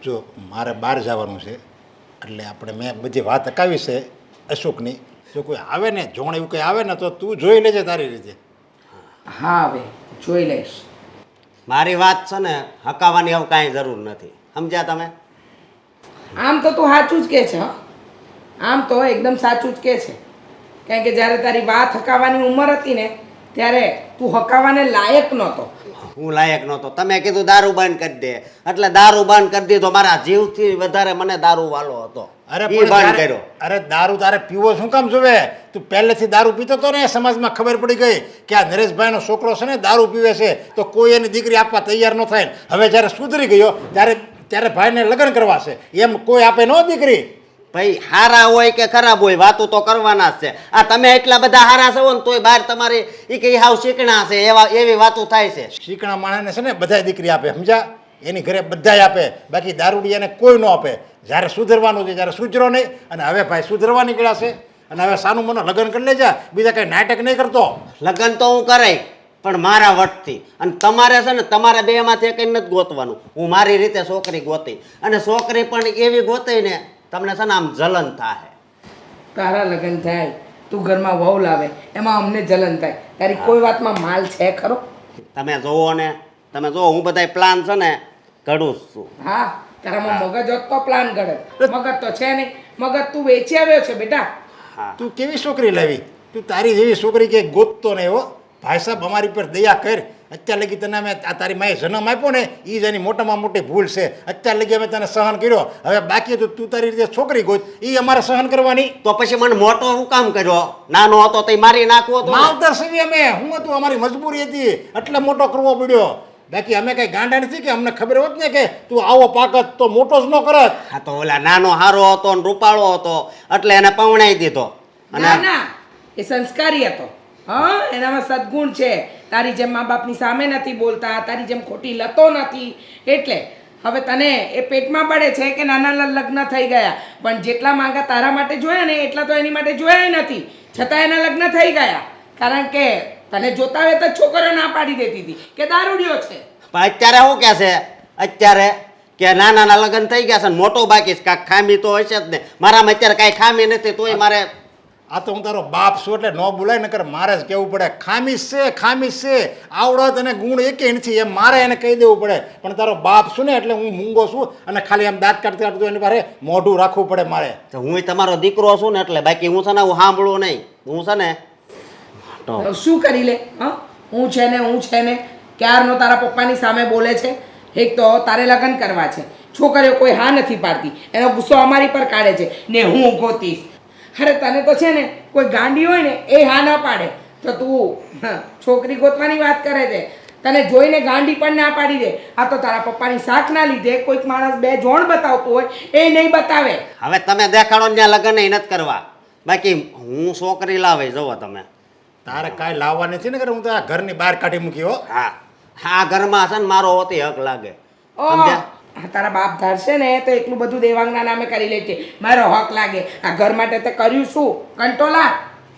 જો મારે બહાર જવાનું છે એટલે આપણે મેં બધી વાત અકાવી છે અશોકની. જો કોઈ આવે ને જોણ એવું કંઈ આવે ને તો તું જોઈ લેજે તારી રીતે. હા હવે જોઈ લઈશ. મારી વાત છે ને હકાવવાની હવે કાંઈ જરૂર નથી, સમજ્યા તમે? આમ તો તું સાચું જ કહે છે. હં, આમ તો એકદમ સાચું જ કહે છે. કારણ કે જ્યારે તારી વાત હકાવવાની ઉંમર હતી ને ત્યારે તું હકાવાને લાયક નહોતો. હું લાયક નહોતો. તમે કીધું દારૂ બંધ કરી દે એટલે દારૂ બંધ કરી દીધો. મારા જીવથી વધારે મને દારૂ વાલો હતો. અરે ઈ પણ બંધ તારે- કર્યો. અરે દારૂ તારે પીવો શું કામ જોવે? તું પહેલેથી દારૂ પીતો તો ને સમાજમાં ખબર પડી ગઈ કે આ નરેશભાઈનો છોકરો છે ને દારૂ પીવે છે તો કોઈ એની દીકરી આપવા તૈયાર ન થાય. હવે જ્યારે સુધરી ગયો ત્યારે ભાઈને લગ્ન કરવા છે એમ કોઈ આપે ન દીકરી. ભાઈ હારા હોય કે ખરાબ હોય વાતું તો કરવાના જ છે. આ તમે એટલા બધા હારા છો ને તોય બહાર તમારી ઈ કે હાવ શીકણા છે એવી વાતો થાય છે. શીકણા માણસને છે ને બધાય દીકરી આપે, સમજ્યા? એની ઘરે બધાય આપે, બાકી દારૂડિયાને કોઈ ન આપે. જ્યારે સુધરવાનું છે ત્યારે સુધરો નહીં. અને હવે ભાઈ સુધરવા નીકળ્યા છે અને હવે સાનું મને લગ્ન કરી લેજા, બીજા કંઈ નાટક નહીં કરતો. લગ્ન તો હું કરાય પણ મારા વટથી. અને તમારે છે ને તમારે બેમાંથી કંઈ નથી ગોતવાનું. હું મારી રીતે છોકરી ગોતી અને છોકરી પણ એવી ગોતી ને તમને છે ને આમ જલન થાય. તારા લગ્ન થાય તું ઘરમાં વહુ લાવે એમાં અમને જલન થાય. તારી કોઈ વાતમાં માલ છે ખરો? તમે જોવો ને, તમે જોવો હું બધાય પ્લાન છે ને ઘડું જ છું. હા, તારામાં મગજ હોત તો પ્લાન ઘડે. મગજ તો છે નહીં. મગજ તું વેચી આવ્યો છે બેટા. હા, તું કેવી છોકરી લાવી? તું તારી જેવી છોકરી કે ગોતતો નહીં હો. ભાઈ સાહેબ અમારી પર દયા કર. અત્યાર લગી તને અમે આ તારી માએ જન્મ આપ્યો ને એ જ એની મોટામાં મોટી ભૂલ છે. અત્યાર લગી અમે તને સહન કર્યો. હવે બાકી તો તું તારી રીતે છોકરી ગોત, એ અમારે સહન કરવાની. તો પછી મને મોટો હું કામ કર્યો? નાનો હતો તો મારી નાખવો હતો ને. માવતર સવી અમે, હું હતું, અમારી મજબૂરી હતી એટલે મોટો કરવો પડ્યો. બાકી અમે કઈ ગાંડા નથી કે અમને ખબર હોત ને કે તું આવો પાકત તો મોટો જ ન કરત. હા તો ઓલા નાનો હારો હતો ને રૂપાળો હતો એટલે એને પવણાઈ દીધો. ના ના, એ સંસ્કારી હતો. હા, એનામાં સદગુણ છે. તારી જેમ મા બાપની સામે નથી બોલતા, તારી જેમ ખોટી લતો નથી. એટલે હવે તને એ પેટમાં પડે છે કે નાના લગ્ન થઈ ગયા, પણ જેટલા માંગા તારા માટે જોયા ને એટલા તો એની માટે જોયા નથી. છતાં એના લગ્ન થઈ ગયા કારણ કે તને જોતા હોય તો છોકરીઓ ના પાડી દેતી હતી કે દારૂડિયો છે. પણ અત્યારે શું કે છે? અત્યારે કે નાના લગ્ન થઈ ગયા છે ને મોટો બાકી છે. કાંઈક ખામી તો હશે જ ને. મારામાં અત્યારે કાંઈ ખામી નથી તોય મારે. આ તો હું તારો બાપ છું એટલે ન બોલાય, નકર મારે જ કહેવું પડે. ખામી છે, ખામી છે, આવડત અને ગુણ એકેય નથી એમ મારે એને કહી દેવું પડે. પણ તારો બાપ છું ને એટલે હું મૂંગો છું અને ખાલી આમ દાંત કાઢતી કાઢતું એની પાસે મોઢું રાખવું પડે મારે. તો હું તમારો દીકરો છું ને એટલે બાકી હું છે ને હું સાંભળું નહીં. હું છે ને તો શું કરી લે? હા, હું છે ને ક્યારનો તારા પપ્પાની સામે બોલે છે. એક તો તારે લગ્ન કરવા છે, છોકરીઓ કોઈ હા નથી પાડતી, એનો ગુસ્સો અમારી પર કાઢે છે ને હું ગોતીશ. અરે તને તો છે ને કોઈ ગાંડી હોય ને એ હા ના પાડે તો તું છોકરી ગોતવાની વાત કરે છે. તને જોઈને ગાંડી પણ ના પાડી દે. આ તો તારા પપ્પાની શાક ના લીધે કોઈક માણસ બે જોણ બતાવતું હોય એ નહીં બતાવે. હવે તમે દેખાડો ત્યાં લગ્ન નથી કરવા. બાકી હું છોકરી લાવે જોવો તમે. તારે કાંઈ લાવવા નથી ને, હું તો આ ઘરની બહાર કાઢી મૂકી હો. હા હા, ઘરમાં છે ને મારો હોતી હક લાગે. ઓ, તારા બાપ ધારશે ને તો એટલું બધું દેવાંગના નામે કરી લે છે. મારો હક લાગે. આ ઘર માટે તે કર્યું શું? કંટોલા.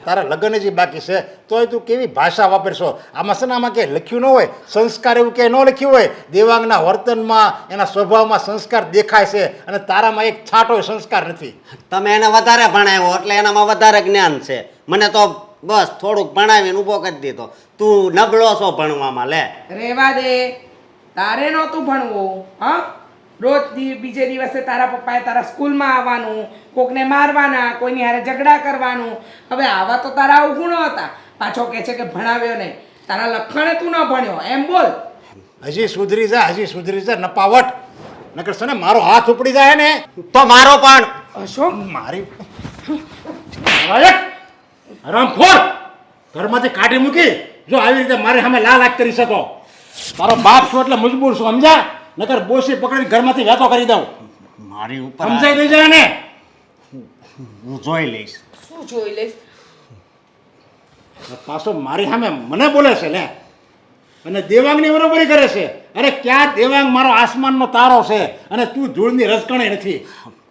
તારા લગ્ન જ બાકી છે તોય તું કેવી ભાષા વાપરશો? આમાં છે ને આમાં ક્યાંય લખ્યું ન હોય, સંસ્કાર એવું ક્યાંય ન લખ્યું હોય. દેવાંગના વર્તનમાં એના સ્વભાવમાં સંસ્કાર દેખાય છે અને તારામાં એક છાંટો સંસ્કાર નથી. તમે એને વધારે ભણાવ્યો એટલે એનામાં વધારે જ્ઞાન છે. મને તો બસ થોડુંક ભણાવીને ઊભો કરી દીધો. તું નબળો છો ભણવામાં. લે રેવા દે, તારે નહોતું ભણવું. હા, રોજ બીજે દિવસે તારા પપ્પાએ તારા સ્કૂલમાં આવવાનું, કોકને મારવાના, કોઈની હારે ઝઘડા કરવાનું. હવે આવા તો તારા અવગુણો હતા. પાછો કહે છે કે ભણાવ્યો નહીં. તારા લખણે તું ન ભણ્યો એમ બોલ. હજી સુધરી જા નપાવટ, નકર છે ને મારો હાથ ઉપડી જાય ને તો મારો પણ. અશોક, મારી રામફોર ઘરમાંથી કાઢી મૂકી. જો આવી રીતે મારે સામે લાલ કરી શકો. તારો બાપ છું એટલે મજબૂર છું, સમજા? નકર બોસી પકડીને ઘરમાંથી વેતો કરી દઉં. મારી ઉપર સમજાઈ દઈ જાય ને? હું જોઈ લઈશ. શું જોઈ લઈશ? પાછો મારી સામે મને બોલે છે લે અને દેવાંગની બરોબરી કરે છે. અરે ક્યાં દેવાંગ મારો આસમાનનો તારો છે અને તું ધૂળની રસકણે નથી.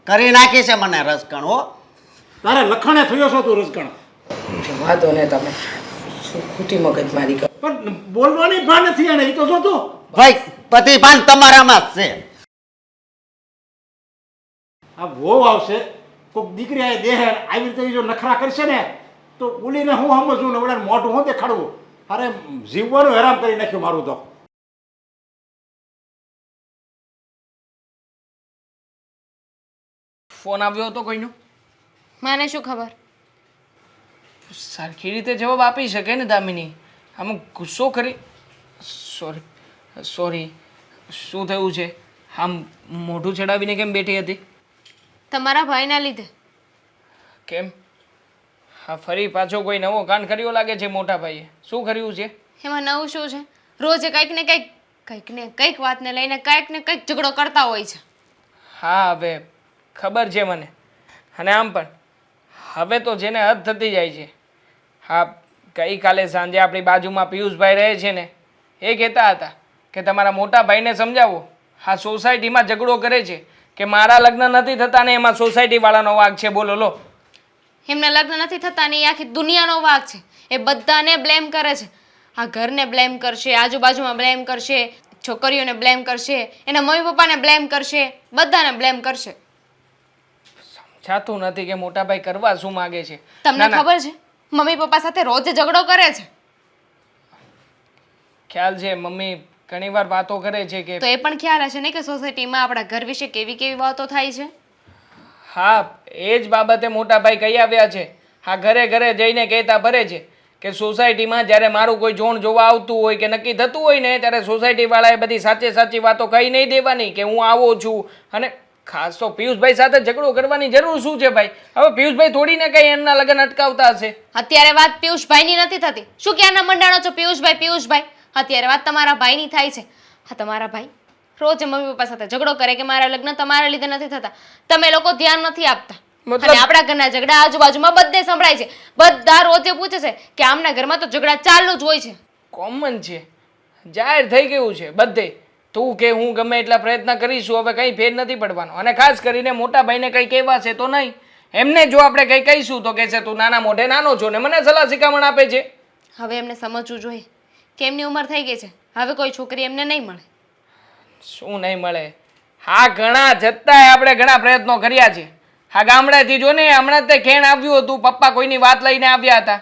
કરી નાખી છે મને રસકણ. હો, તારે લખણે થયો છો તું રસકણ. જવા દો ને તમે. શું ખોટી મગજમારી કરો? પણ બોલવાની ભાન નથી એને, એ તો જો તું. ભાઈ બધી ભાન તમારામાં જ છે. આ વહુ આવશે કોઈક દીકરી આ દેહ આવી રીતે ઈ જો નખરા કરશે ને તો બોલીને હું સમજવું ને વડાને મોઢું હું દેખાડવું. અરે જીવવાનું હેરાન કરી નાખ્યું મારું તો. ફોન આવ્યો હતો કોઈનો? મને શું ખબર? સરખી રીતે જવાબ આપી શકે ને દામિની. આમ ગુસ્સો કરી. Sorry sorry. શું થયું છે? આમ મોઢું ચડાવીને કેમ બેઠી હતી? તમારા ભાઈના લીધે. કેમ? હા, ફરી પાછો કોઈ નવો કાંડ કર્યો લાગે છે મોટા ભાઈએ. શું કર્યું છે? એમાં નવું શું છે? રોજે કંઈક ને કંઈક વાતને લઈને કંઈક ને કંઈક ઝઘડો કરતા હોય છે. હા, હવે ખબર છે મને. અને આમ પણ હવે તો જેને હદ થતી જાય છે. હા, ગઈકાલે સાંજે આપણી બાજુમાં પિયુષભાઈ રહે છે ને, એ કહેતા હતા કે તમારા મોટા ભાઈને સમજાવો. હા, સોસાયટીમાં ઝઘડો કરે છે કે મારા લગ્ન નથી થતા ને એમાં સોસાયટીવાળાનો વાંક છે. બોલો લો. એમના લગ્ન નથી થતા ને એ આખી દુનિયાનો વાંક છે. એ બધાને બ્લેમ કરે છે. આ ઘરને બ્લેમ કરશે, આજુબાજુમાં બ્લેમ કરશે, છોકરીઓને બ્લેમ કરશે, એના મમ્મી પપ્પાને બ્લેમ કરશે, બધાને બ્લેમ કરશે. જાતું નથી કે મોટાભાઈ કરવા શું માગે છે. તમને ના, ના, ખબર છે મમ્મી પપ્પા સાથે રોજ ઝઘડો કરે છે. ખ્યાલ છે. મમ્મી ઘણીવાર વાતો કરે છે કે તો એ પણ ખ્યાલ હશે ને કે સોસાયટીમાં આપણા ઘર વિશે કેવી કેવી વાતો થાય છે. હા, એ જ બાબતે મોટાભાઈ કહી આવ્યા છે. હા, ઘરે ઘરે જઈને કહેતા ભરે છે કે સોસાયટીમાં જ્યારે મારું કોઈ જોણ જોવા આવતું હોય કે નક્કી થતું હોય ને ત્યારે સોસાયટીવાળાએ બધી સાચે સાચી વાતો કહી નહીં દેવાની કે હું આવો છું. અને ખાસ તો પિયુષભાઈ સાથે ઝઘડો કરવાની જરૂર શું છે ભાઈ? હવે પિયુષભાઈ થોડીને કંઈ એમના લગ્ન અટકાવતા હશે. અત્યારે વાત પિયુષભાઈની નથી થતી. શું ક્યારના મંડાણો છો પિયુષભાઈ? અત્યારે વાત તમારા ભાઈની થાય છે. હા, તમારા ભાઈ રોજ મમ્મી પપ્પા સાથે ઝઘડો કરે કે મારા લગ્ન તમારા લીધે નથી થતા. તમે લોકો ધ્યાન નથી આપતા. મતલબ? અને આપણા ઘરના ઝઘડા આજુબાજુમાં બધે સંભળાય છે. બધા રોજે પૂછે છે કે આમના ઘરમાં તો ઝઘડા ચાલુ જ હોય છે. કોમન છે, જાહેર થઈ ગયું છે બધે. તું કે હું ગમે એટલા પ્રયત્ન કરીશું હવે કંઈ ફેર નથી પડવાનો. અને ખાસ કરીને મોટા ભાઈને કંઈ કહેવા છે તો નહીં. એમને જો આપણે કંઈ કહીશું તો કહેશે તું નાના મોઢે નાનો છો ને મને સલાહ શિખામણ આપે છે. હવે એમને સમજવું જોઈએ કે એમની ઉંમર થઈ ગઈ છે. હવે કોઈ છોકરી એમને નહીં મળે. શું નહીં મળે? હા, ઘણા છતાંય આપણે ઘણા પ્રયત્નો કર્યા છે. હા, ગામડેથી જો ને હમણાં તે ખેણ આવ્યું હતું, પપ્પા કોઈની વાત લઈને આવ્યા હતા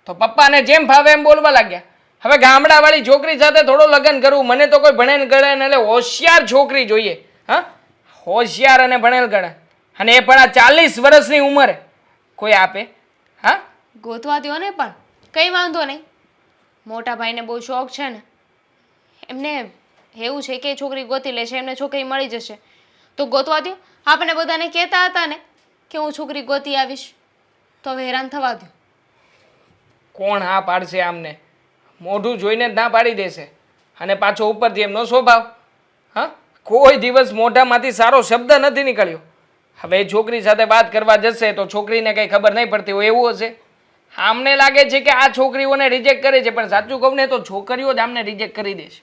તો પપ્પાને જેમ ફાવે એમ બોલવા લાગ્યા. હવે ગામડાવાળી છોકરી સાથે થોડો લગ્ન કરવું, મને તો કોઈ ભણેલ ગણે એટલે હોશિયાર છોકરી જોઈએ. હા, હોશિયાર અને ભણેલ ગણે. અને એ પણ આ 40 વર્ષની ઉંમરે કોઈ આપે? હા, ગોતવા દ્યો ને પણ કંઈ વાંધો નહીં. મોટા ભાઈને બહુ શોખ છે ને, એમને એવું છે કે છોકરી ગોતી લેશે, એમને છોકરી મળી જશે. તો ગોતવા દ્યો. આપણે બધાને કહેતા હતા ને કે હું છોકરી ગોતી આવીશ, તો હવે હેરાન થવા દ્યો. કોણ હા પાડશે આમને? મોઢું જોઈને જ ના પાડી દેશે. અને પાછો ઉપરથી એમનો સ્વભાવ. હા, કોઈ દિવસ મોઢામાંથી સારો શબ્દ નથી નીકળ્યો. હવે એ છોકરી સાથે વાત કરવા જશે તો છોકરીને કંઈ ખબર નહીં પડતી હોય એવું હશે. આમને લાગે છે કે આ છોકરીઓને રિજેક્ટ કરે છે, પણ સાચું કહું ને તો છોકરીઓ જ આમને રિજેક્ટ કરી દે છે.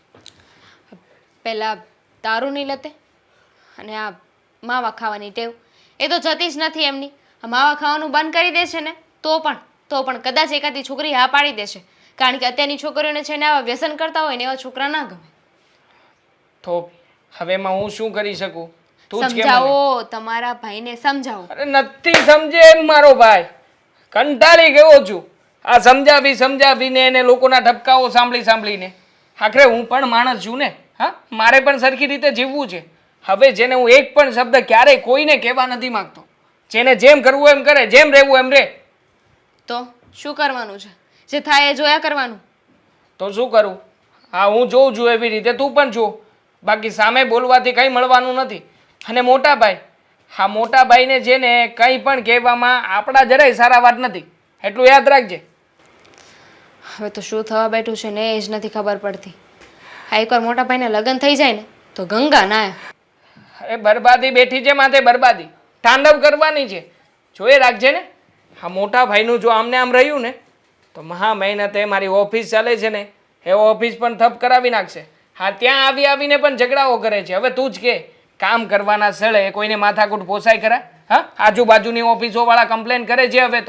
પહેલાં દારૂની લતે અને આ માવા ખાવાની ટેવ એ તો જતી જ નથી એમની. આ માવા ખાવાનું બંધ કરી દેશે ને તો પણ કદાચ એકાદી છોકરી હા પાડી દેશે. કારણ કે અત્યારની છોકરીઓને છે ને આવા વ્યસન કરતા હોય ને એવા છોકરા ના ગમે. તો હવે એમાં હું શું કરી શકું? તું જ કે મને. સમજાવો, તમારા ભાઈને સમજાવો. અરે નથી સમજે એમ મારો ભાઈ. કંટાળી ગયો છું આ સમજાવીને એને લોકોના ઠપકાઓ સાંભળીને. આખરે હું પણ માણસ છું ને. હા, મારે પણ સરખી રીતે જીવવું છે. હવે જેને હું એક પણ શબ્દ ક્યારેય કોઈને કહેવા નથી માંગતો. જેને જેમ કરવું એમ કરે, જેમ રહેવું એમ રહે. તો શું કરવાનું છે? જે થાય એ જોયા કરવાનું. તો શું કરું? હા, હું જોઉં છું એવી રીતે તું પણ જો. બાકી સામે બોલવાથી કંઈ મળવાનું નથી. અને મોટા ભાઈ, હા, મોટા ભાઈને છે ને કંઈ પણ કહેવામાં આપણા જરાય સારા વાત નથી, એટલું યાદ રાખજે. હવે તો શું થવા બેઠું છે ને એ જ નથી ખબર પડતી. આ એકવાર મોટા ભાઈને લગ્ન થઈ જાય ને તો ગંગા નાય. અરે બરબાદી બેઠી છે માથે, બરબાદી તાંડવ કરવાની છે. જોઈ રાખજે ને. હા, મોટા ભાઈનું જો આમને આમ રહ્યું ને તો મહા મહેનતે મારી ઓફિસ ચાલે છે ને એ ઓફિસ પણ થપ કરાવી નાખશે. હા, ત્યાં આવીને પણ ઝઘડાઓ કરે છે. હવે તું જ કે કામ કરવાના સ્થળે કોઈને માથાકૂટ પોસાય ખરા? હા, આજુબાજુની ઓફિસો વાળા કમ્પ્લેન કરે છે હવે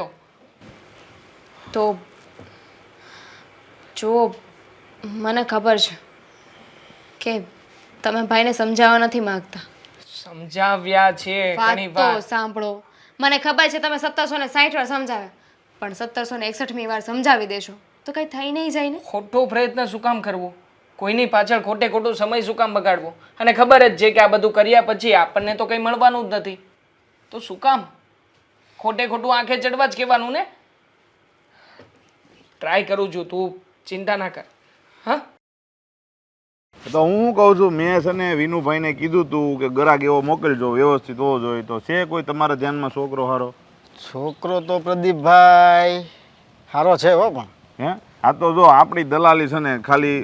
તો જો મને ખબર છે કે તમે ભાઈને સમજાવવા નથી માંગતા. સમજાવ્યા છે ઘણી વાત વાર. તો સાંભળો. મને ખબર છે તમે 1760 વાર સમજાવ્યા, પણ 1761મી વાર સમજાવી દેશો તો કઈ થઈ નહીં જાય ને. ખોટો પ્રયત્ન શું કામ કરવો? કોઈની પાછળ ખોટે ખોટો સમય શું કામ બગાડવો? અને ખબર જ છે કે આ બધું કર્યા પછી આપણને તો કંઈ મળવાનું જ નથી, તો શું કામ ખોટે ખોટું આંખે ચડવા જ કહેવાનું ને. ટ્રાય કરું છું, તું ચિંતા ના કર. હા, તો હું શું કહું છું, મેં છે ને વિનુભાઈને કીધું તું કે ગરાક એવો મોકલજો, વ્યવસ્થિત હોવો જોઈએ. તો છે કોઈ તમારા ધ્યાનમાં છોકરો સારો? છોકરો તો પ્રદીપભાઈ સારો છે હો, પણ હે આ તો જો આપણી દલાલી છે ને ખાલી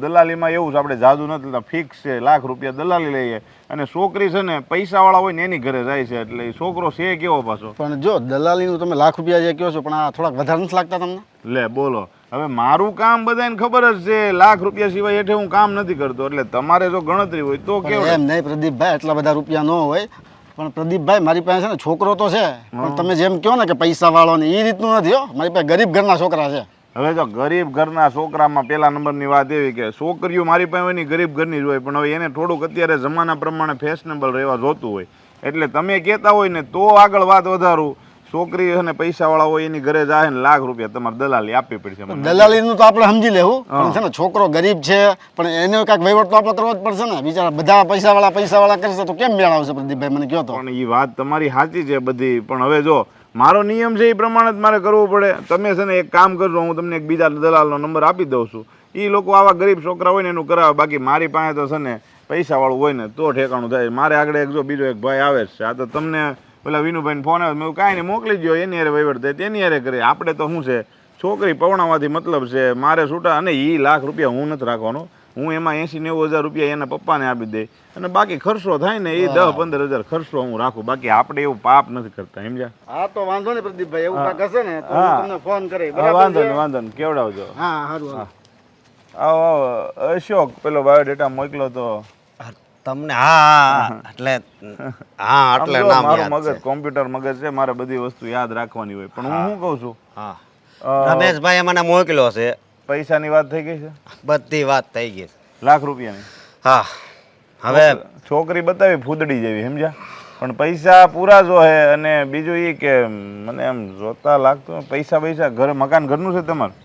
દલાલીમાં એવું છે, આપણે જાદુ નથી લેતા, ફિક્સ છે, લાખ રૂપિયા દલાલી લઈએ. અને છોકરી છે ને પૈસાવાળા હોય ને એની ઘરે જાય છે, એટલે એ છોકરો છે કેવો પાછો? પણ જો દલાલીનું તમે લાખ રૂપિયા જે કહો છો, પણ આ થોડાક વધારે નથી લાગતા તમને? લે બોલો, હવે મારું કામ બધાને ખબર જ છે, લાખ રૂપિયા સિવાય હેઠે હું કામ નથી કરતો. એટલે તમારે જો ગણતરી હોય તો પણ કેવું? એમ નહીં પ્રદીપભાઈ, એટલા બધા રૂપિયા ન હોય. પણ પ્રદીપભાઈ મારી પાસે છે ને છોકરો તો છે, પણ તમે જેમ કહો ને કે પૈસા વાળો ને એ રીતનું નથી હો. મારી પાસે ગરીબ ઘરના છોકરા છે. હવે જો ગરીબ ઘરના છોકરામાં પહેલા નંબરની વાત એવી કે છોકરીઓ મારી પાસે હોય ને ગરીબ ઘરની જ હોય, પણ હવે એને થોડુંક અત્યારે જમાના પ્રમાણે ફેશનેબલ રહેવા જોતું હોય. એટલે તમે કહેતા હોય ને તો આગળ વાત વધારું. છોકરી અને પૈસાવાળા હોય એની ઘરે જાય ને લાખ રૂપિયા તમારે દલાલી આપવી પડશે. દલાલીનું તો આપણે સમજી લેવું, પણ છે ને છોકરો ગરીબ છે, પણ એને કાંઈક વહીવટ તો આપણે કરવો જ પડશે ને. બિચારા બધા પૈસાવાળા કરશે તો કેમ મેળ આવશે પ્રદીપભાઈ, મને કહો તો. પણ એ વાત તમારી સાચી છે બધી, પણ હવે જો મારો નિયમ છે એ પ્રમાણે જ મારે કરવું પડે. તમે છે ને એક કામ કરજો, હું તમને એક બીજા દલાલનો નંબર આપી દઉં છું. એ લોકો આવા ગરીબ છોકરા હોય ને એનું કરાવે. બાકી મારી પાસે તો છે ને પૈસાવાળું હોય ને તો ઠેકાણું થાય. મારે આગળ એક જો બીજો એક ભાઈ આવે છે, આ તો તમને પેલા વિનુભાઈને ફોન આવે, મેં કાંઈ નહીં મોકલી દો, એની હારે વહીવટ થાય તેની હારે કરીએ. આપણે તો શું છે, છોકરી પવણાવાથી મતલબ છે મારે છૂટા. અને એ લાખ રૂપિયા હું નથી રાખવાનો, હું એમાં 80-90 હજાર રૂપિયા એના પપ્પાને આપી દઈ, અને બાકી ખર્ચો થાય ને એ 10-15 હજાર ખર્ચો હું રાખું. બાકી આપણે એવું પાપ નથી કરતા, સમજ્યા? હા તો વાંધો નહીં પ્રદીપભાઈ, એવું કાંઈક હશે ને તો હા. હું તમને ફોન કરી. વાંધો નહીં, વાંધો નહીં, કેવડાવજો. હા સારું. આવો આવો અશોક, પેલો બાયોડેટા મોકલો તો. તમને હા એટલે હા એટલે આમ જો નામ મારું યાદ મગજ છે. કોમ્પ્યુટર મગજ છે, મારે બધી વસ્તુ યાદ રાખવાની હોય. પણ હું શું કહું છું, હા, રમેશભાઈએ મને મોકલ્યો છે. પૈસાની વાત થઈ ગઈ છે, બધી વાત થઈ ગઈ છે. લાખ રૂપિયાની. હા, હવે છોકરી બતાવી ફૂદડી જેવી, સમજ્યા? પણ પૈસા પૂરા જો હે. અને બીજું એ કે મને એમ જોતા લાગતું પૈસા ઘરે મકાન ઘરનું છે તમારું?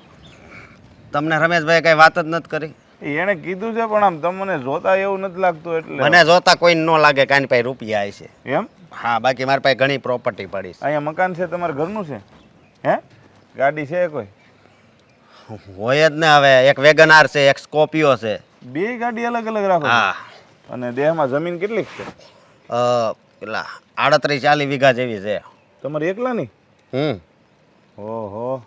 તમને રમેશભાઈ કઈ વાત જ નથી કરી? એને કીધું છે, પણ આમ તમને જોતા એવું નથી લાગતું. એટલે મને જોતા કોઈ ન લાગે કાની પાસે રૂપિયા છે. એમ? હા, બાકી મારી પાસે ઘણી પ્રોપર્ટી પડી છે. અહીંયા મકાન છે તમારે ઘરનું છે? હે, ગાડી છે કોઈ? હોય જ ને. હવે એક વેગનાર છે, એક સ્કોપિયો છે. બે ગાડી અલગ અલગ રાખો છો? હા. અને દેહમાં જમીન કેટલીક છે? પેલા 38-40 વીઘા જેવી છે. તમારે એકલાની? હમ. ઓહો,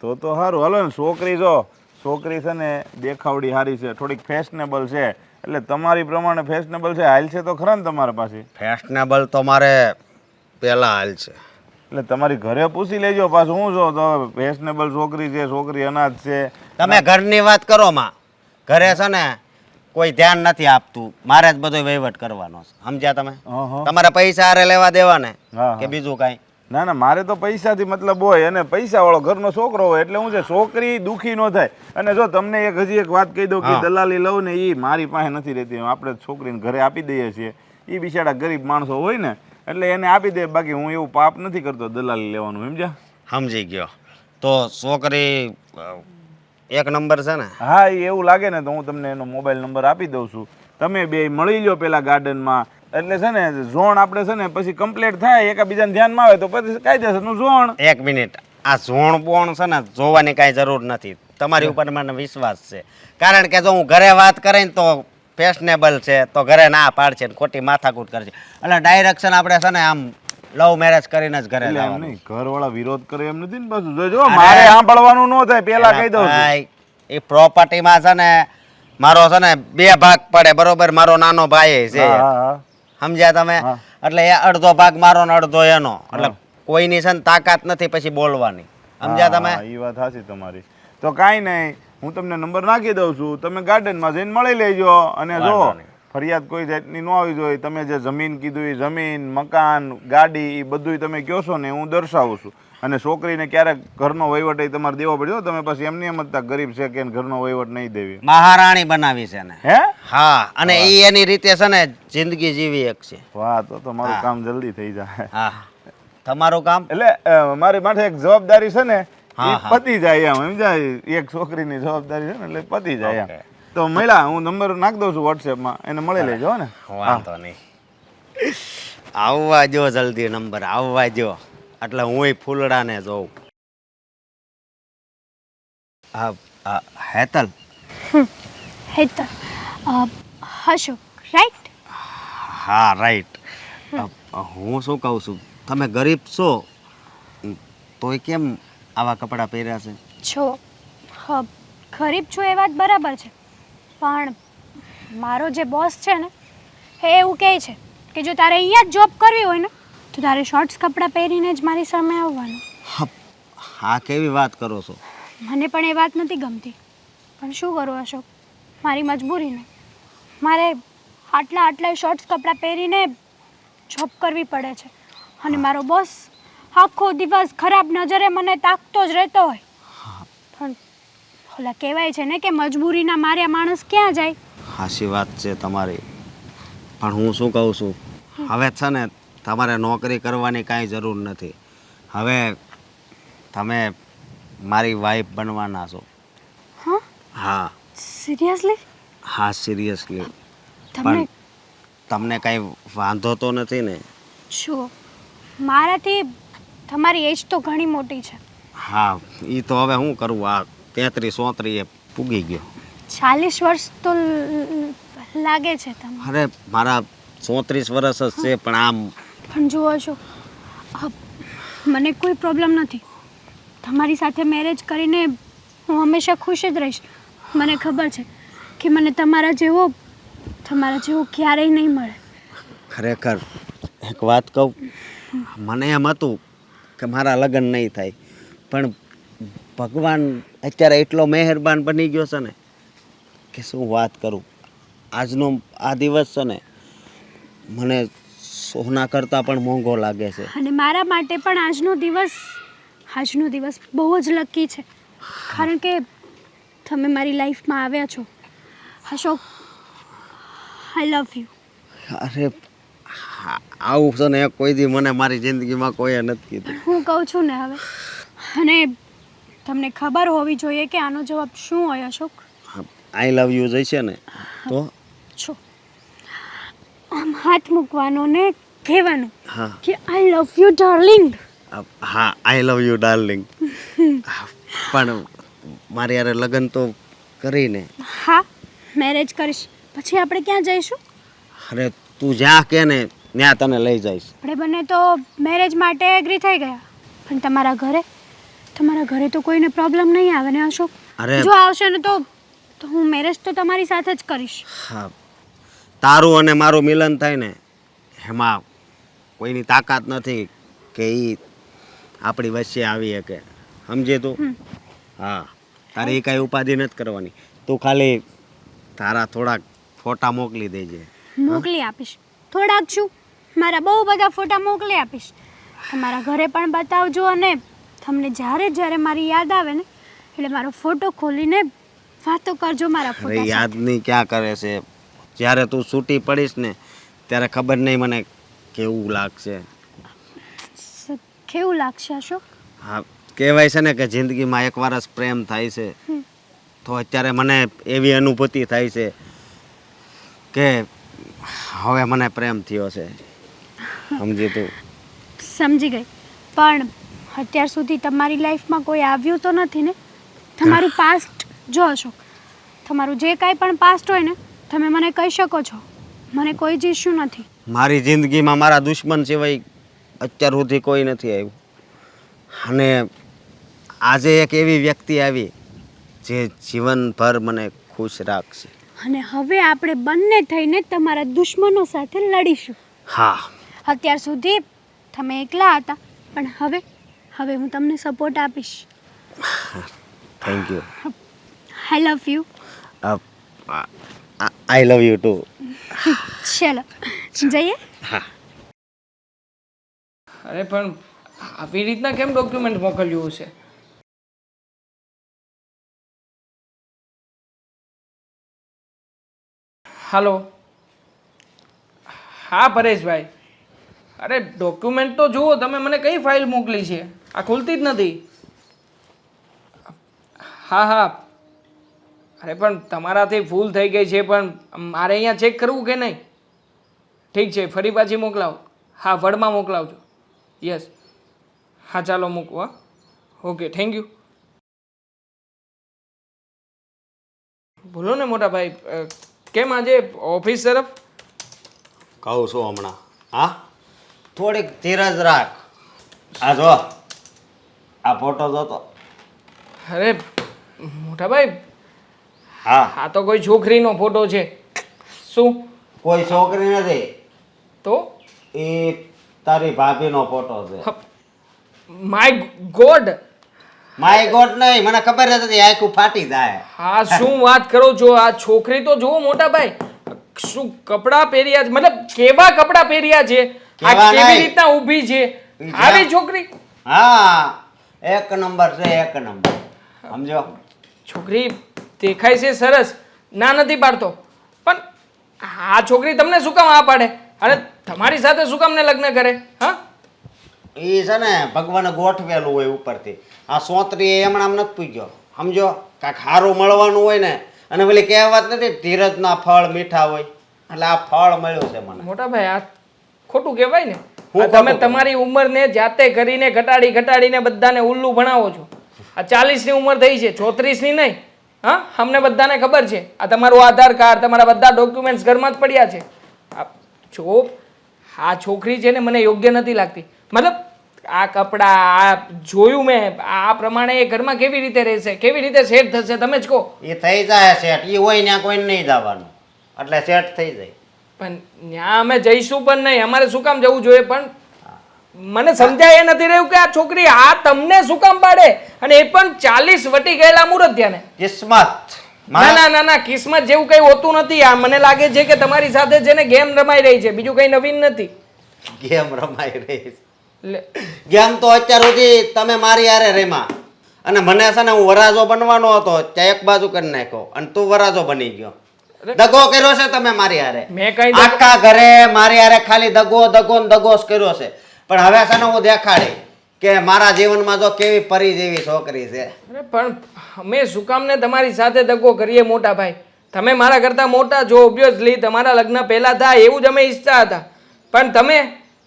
તો સારું. હાલો ને, છોકરી જો છોકરી છે ને દેખાવડી સારી છે, થોડીક ફેશનેબલ છે. એટલે તમારી પ્રમાણે ફેશનેબલ છે, હાલ છે તો ખરા ને તમારા પાસે? ફેશનેબલ તો મારે પહેલા હાલ છે. એટલે તમારી ઘરે પૂછી લેજો પાછું. હું જો તો ફેશનેબલ છોકરી છે, છોકરી અનાજ છે. તમે ઘરની વાત કરો માં, ઘરે છે ને કોઈ ધ્યાન નથી આપતું, મારે જ બધો વહીવટ કરવાનો છે, સમજ્યા તમે? તમારે પૈસા હારે લેવા દેવા ને હા, કે બીજું કાંઈ? ના ના, મારે તો પૈસાથી મતલબ હોય, અને પૈસાવાળો ઘરનો છોકરો હોય એટલે હું છે છોકરી દુઃખી ન થાય. અને જો તમને હજી એક વાત કહી દઉં કે દલાલી લઉં ને એ મારી પાસે નથી રહેતી, આપણે છોકરીને ઘરે આપી દઈએ છીએ. એ બિચારા ગરીબ માણસો હોય ને એટલે એને આપી દે. બાકી હું એવું પાપ નથી કરતો દલાલી લેવાનું, સમજ્યા? સમજી ગયો. તો છોકરી એક નંબર છે ને? હા, એ એવું લાગે ને તો હું તમને એનો મોબાઈલ નંબર આપી દઉં છું. તમે બે મળી લો પેલા ગાર્ડનમાં. એટલે છે ને ઝોણ આપણે છે ને પછી કમ્પ્લીટ થાય, એકબીજાને ધ્યાનમાં આવે તો પછી કાયદેસરનું ઝોણ. એક મિનિટ, આ ઝોણ બોણ છે ને જોવાની કાંઈ જરૂર નથી. તમારી ઉપર મને વિશ્વાસ છે, કારણ કે જો હું ઘરે વાત કરે ને તો ફેશનેબલ છે તો ઘરે ના પાડશે ને ખોટી માથાકૂટ કરશે. એટલે ડાયરેક્શન આપણે છે ને આમ લવ મેરેજ કરીને જ ઘરે એટલે એમ લાવવાનું. નહીં, ઘરવાળા વિરોધ કરે એમ નથી ને પાછું. જોજો મારે સાંભળવાનું ન થાય, પેલા કહી દઉં છું. ભાઈ, એ પ્રોપર્ટીમાં છે ને મારો છે ને 2 ભાગ પડે, બરોબર? મારો નાનો ભાઈ છે, હા, સમજ્યા તમે? એટલે એ અડધો ભાગ મારો ને અડધો એનો. એટલે કોઈની છે ને તાકાત નથી પછી બોલવાની, સમજ્યા તમે? એ વાત સાચી તમારી. તો કાંઈ નહીં, હું તમને નંબર નાખી દઉં છું, તમે ગાર્ડનમાં જઈને મળી લેજો. અને જો ફરિયાદ કોઈ જાતની ન આવી જોઈએ. તમે જે જમીન કીધું એ જમીન, મકાન, ગાડી એ બધું તમે કહો છો ને હું દર્શાવું છું. અને છોકરીને ક્યારેક ઘરનો વહીવટ એ તમારે દેવો પડ્યો. તમે પછી એમની એમ જ તા ગરીબ છે કે ઘરનો વહીવટ નહીં દેવી. મહારાણી બનાવી છે ને. હે? હા, અને એ એની રીતે છે ને જિંદગી જીવી એક છે. વાહ, તો મારું કામ જલ્દી થઈ જાય. હા, તમારું કામ એટલે મારી માથે એક જવાબદારી છે ને હા, એ પતી જાય એમ સમજાય. એક છોકરીની જવાબદારી છે ને એટલે પતી જાય એમ. તો મળ્યા, હું નંબર નાખી દઉં છું વોટ્સએપમાં, એને મળી લેજો ને. વાંધો નહીં. આવવા જો જલ્દી નંબર આવવા જો, એટલે હુંય ફૂલડાને જોઉં. હા, હેતલ. હેતલ અશોક રાઈટ? હા, રાઈટ. હું શું કહું છું, તમે ગરીબ છો તોય કેમ આવા કપડાં પહેર્યા છે? છો ગરીબ છો એ વાત બરાબર છે, પણ મારો જે બોસ છે ને એ એવું કહે છે કે જો તારે અહીંયા જ જોબ કરવી હોય ને તો તારે શોર્ટ્સ કપડાં પહેરીને જ મારી સામે આવવાનું. હા, કેવી વાત કરો છો? મને પણ એ વાત નથી ગમતી, પણ શું કરું અશોક, મારી મજબૂરીને મારે આટલા શોર્ટ્સ કપડાં પહેરીને જોબ કરવી પડે છે. અને મારો બોસ આખો દિવસ ખરાબ નજરે મને તાકતો જ રહેતો હોય. પણ ઓલા કહેવાય છે ને કે મજબૂરીના માર્યા માણસ ક્યાં જાય. હાચી વાત છે તમારી, પણ હું શું કહું છું, હવે છે ને તમારે નોકરી કરવાની કાંઈ જરૂર નથી. હવે તમે મારી વાઈફ બનવાના છો. હા સિરિયસલી? હા, સિરિયસલી. તમને પણ તમને કાંઈ વાંધો તો નથી ને? શું મારાથી તમારી એજ તો ઘણી મોટી છે. હા, એ તો હવે શું કરવું, આ 33-34 એ પૂગી ગયો. 40 વર્ષ તો લાગે છે તમને. અરે મારા 34 વર્ષ જ છે, પણ આમ પણ જુઓ છો, મને કોઈ પ્રોબ્લેમ નથી. તમારી સાથે મેરેજ કરીને હું હંમેશા ખુશ જ રહીશ. મને ખબર છે કે મને તમારા જેવો ક્યારેય નહીં મળે. ખરેખર એક વાત કહું, મને એમ હતું કે મારા લગ્ન નહીં થાય, પણ ભગવાન અત્યારે એટલો મહેરબાન બની ગયો છે ને કે શું વાત કરું. આજનો આ દિવસ છે ને મને સોના કરતાં પણ મોંઘો લાગે છે. અને મારા માટે પણ આજનો દિવસ બહુ જ લકી છે, કારણ કે તમે મારી લાઈફમાં આવ્યા છો. અશોક, આઈ લવ યુ. અરે આવું છે ને કોઈ દી મને મારી જિંદગીમાં કોઈએ નથી કીધું. હું કહું છું ને હવે, અને તમને ખબર હોવી જોઈએ કે આનો જવાબ શું હોય અશોક. આઈ લવ યુ જઈશે ને તો છો આમ હાથ મૂકવાનો ને કહેવાનું હા કે આઈ લવ યુ ડાર્લિંગ. હા, આઈ લવ યુ ડાર્લિંગ. પણ મારે યાર લગ્ન તો કરીને. હા, મેરેજ કરીશ પછી આપણે ક્યાં જઈશું? અરે તું જ્યાં કે ને ત્યાં તને લઈ જઈશ. આપણે બંને તો મેરેજ માટે એગ્રી થઈ ગયા, પણ તમારા ઘરે તો કોઈને પ્રોબ્લેમ નહીં આવે ને અશોક? અરે જો આવશે ને તો હું મેરેજ તો તમારી સાથે જ કરીશ. હા, તારું અને મારું મિલન થાય ને એમાં કોઈની તાકાત નથી કે એ આપણી વચ્ચે આવી શકે, સમજે તું? હા, તારે એ કાંઈ ઉપાધિ નથી કરવાની. તું ખાલી તારા થોડાક ફોટા મોકલી દેજે. મોકલી આપીશ. થોડાક શું, મારા બહુ બધા ફોટા મોકલી આપીશ. તમારા ઘરે પણ બતાવજો, અને તમને જ્યારે મારી યાદ આવે ને એટલે મારો ફોટો ખોલીને વાતો કરજો મારા અરે ફોટા. યાદની ક્યાં કરે છે, જ્યારે તું છૂટી પડીશ ને ત્યારે ખબર નહીં મને કેવું લાગશે. કેવું લાગશે અશોક? હા, કહેવાય છે ને કે જિંદગીમાં એકવાર જ પ્રેમ થાય છે, તો અત્યારે મને એવી અનુભૂતિ થાય છે કે હવે મને પ્રેમ થયો છે, સમજી તું? સમજી ગઈ, પણ અત્યાર સુધી તમારી લાઈફમાં કોઈ આવ્યું તો નથી ને? તમારું પાસ્ટ જો અશોક, તમારું જે કાંઈ પણ પાસ્ટ હોય ને તમે મને કહી શકો છો, મને કોઈ જ ઇશ્યુ નથી. મારી જિંદગીમાં મારા દુશ્મન સિવાય અત્યાર સુધી કોઈ નથી આવ્યું, અને આજે એક એવી વ્યક્તિ આવી જે જીવનભર મને ખુશ રાખશે. અને હવે આપણે બંને થઈને તમારા દુશ્મનો સાથે લડીશું. હા, અત્યાર સુધી તમે એકલા હતા, પણ હવે હું તમને સપોર્ટ આપીશ. Thank you. I love you. I love you too. ચલો જઈએ. અરે પણ આવી રીતના કેમ ડોક્યુમેન્ટ મોકલ્યું હશે? હાલો, હા પરેશભાઈ, અરે ડોક્યુમેન્ટ તો જુઓ તમે, મને કઈ ફાઇલ મોકલી છે? આ ખુલતી જ નથી. હા હા, અરે પણ તમારાથી ભૂલ થઈ ગઈ છે, પણ મારે અહીંયા ચેક કરવું કે નહીં? ઠીક છે, ફરી પાછી મોકલાવો. હા, વડમાં મોકલાવજો. યસ, હા ચાલો મૂકવો. હા, ઓકે, થેન્ક યુ. બોલો ને મોટા ભાઈ, કેમ આજે ઓફિસ તરફ? કહું છું હમણાં. હા, થોડીક ધીરજ રાખ. આ જો આ ફોટો જોતો. અરે મોટા ભાઈ, હા, આ તો કોઈ છોકરીનો ફોટો છે. શું? કોઈ છોકરી નથી, તો એ તારી ભાભીનો ફોટો છે. My God! માય ગોડ નહીં, મને ખબર જ હતી આખું ફાટી જાય. હા, શું વાત કરો છો? આ છોકરી તો જુઓ મોટા ભાઈ, શું કપડાં પહેર્યા છે, મતલબ કેવા કપડાં પહેર્યા છે, આ કેવા કેવી નહીં. રીતના ઊભી છે આવી છોકરી? હા, એક નંબર છે, એક નંબર. સમજો? છોકરી દેખાય છે સરસ, ના નથી પાડતો, પણ આ છોકરી તમને શું કામ આ પાડે અને તમારી સાથે શું કામ ને લગ્ન કરે? હા, એ છે ને ભગવાને ગોઠવેલું હોય ઉપરથી. આ સોતરી એમણે આમ નથી પૂછ્યો. સમજો? કાંઈક સારું મળવાનું હોય ને, અને પેલી કહેવત નથી ધીરજના ફળ મીઠા હોય, એટલે આ ફળ મળ્યું છે મને. મોટા ભાઈ આ ખોટું કહેવાય ને. હું આ તમે ખોટું તમારી ઉંમરને જાતે કરીને ઘટાડીને બધાને ઉલ્લુ ભણાવો છો. આ 40 ની ઉંમર થઈ છે, 34 ની નહીં. હા, અમને બધાને ખબર છે. આ તમારું આધાર કાર્ડ, તમારા બધા ડોક્યુમેન્ટ્સ ઘરમાં જ પડ્યા છે. જો આ છોકરી છે ને મને યોગ્ય નથી લાગતી. મતલબ આ કપડાં આ જોયું મેં, આ પ્રમાણે એ ઘરમાં કેવી રીતે રહેશે, કેવી રીતે સેટ થશે, તમે જ કહો. એ થઈ જાય સેટ. એ હોય ત્યાં કોઈને નહીં જવાનું, એટલે સેટ થઈ જાય. પણ ત્યાં અમે જઈશું પણ નહીં. અમારે શું કામ જવું જોઈએ? પણ મને સમજાય એ નથી રહ્યું કે આ છોકરી આ તમને શું કામ પાડે, અને એ પણ 40 વટી ગયેલા મુહૂર્ત ત્યાં. કિસ્મત. ના ના ના ના, કિસ્મત જેવું કઈ હોતું નથી. આ મને લાગે છે કે તમારી સાથે જેને ગેમ રમાઈ રહી છે, બીજું કઈ નવીન નથી. ગેમ રમાઈ રહી છે. લે, ગેમ તો અત્યાર સુધી તમે મારી હારે રેમાં, અને મને છે ને હું વરાજો બનવાનો હતો, ત્યાં એક બાજુ કરી નાખ્યો, અને તું વરાજો બની ગયો. દગો કર્યો છે તમે મારી હારે. મેં કઈ આખા ઘરે મારી હારે ખાલી દગો દગો ને દગો જ કર્યો છે. પણ હવે છે ને હું દેખાડી કે મારા જીવનમાં જો કેવી પરી જેવી છોકરી છે. અરે પણ અમે શું કામ ને તમારી સાથે દગો કરીએ મોટા ભાઈ? તમે મારા કરતા મોટા છો, ઓબ્વિયસલી તમારા લગ્ન પહેલા થાય એવું જ અમે ઈચ્છતા હતા, પણ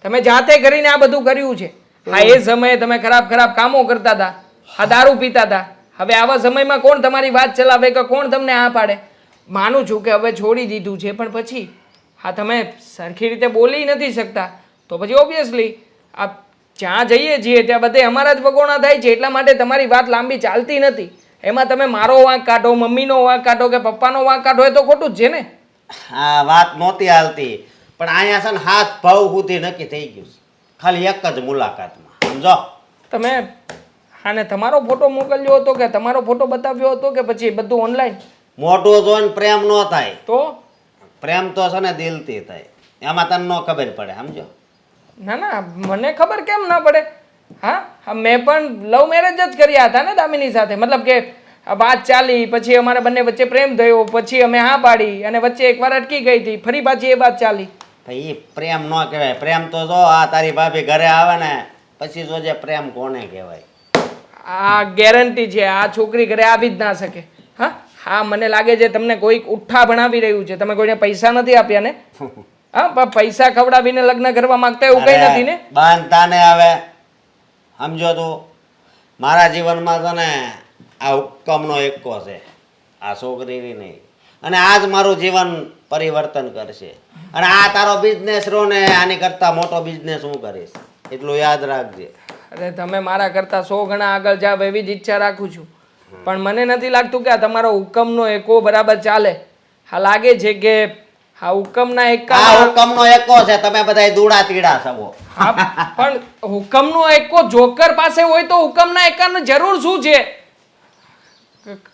તમે જાતે કરીને આ બધું કર્યું છે. હા, એ સમયે તમે ખરાબ કામો કરતા હતા, આ દારૂ પીતા હતા. હવે આવા સમયમાં કોણ તમારી વાત ચલાવે કે કોણ તમને આ પાડે? માનું છું કે હવે છોડી દીધું છે, પણ પછી હા તમે સરખી રીતે બોલી નથી શકતા, તો પછી ઓબ્વિયસલી આ જ્યાં જઈએ છીએ ત્યાં બધે અમારા જ વગોણા થાય છે, એટલા માટે તમારી વાત લાંબી ચાલતી નથી. એમાં તમે મારો વાંક કાઢો, મમ્મીનો વાંક કાઢો કે પપ્પાનો વાંક કાઢો, એ તો ખોટું જ છે ને. હા, વાત નહોતી હાલતી, પણ અહીંયા છે ને હાથ ભાવ સુધી નક્કી થઈ ગયું છે, ખાલી એક જ મુલાકાતમાં. સમજો? તમે આને તમારો ફોટો મોકલ્યો હતો કે તમારો ફોટો બતાવ્યો હતો કે પછી બધું ઓનલાઈન? મોઢું જોઈને પ્રેમ ન થાય, તો પ્રેમ તો છે ને દિલથી થાય. એમાં તને ન ખબર પડે. સમજો? ના ના, મને ખબર કેમ ના પડે? હા, મેં પણ લવ મેરેજ જ કર્યા હતા ને દામિની સાથે. મતલબ કે આ વાત ચાલી, પછી અમારા બંને વચ્ચે પ્રેમ થયો, પછી અમે હા પાડી, અને વચ્ચે એકવાર અટકી ગઈ હતી, ફરી પાછી એ વાત ચાલી. ભાઈ એ પ્રેમ ન કહેવાય. પ્રેમ તો જો આ તારી ભાભી ઘરે આવે ને પછી જોજે પ્રેમ કોને કહેવાય. આ ગેરંટી છે, આ છોકરી ઘરે આવી જ ના શકે. હા હા, મને લાગે છે તમને કોઈક ઉઠ્ઠા ભણાવી રહ્યું છે. તમે કોઈને પૈસા નથી આપ્યા ને? હા, પણ પૈસા ખવડાવીને લગ્ન કરવા માંગતા એવું કઈ નથી ને? બાંધતા ને આવે. સમજો તું, મારા જીવનમાં છે ને આ હુક્કમનો એકો છે, આ છોકરીની નહીં. અને આ જ મારું જીવન પરિવર્તન કરશે. અને આ તારો બિઝનેસ રહો ને આની કરતા મોટો બિઝનેસ હું કરીશ, એટલું યાદ રાખજે. અરે તમે મારા કરતા 100 ગણા આગળ જાવ એવી જ ઈચ્છા રાખું છું, પણ મને નથી લાગતું કે આ તમારો હુકમનો એકો બરાબર ચાલે. હા, લાગે છે કે આ હુકમના આ એકા હુકમનો એકો છે, તમે બધા દૂડા તીડા છો. હા, પણ હુકમનો એકો જોકર પાસે હોય તો હુકમના એકાની જરૂર શું છે?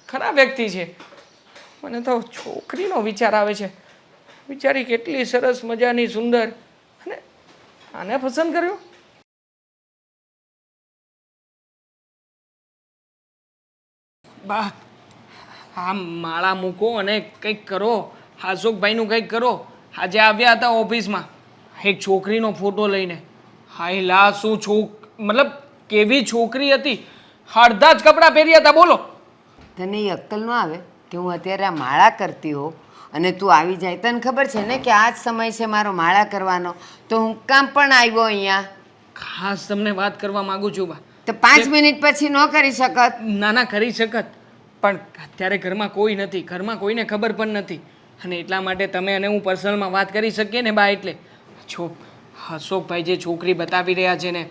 ખરા વ્યક્તિ છે. મને તો છોકરીનો વિચાર આવે છે. બિચારી કેટલી સરસ મજાની સુંદર, અને આને પસંદ કર્યો. બા, આ માળા મૂકો અને કંઈક કરો. અશોકભાઈનું કંઈક કરો. આજે આવ્યા હતા ઓફિસમાં એક છોકરીનો ફોટો લઈને. હાય લા, શું મતલબ કેવી છોકરી હતી. અડધા જ કપડાં પહેર્યા હતા. બોલો, તને એ અક્કલ ન આવે કે હું અત્યારે આ માળા કરતી હોઉં અને તું આવી જાય? તને ખબર છે ને કે આ જ સમય છે મારો માળા કરવાનો, તો હું કામ પણ આવ્યો અહીંયા. ખાસ તમને વાત કરવા માંગુ છું બા. તો 5 મિનિટ પછી ન કરી શકત? ના ના, કરી શકત, પણ અત્યારે ઘરમાં કોઈ નથી, ઘરમાં કોઈને ખબર પણ નથી, અને એટલા માટે તમે અને હું પર્સનલમાં વાત કરી શકીએ ને બા. એટલે જો અશોકભાઈ જે છોકરી બતાવી રહ્યા છે ને,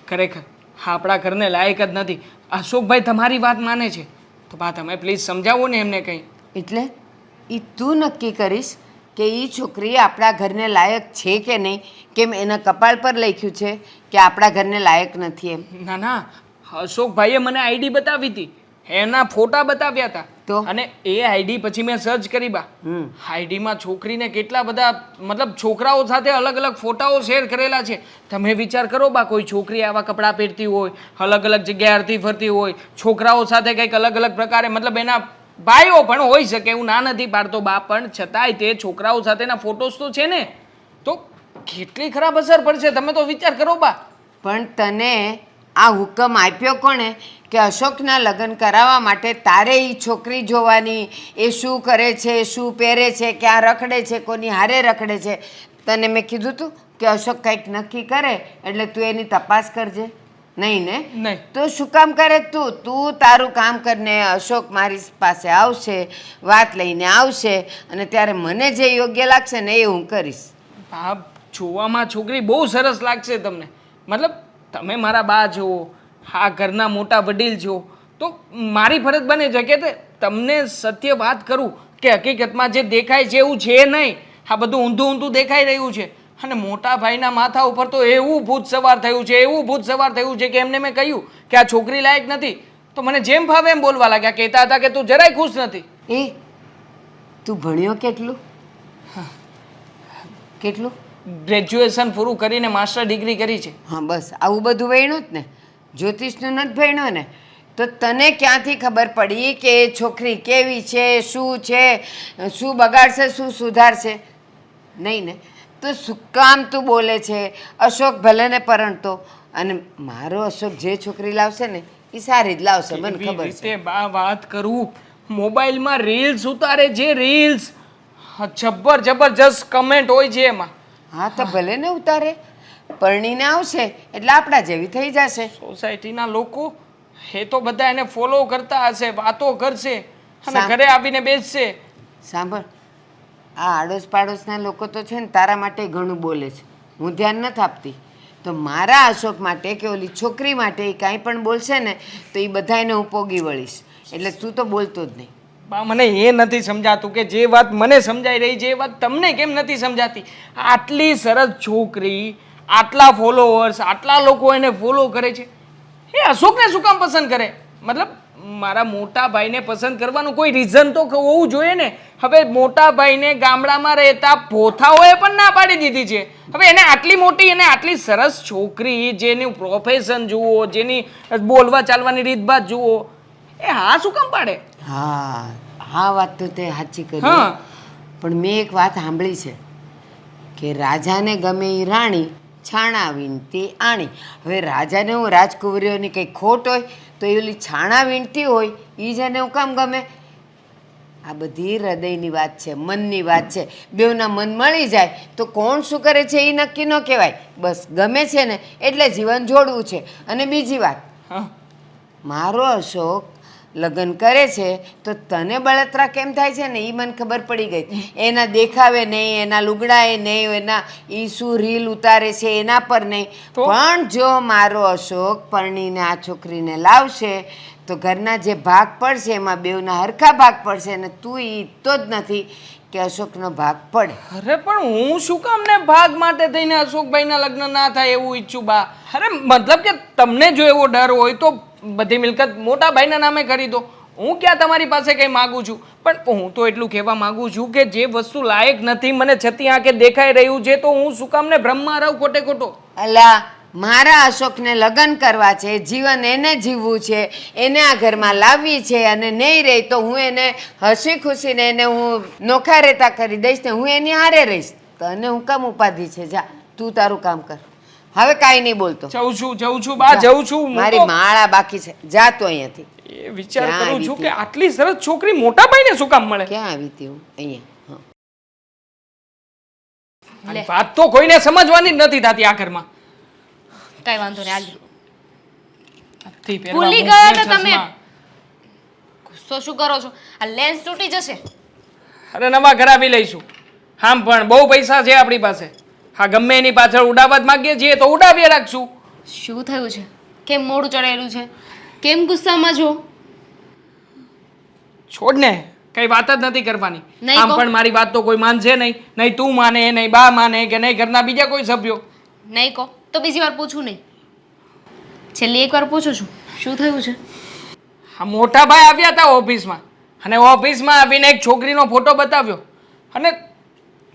ખરેખર આપણા ઘરને લાયક જ નથી. અશોકભાઈ તમારી વાત માને છે તો બા તમે પ્લીઝ સમજાવો ને એમને કંઈ. એટલે એ તું નક્કી કરીશ કે એ છોકરી આપણા ઘરને લાયક છે કે નહીં? કેમ એના કપાળ પર લખ્યું છે કે આપણા ઘરને લાયક નથી એમ? ના ના, અશોકભાઈએ મને આઈડી બતાવી હતી, એના ફોટા બતાવ્યા હતા, તો? અને એ આઈડી પછી મેં સર્ચ કરી બા. આઈડીમાં છોકરીને કેટલા બધા મતલબ છોકરાઓ સાથે અલગ અલગ ફોટાઓ શેર કરેલા છે. તમે વિચાર કરો બા, કોઈ છોકરી આવા કપડાં પહેરતી હોય, અલગ અલગ જગ્યાએ હરતી ફરતી હોય, છોકરાઓ સાથે કંઈક અલગ અલગ પ્રકારે, મતલબ એના ભાઈઓ પણ હોઈ શકે, હું ના નથી પાડતો બા, પણ છતાંય તે છોકરાઓ સાથેના ફોટોસ તો છે ને, તો કેટલી ખરાબ અસર પડશે તમે તો વિચાર કરો બા. પણ તને આ હુકમ આપ્યો કોણે કે અશોકના લગ્ન કરાવવા માટે તારે એ છોકરી જોવાની, એ શું કરે છે, શું પહેરે છે, ક્યાં રખડે છે, કોની હારે રખડે છે? તને મેં કીધું તું કે અશોક કંઈક નક્કી કરે એટલે તું એની તપાસ કરજે? નહીં ને? નહીં. તો શું કામ કરે તું તારું કામ કરીને અશોક મારી પાસે આવશે, વાત લઈને આવશે, અને ત્યારે મને જે યોગ્ય લાગશે ને એ હું કરીશ. બા, જોવામાં છોકરી બહુ સરસ લાગશે તમને, મતલબ તમે મારા બા જુઓ, આ ઘરના મોટા વડીલ જુઓ, તો મારી ફરજ બને છે કે તમને સત્ય વાત કરું કે હકીકતમાં જે દેખાય છે એવું છે નહીં, આ બધું ઊંધું ઊંધું દેખાઈ રહ્યું છે. અને મોટા ભાઈના માથા ઉપર તો એવું ભૂત સવાર થયું છે, એવું ભૂત સવાર થયું છે કે એમને મેં કહ્યું કે આ છોકરી લાયક નથી, તો મને જેમ ફાવે એમ બોલવા લાગ્યા, કહેતા હતા કે તું જરાય ખુશ નથી. એ તું ભણ્યો કેટલું? કેટલું? ગ્રેજ્યુએશન પૂરું કરીને માસ્ટર ડિગ્રી કરી છે. હા, બસ આવું બધું ભણ્યું જ ને? જ્યોતિષનું નથી ભણ્યો ને? તો તને ક્યાંથી ખબર પડી કે એ છોકરી કેવી છે, શું છે, શું બગાડશે, શું સુધારશે? નહીં ને? તો શું કામ તું બોલે છે? અશોક ભલે ને પરણતો, અને મારો અશોક જે છોકરી લાવશે ને એ સારી જ લાવશે, મને કેવી ખબર છે. રીતે બા વાત કરું, મોબાઈલમાં રીલ્સ ઉતારે જે રીલ્સ, જબરજસ્ત કમેન્ટ હોય છે એમાં. હા, તો ભલે ને ઉતારે, પરણીને આવશે એટલે આપણા જેવી થઈ જશે. સોસાયટીના લોકો એ તો બધા એને ફોલો કરતા હશે, વાતો કરશે અને સા- ઘરે આવીને બેસશે. સાંભળ, આ આડોશ પાડોશના લોકો તો છે ને તારા માટે ઘણું બોલે છે, હું ધ્યાન નથી આપતી. તો મારા અશોક માટે કે ઓલી છોકરી માટે એ કાંઈ પણ બોલશે ને તો એ બધાને હું પોગી વળીશ, એટલે તું તો બોલતો જ નહીં. બા, મને એ નથી સમજાતું કે જે વાત મને સમજાઈ રહી છે એ વાત તમને કેમ નથી સમજાતી. આટલી સરસ છોકરી, આટલા ફોલોવર્સ, આટલા લોકો એને ફોલો કરે છે, એ અશોકને શું કામ પસંદ કરે? મતલબ મારા મોટા ભાઈને પસંદ કરવાનું કોઈ રીઝન તો હોવું જોઈએ ને. હવે મોટા ભાઈને ગામડામાં રહેતા પોથાઓએ પણ ના પાડી દીધી છે. હવે એને આટલી મોટી અને આટલી સરસ છોકરી, જેનું પ્રોફેશન જુઓ, જેની બોલવા ચાલવાની રીતભાત જુઓ, એ હા શું કામ પાડે? હા હા, વાત તો તે સાચી કરી. હા. પણ મેં એક વાત સાંભળી છે કે રાજાને ગમે એ રાણી, છાણા વીણતી આણી. હવે રાજાને હું રાજકુંવરીઓની કંઈ ખોટ હોય તો એ ઓલી છાણા વીણતી હોય એ જ એને હું કામ ગમે? આ બધી હૃદયની વાત છે, મનની વાત છે. બેઉના મન મળી જાય તો કોણ શું કરે છે એ નક્કી ન કહેવાય. બસ ગમે છે ને એટલે જીવન જોડવું છે. અને બીજી વાત, હા, મારો અશોક લગ્ન કરે છે તો તને બળતરા કેમ થાય છે ને એ મને ખબર પડી ગઈ. એના દેખાવે નહીં, એના લુગડાએ નહીં, એના એ શું રીલ ઉતારે છે એના પર નહીં. તો? પણ જો મારો અશોક પરણીને આ છોકરીને લાવશે તો ઘરના જે ભાગ પડશે એમાં બેઉના હરખા ભાગ પડશે, અને તું ઈચ્છતો જ નથી કે અશોકનો ભાગ પડે. અરે પણ હું શું કામ ને ભાગ માટે થઈને અશોકભાઈના લગ્ન ના થાય એવું ઈચ્છું બા? અરે મતલબ કે તમને જો એવો ડર હોય તો બધી મિલકત મોટા ભાઈના નામે કરી દો. હું ક્યાં તમારી પાસે કંઈ માગું છું, પણ હું તો એટલું કહેવા માગું છું કે જે વસ્તુ લાયક નથી મને છતી આંખે દેખાઈ રહ્યું છે, તો હું શું કામને ભ્રમમાં રહું ખોટે ખોટો? અલા મારા અશોકને લગ્ન કરવા છે, જીવન એને જીવવું છે, એને આ ઘરમાં લાવવી છે, અને નહીં રહી તો હું એને હસી ખુશીને એને હું નોખા રેતા કરી દઈશ ને હું એની હારે રહીશ. તો એને હું કામ ઉપાધિ છે? જા તું તારું કામ કર, હવે કાંઈ નહીં બોલતો. જઉં છું બા, જઉં છું. હું મારી તો માળા બાકી છે, જા તો અહીંયાથી. એ વિચાર ક્યાં કરું આવી છું તી? કે આટલી સરસ છોકરી મોટા ભાઈને શું કામ મળે? ક્યાં આવી હતી હું? અહીંયા. હા. અને વાત તો કોઈને સમજવાની જ નથી થતી આ ઘરમાં. કઈ વાંધો નહીં, આલજો. નથી પહેરવા ભૂલી મૂકને ગયા તો તમે. ચશ્મા. ગુસ્સો શું કરો છો? આ લેન્સ તૂટી જશે. અરે નવા કરાવી લઈશું. આમ પણ બહુ પૈસા છે આપણી પાસે. હા, ગમે એની પાછળ ઉડાવવા જ માંગીએ છીએ તો ઉડાવીએ રાખશું. શું થયું છે? કેમ મોઢું ચડાયેલું છે? કેમ ગુસ્સામાં છો? છોડ ને, કઈ વાત જ નથી કરવાની. નહીં આમ કહો. પણ મારી વાત તો કોઈ માનશે નહીં. નહીં તું માને, નહીં બા માને, કે નહીં ઘરના બીજા કોઈ સભ્યો. નહીં કહો તો બીજી વાર પૂછું નહીં. છેલ્લી એક વાર પૂછું છું, શું થયું છે? આ મોટા ભાઈ આવ્યા હતા ઓફિસમાં, અને ઓફિસમાં આવીને એક છોકરીનો ફોટો બતાવ્યો, અને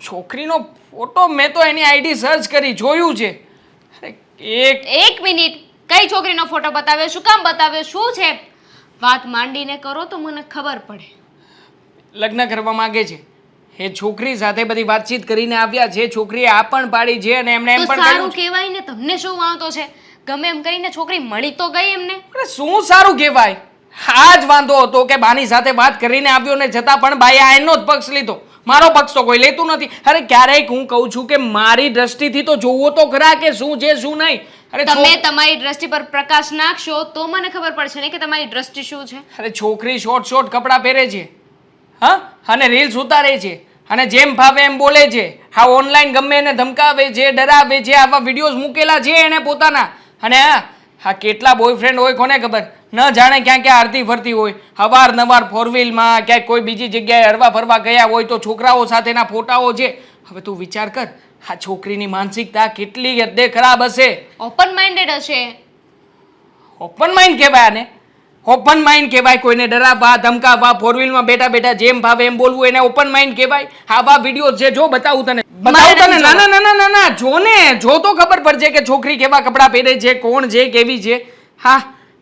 છોકરીનો ફોટો મેં તો એની આઈડી સર્ચ કરી જોયું છે. અરે એક મિનિટ, કઈ છોકરીનો ફોટો બતાવ્યો? શું કામ બતાવ્યો? શું છે? વાત માંડીને કરો તો મને ખબર પડે. લગ્ન કરવા માંગે છે એ છોકરી સાથે બધી વાતચીત કરીને આવ્યા છે. છોકરીએ આ પણ પાડી છે અને એમને એમ તો પણ સારું કહ્યું છે. કહેવાય ને, તમને શું વાંધો છે? ગમે એમ કરીને છોકરી મળી તો ગઈ એમને. અરે શું સારું કહેવાય? આ જ વાંધો હતો કે બાની સાથે વાત કરીને આવ્યો ને છતાં પણ બાઈએ આ એનો જ પક્ષ લીધો. મારો પક્ષ તો કોઈ લેતું નથી. અરે ક્યારેક હું કહું છું કે મારી દ્રષ્ટિથી તો જોવો તો ખરા કે શું છે શું નહીં. અરે તમે તમારી દ્રષ્ટિ પર પ્રકાશ નાખશો તો મને ખબર પડશે ને કે તમારી દ્રષ્ટિ શું છે. અરે છોકરી શોર્ટ કપડાં પહેરે છે, હા, અને રીલ્સ ઉતારે છે, અને જેમ ભાવે એમ બોલે છે. હા, ઓનલાઈન ગમે એને ધમકાવે છે, ડરાવે છે, આવા વિડીયોઝ મૂકેલા છે એને પોતાના. અને હા કેટલા બોયફ્રેન્ડ હોય કોને ખબર, ન જાણે ક્યાં ક્યાં હરતી ફરતી હોય. અવારનવાર ફોર વ્હીલમાં ક્યાંક કોઈ બીજી જગ્યાએ હરવા ફરવા ગયા હોય તો છોકરાઓ સાથેના ફોટાઓ છે. હવે તું વિચાર કર, આ છોકરીની માનસિકતા કેટલી હદે ખરાબ હશે. ઓપન માઇન્ડેડ હશે. ઓપન માઇન્ડ કહેવાય આને? ઓપન માઇન્ડ કહેવાય કોઈને ડરાવવા ધમકાવવા, ફોર વ્હીલમાં બેઠા બેઠા જેમ ભાવે એમ બોલવું, એને ઓપન માઇન્ડ કહેવાય? આવા વિડીયો છે, જો બતાવું તને, બતાવું તને. ના ના ના ના ના, જો ને, જો તો ખબર પડશે કે છોકરી કેવા કપડાં પહેરે છે, કોણ છે, કેવી છે. હા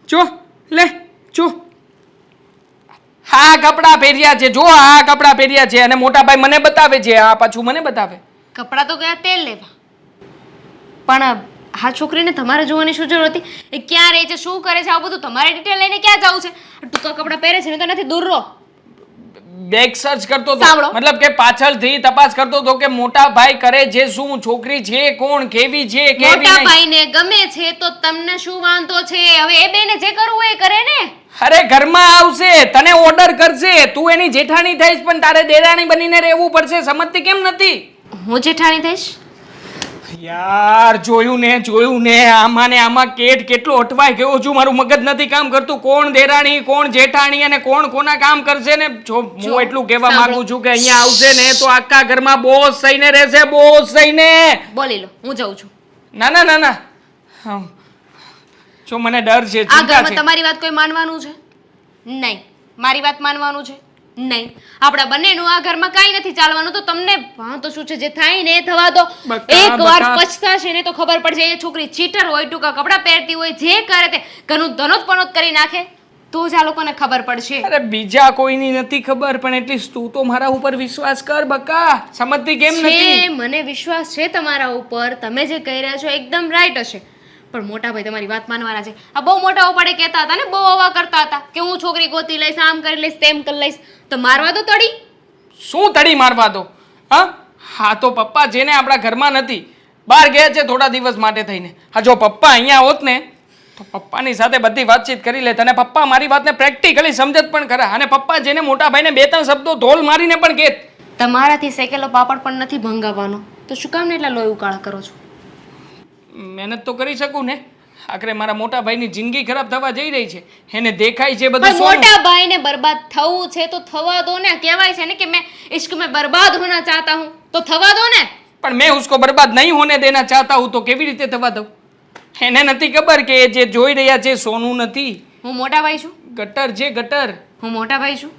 જો, લે જો, હા કપડાં પહેર્યા છે, જો આ કપડાં પહેર્યા છે, અને મોટા ભાઈ મને બતાવે છે, આ પાછું મને બતાવે. કપડાં તો ગયા તેલ લેવા, પણ આ છોકરીને તમારે જોવાની શું જરૂર હતી? એ ક્યાં રહે છે, શું કરે છે, આ બધું તમારે ડિટેલ લઈને ક્યાં જવું છે? ટૂંકા કપડાં પહેરે છે ને તો નથી, દૂર રહો. બેક સર્ચ કરતો હતો, સાંભળો. મતલબ કે પાછળથી તપાસ કરતો હતો કે મોટા ભાઈ કરે છે શું, છોકરી છે કોણ, કેવી છે કેવી મોટા નહીં. ભાઈને ગમે છે તો તમને શું વાંધો છે? હવે એ બેને જે કરવું હોય એ કરે ને. અરે ઘરમાં આવશે, તને ઓર્ડર કરશે, તું એની જેઠાણી થઈશ, પણ તારે દેરાણી બનીને રહેવું પડશે. સમજતી કેમ નથી? હું જેઠાણી થઈશ? યાર જોયું ને આમાં ને આમાં કેટલો અટવાઈ ગયો છું. મારું મગજ નથી કામ કરતું. કોણ દેરાણી, કોણ જેઠાણી, અને કોણ કોના કામ કરશે ને. જો હું એટલું કહેવા માંગુ છું કે અહીંયા આવશે ને તો આખા ઘરમાં બોસ થઈને રહેશે, બોસ થઈને. બોલી લો, હું જાઉં છું. ના ના ના ના, જો મને ડર છે, આ ચિંતા ઘરમાં છે. તમારી વાત કોઈ માનવાનું છે નહીં, મારી વાત માનવાનું છે નહીં. આપણા બંનેનું આ ઘરમાં કાંઈ નથી ચાલવાનું. તો તમને વાંધો શું છે? જે થાય ને એ થવા દો. એકવાર પછતાશે ને તો ખબર પડશે. એ છોકરી ચીટર હોય, ટૂંકા કપડાં પહેરતી હોય, જે કરે તે ઘરનું ધનોત પનોત કરી નાખે તો જ આ લોકોને ખબર પડશે. અરે બીજા કોઈની નથી ખબર, પણ એટલીસ્ટ તું તો મારા ઉપર વિશ્વાસ કર બકા. સમજતી કેમ નથી? છે, મને વિશ્વાસ છે તમારા ઉપર. તમે જે કહી રહ્યા છો એકદમ રાઈટ હશે, પણ મોટા ભાઈ તમારી વાત માનવાના છે. આ બહુ મોટા ઉપાડે કહેતા હતા ને, બહુ હવા કરતા હતા કે હું છોકરી ગોતી લઈશ, આમ કરી લઈશ, તેમ કરી લઈશ. તો મારવા દો તડી. શું તડી મારવા દો? હા તો પપ્પા જેને આપણા ઘરમાં નથી, બહાર ગયા છે થોડા દિવસ માટે થઈને. હા જો પપ્પા અહીંયા હોત ને તો પપ્પાની સાથે બધી વાતચીત કરી લે, અને પપ્પા મારી વાતને પ્રેક્ટિકલી સમજત પણ ખરા. અને પપ્પા જેને મોટા ભાઈને બે ત્રણ શબ્દો ધોલ મારીને પણ કહેત. તમારાથી શેકેલો પાપડ પણ નથી ભંગાવવાનો, તો શું કામ ને એટલા લોહી ઉકાળા કરો છો? મહેનત તો કરી શકું ને. આખરે મારા મોટા ભાઈની જિંદગી ખરાબ થવા જઈ રહી છે, એને દેખાય છે બધું. પણ સોનું. મોટા ભાઈને બરબાદ થવું છે તો થવા દો ને. કહેવાય છે ને કે मैं इश्क में बर्बाद होना चाहता हूँ, तो થવા દો ને. પણ મેં उसको बर्बाद नहीं होने देना चाहता हूँ, तो કેવી રીતે થવા દઉં? એને નથી ખબર કે એ જે જોઈ રહ્યા છે સોનું નથી. હું મોટા ભાઈ છું, ગટર જે ગટર. હું મોટા ભાઈ છું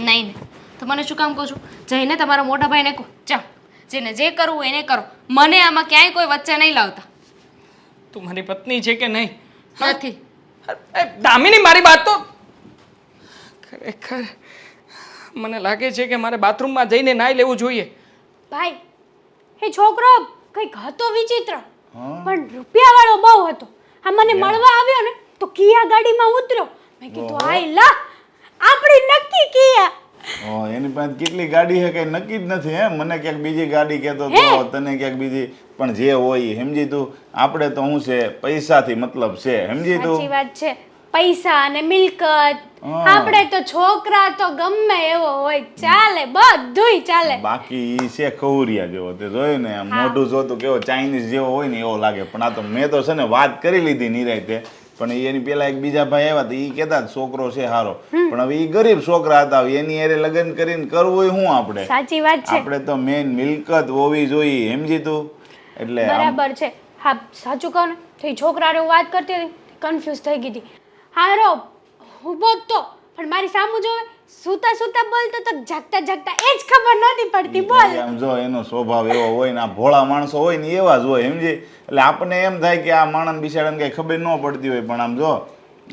નહીં ને તો મને શું કામ કહો છો? જઈને તમારા મોટા ભાઈને કહો, ચાલ જેને જે કરવું એને કરો, મને આમાં ક્યાંય કોઈ વચ્ચે નહીં લાવતા. તું મારી પત્ની છે કે નહીં? નથી. દામિની મારી વાત તો ખરેખર મને લાગે છે કે મારે બાથરૂમમાં જઈને નાઈ લેવું જોઈએ. ભાઈ એ છોકરો કંઈક હતો વિચિત્ર, પણ રૂપિયાવાળો બહુ હતો. આ મને મળવા આવ્યો ને તો કિયા ગાડીમાં ઉતર્યો. મેં કીધું હાય લા આપણી નક્કી કિયા. એની પાસે કેટલી ગાડી છે કઈ નક્કી જ નથી. હે મને ક્યાંક બીજી ગાડી કહેતો તો, તને ક્યાંક બીજી. પણ જે હોય સમજી તું, આપણે તો શું છે પૈસાથી મતલબ છે, સમજી તું. સાચી વાત છે, પૈસા અને મિલકત. આપણે તો છોકરા તો ગમે એવો હોય ચાલે, બધુંય ચાલે. બાકી ઈ છે ખવરિયા જેવો, તે જોયું ને આમ મોઢું જોતું કેવો ચાઇનીઝ જેવો હોય ને એવો લાગે. પણ આ તો મેં તો છે ને વાત કરી લીધી નિરાયતે. પણ એની પેલા એક બીજા ભાઈ આવ્યા હતા, એ કહેતા છોકરો છે સારો, પણ હવે એ ગરીબ છોકરા હતા. એની હારે લગ્ન કરીને કરવું હોય શું આપણે? સાચી વાત છે. આપણે તો મેન મિલકત હોવી જોઈએ, સમજી તું. એટલે બરાબર છે. હા સાચું કહો ને તો એ છોકરાને હું વાત કરતી હતી, કન્ફ્યુઝ થઈ ગઈ હતી. હારો ઊભો જ તો, પણ મારી સામું જોવે સૂતા સૂતા બોલતો તો જાગતા જાગતા એ જ ખબર નહોતી પડતી. બોલ આમ જો એનો સ્વભાવ એવો હોય ને, આ ભોળા માણસો હોય ને એવા જ હોય, સમજી. એટલે આપણને એમ થાય કે આ માણસ બિચારાને કઈ ખબર ન પડતી હોય, પણ આમ જો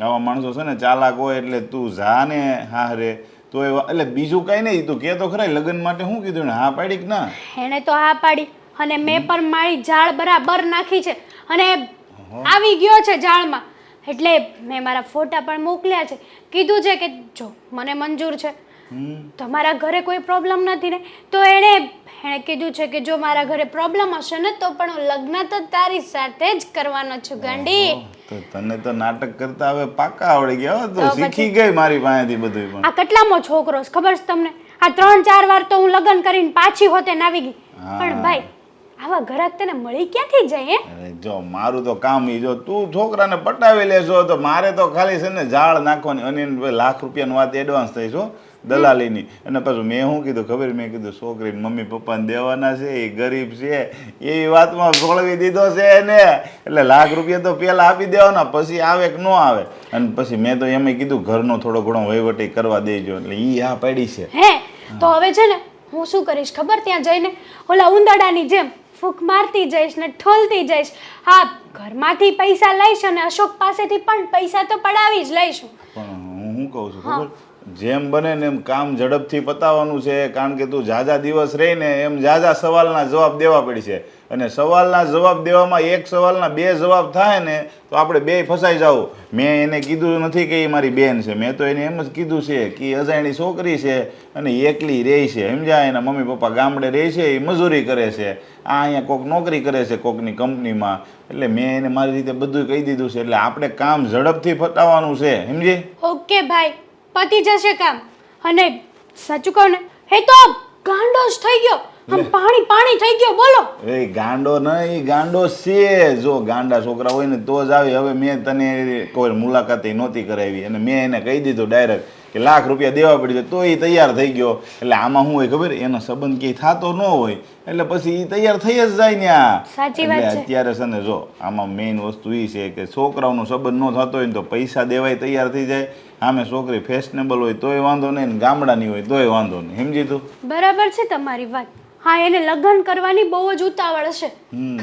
આવા માણસો છે ને ચાલાક હોય. એટલે તું જા ને હારે તો એવા, એટલે બીજું કઈ નહીં. તું કે તો ખરા લગ્ન માટે શું કીધું ને? હા પાડી કે ના? એણે તો હા પાડી, અને મેં પણ મારી જાળ બરાબર નાખી છે અને આવી ગયો છે જાળમાં. એટલે મેં મારા ફોટા પણ મોકલ્યા છે. કીધું છે કે જો મને મંજૂર છે, તમારા ઘરે કોઈ પ્રોબ્લેમ નથી ને, તો એણે કીધું છે કે જો મારા ઘરે પ્રોબ્લેમ હશે ને તો પણ હું લગ્ન તો તારી સાથે જ કરવાનો છું ગાંડી. તો તને તો નાટક કરતા હવે પાકા આવડી ગયા. તો શીખી ગઈ મારી પાસેથી બધું. પણ આ કેટલામો છોકરો છે ખબર છે તમને? આ 3-4 વાર તો હું લગ્ન કરીને પાછી હોતે આવી ગઈ. પણ ભાઈ આવા ઘરાક તને મળી ક્યાંથી જાય? અરે જો મારું તો કામ ઈ, જો તું છોકરાને પટાવી લેશો તો મારે તો ખાલી છે ને જાળ નાખવાની. અને લાખ રૂપિયાની વાત એડવાન્સ થઈ છો દલાલીની. અને પાછું મેં શું કીધું ખબર? મેં કીધું છોકરીને મમ્મી પપ્પાને દેવાના છે, એ ગરીબ છે, એવી વાતમાં સોળવી દીધો છે એને. એટલે લાખ રૂપિયા તો પહેલા આપી દેવાના, પછી આવે કે ન આવે. અને પછી મેં તો એમ કીધું ઘરનો થોડો ઘણો વહીવટી કરવા દેજો. એટલે ઈ હા પાડી છે. હે તો હવે છે ને હું શું કરીશ ખબર? ત્યાં જઈને ઓલા ઉંદરડાની જેમ ફૂંક મારતી જઈશ ને ઠોલતી જઈશ. હા ઘરમાંથી પૈસા લઈશ અને અશોક પાસેથી પણ પૈસા તો પડાવી જ લઈશું. પણ હું શું કહું છું ખબર? જેમ બને ને એમ કામ ઝડપથી પતાવવાનું છે. કારણ કે તું ઝાઝા દિવસ રહીને એમ ઝાઝા સવાલના જવાબ દેવા પડશે. અને સવાલના જવાબ દેવામાં એક સવાલના 2 જવાબ થાય ને તો આપણે 2 ફસાઈ જાવ. મેં એને કીધું નથી કે એ મારી બેન છે, મેં તો એને એમ જ કીધું છે કે અજાણી છોકરી છે અને એકલી રહે છે, સમજ્યા? એના મમ્મી પપ્પા ગામડે રહે છે, એ મજૂરી કરે છે, આ અહીંયા કોઈક નોકરી કરે છે કોકની કંપનીમાં. એટલે મેં એને મારી રીતે બધું કહી દીધું છે. એટલે આપણે કામ ઝડપથી પતાવવાનું છે, સમજી? ઓકે ભાઈ પતી જશે કામ. અને સાચું કહું ને એ તો ગાંડો જ થઈ ગયો, આમ પાણી પાણી થઈ ગયો. બોલો એ ગાંડો નહીં, ગાંડો છે. જો ગાંડા છોકરા હોય ને તો જ આવે. હવે મેં તને કોઈ મુલાકાતે નહોતી કરાવી અને મેં એને કહી દીધું ડાયરેક્ટ કે લાખ રૂપિયા દેવા પડી તો એ તૈયાર થઈ ગયો. એટલે આમાં શું હોય ખબર? એનો સંબંધ ક્યાંય થતો ન હોય એટલે પછી એ તૈયાર થઈ જ જાય ને. સાચી વાત છે. અત્યારે છે ને જો આમાં મેઇન વસ્તુ એ છે કે છોકરાઓનો સંબંધ ન થતો હોય ને તો પૈસા દેવાય તૈયાર થઈ જાય. આમે છોકરી ફેશનેબલ હોય તોય વાંધો નહીં ને ગામડાની હોય તોય વાંધો નહીં, સમજી તું? બરાબર છે તમારી વાત. હા એને લગ્ન કરવાની બહુ જ ઉતાવળ હશે,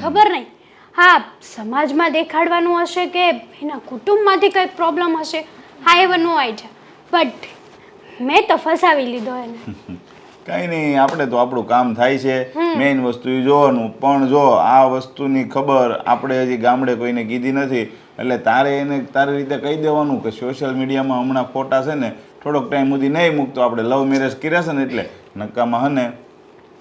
ખબર નહીં. હા સમાજમાં દેખાડવાનું હશે કે એના કુટુંબમાંથી કંઈક પ્રોબ્લેમ હશે. હા એવો નો આઈડિયા, બટ મેં તો ફસાવી લીધો એને. કંઈ નહીં, આપણે તો આપણું કામ થાય છે. મેઇન વસ્તુ એ જોવાનું. પણ જો આ વસ્તુની ખબર આપણે હજી ગામડે કોઈને કીધી નથી. એટલે તારે એને તારી રીતે કહી દેવાનું કે સોશિયલ મીડિયામાં હમણાં ફોટા છે ને થોડોક ટાઈમ સુધી નહીં મૂકતો. આપણે લવ મેરેજ કર્યા છે ને એટલે નક્કામાં હે ને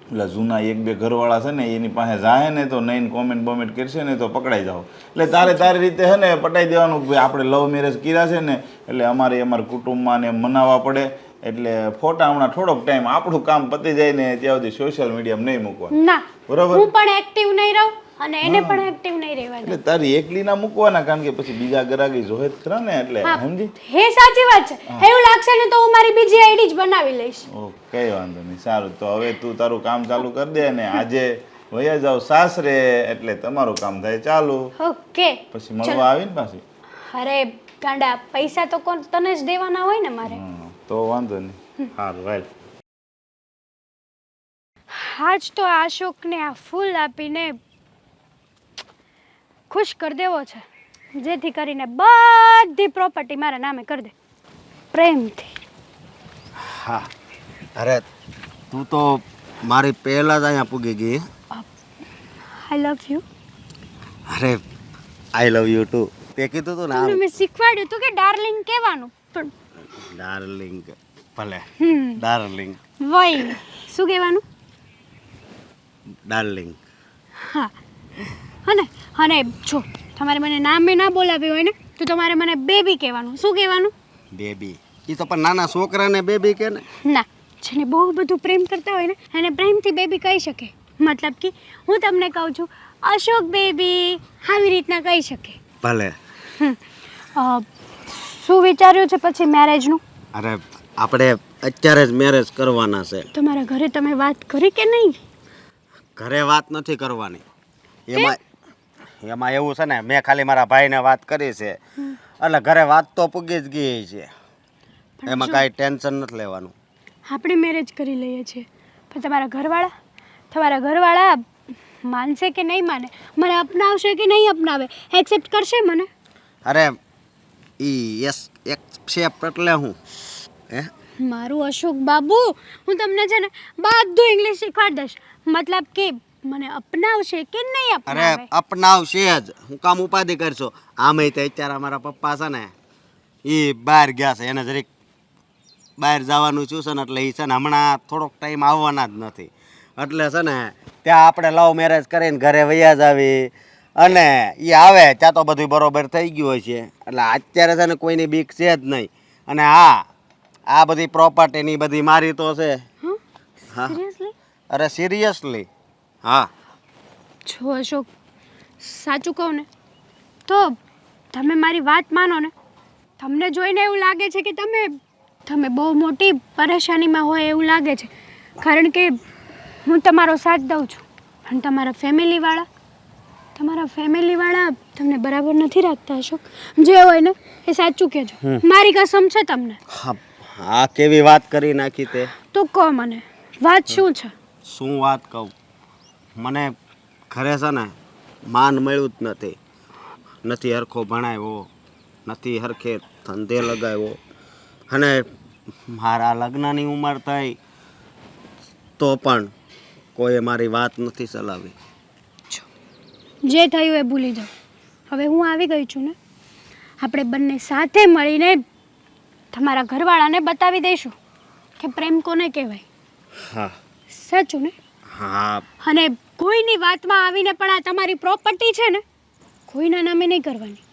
એટલે જૂના 1-2 ઘરવાળા છે ને એની પાસે જાય ને તો નહીં કોમેન્ટ બોમેન્ટ કરશે ને તો પકડાઈ જાઓ. એટલે તારે તારી રીતે હે ને પટાઈ દેવાનું કે આપણે લવ મેરેજ કર્યા છે ને એટલે અમારા કુટુંબમાં ને મનાવવા પડે. એટલે ફોટા હમણાં થોડોક ટાઈમ આપણું કામ પતી જાય ને ત્યાં સુધી સોશિયલ મીડિયામાં નહીં મૂકવા. ના બરોબર? હું પણ એક્ટિવ નહીં રહું અને એને પણ એક્ટિવ નહીં રહેવા દઉં. એટલે તારી એકલી ના મૂકવાના, કારણ કે પછી બીજા ગ્રાહકી જોહે જ ખરા ને. એટલે સમજી? હે સાચી વાત છે. એવું લાગશે ને તો હું મારી બીજી આઈડી જ બનાવી લઈશ. કઈ વાંધો નહીં. સારું તો હવે તું તારું કામ ચાલુ કરી દે ને આજે વયા જાવ સાસરે એટલે તમારું કામ થાય ચાલુ. ઓકે પછી મળવા આવીને પાછી. અરે ગાંડા પૈસા તો કોણ તને જ દેવાના હોય ને મારે. તો વાંધો નહીં. સારું રાઈટ. આજ તો આ અશોકને આ ફૂલ આપીને ખુશ કરી દેવો છે, જેથી કરીને બધી પ્રોપર્ટી મારા નામે કરી દે પ્રેમથી. હા, અરે તું તો મારી પહેલાં જ અહીંયા પૂગી ગઈ. આઈ લવ યુ. અરે આઈ લવ યુ ટુ. તે કીધું તું ને તમને આમ મેં શીખવાડ્યું હતું કે ડાર્લિંગ કહેવાનું, પણ ડાર્લિંગ. ભલે ડાર્લિંગ. વય શું કહેવાનું? ડાર્લિંગ. હા, અને જો તમારે મને નામે ના બોલાવ્યું હોય ને તો તમારે મને બેબી કહેવાનું. શું કહેવાનું? બેબી. એ તો પણ નાના છોકરાને બેબી કે ને. ના, જેને બહુ બધું પ્રેમ કરતા હોય ને એને પ્રેમથી બેબી કહી શકે. મતલબ કે હું તમને કહું છું અશોક બેબી, આવી રીતના કહી શકે. ભલે. શું વિચાર્યું છે પછી મેરેજનું? અરે આપણે અત્યારે જ મેરેજ કરવાના છે. તમારા ઘરે તમે વાત કરી કે નહીં? ઘરે વાત નથી કરવાની. એમાં એવું છે ને, મેં ખાલી મારા ભાઈને વાત કરી છે એટલે ઘરે વાત તો પૂગી જ ગઈ છે. એમાં કાંઈ ટેન્શન નથી લેવાનું. આપણે મેરેજ કરી લઈએ છીએ, પણ તમારા ઘરવાળા માનશે કે નહીં માને? મને અપનાવશે કે નહીં અપનાવે? એક્સેપ્ટ કરશે મને? અરે એક્સેપ્ટ એટલે હું હે મારું અશોક બાબુ, હું તમને છે ને બધું ઇંગ્લિશ શીખવાડી દઈશ. મતલબ કે મને અપનાવશે કે નહીં અરે અપનાવે? અપનાવશે જ. હું કામ ઉપાધિ કરશો? આમે તો અત્યારે અમારા પપ્પા છે ને એ બહાર ગયા છે, એને જરીક બહાર જવાનું છું છે ને, એટલે એ છે ને હમણાં થોડોક ટાઈમ આવવાના જ નથી. એટલે છે ને ત્યાં આપણે લવ મેરેજ કરીને ઘરે વૈયા જ આવી અને એ આવે ત્યાં તો બધું બરોબર થઈ ગયું હોય છે. એટલે અત્યારે છે ને કોઈની બીક છે જ નહીં. અને હા, આ બધી પ્રોપર્ટીની બધી મારી તો છે. હા, સિરિયસલી? અરે સિરિયસલી. હા. જો અશોક, સાચું કહું ને તો તમે મારી વાત માનો ને, તમને જોઈને એવું લાગે છે કે તમે બહુ મોટી પરેશાનીમાં હોય એવું લાગે છે, કારણ કે હું તમારો સાથ દઉં છું. પણ તમારા ફેમિલીવાળા તમને બરાબર નથી રાખતા અશોક. જે હોય ને એ સાચું કહેજો, મારી કસમ છે તમને. હા, કેવી વાત કરી નાખી તે. તો કહો મને, વાત શું છે? શું વાત કહું? મને ઘરે છે ને માન મળ્યું જ નથી હરખો ભણાવ્યો, નથી હરખે ધંધે લગાવ્યો, અને મારા લગ્નની ઉંમર થઈ તો પણ કોઈએ મારી વાત નથી ચલાવી. જે થયું એ ભૂલી જાઓ. હવે હું આવી ગઈ છું ને, આપણે બંને સાથે મળીને તમારા ઘરવાળાને બતાવી દઈશું કે પ્રેમ કોને કહેવાય. હા. સાચું ને? હા. અને કોઈની વાતમાં આવીને પણ આ તમારી પ્રોપર્ટી છે ને કોઈના નામે નહીં કરવાની.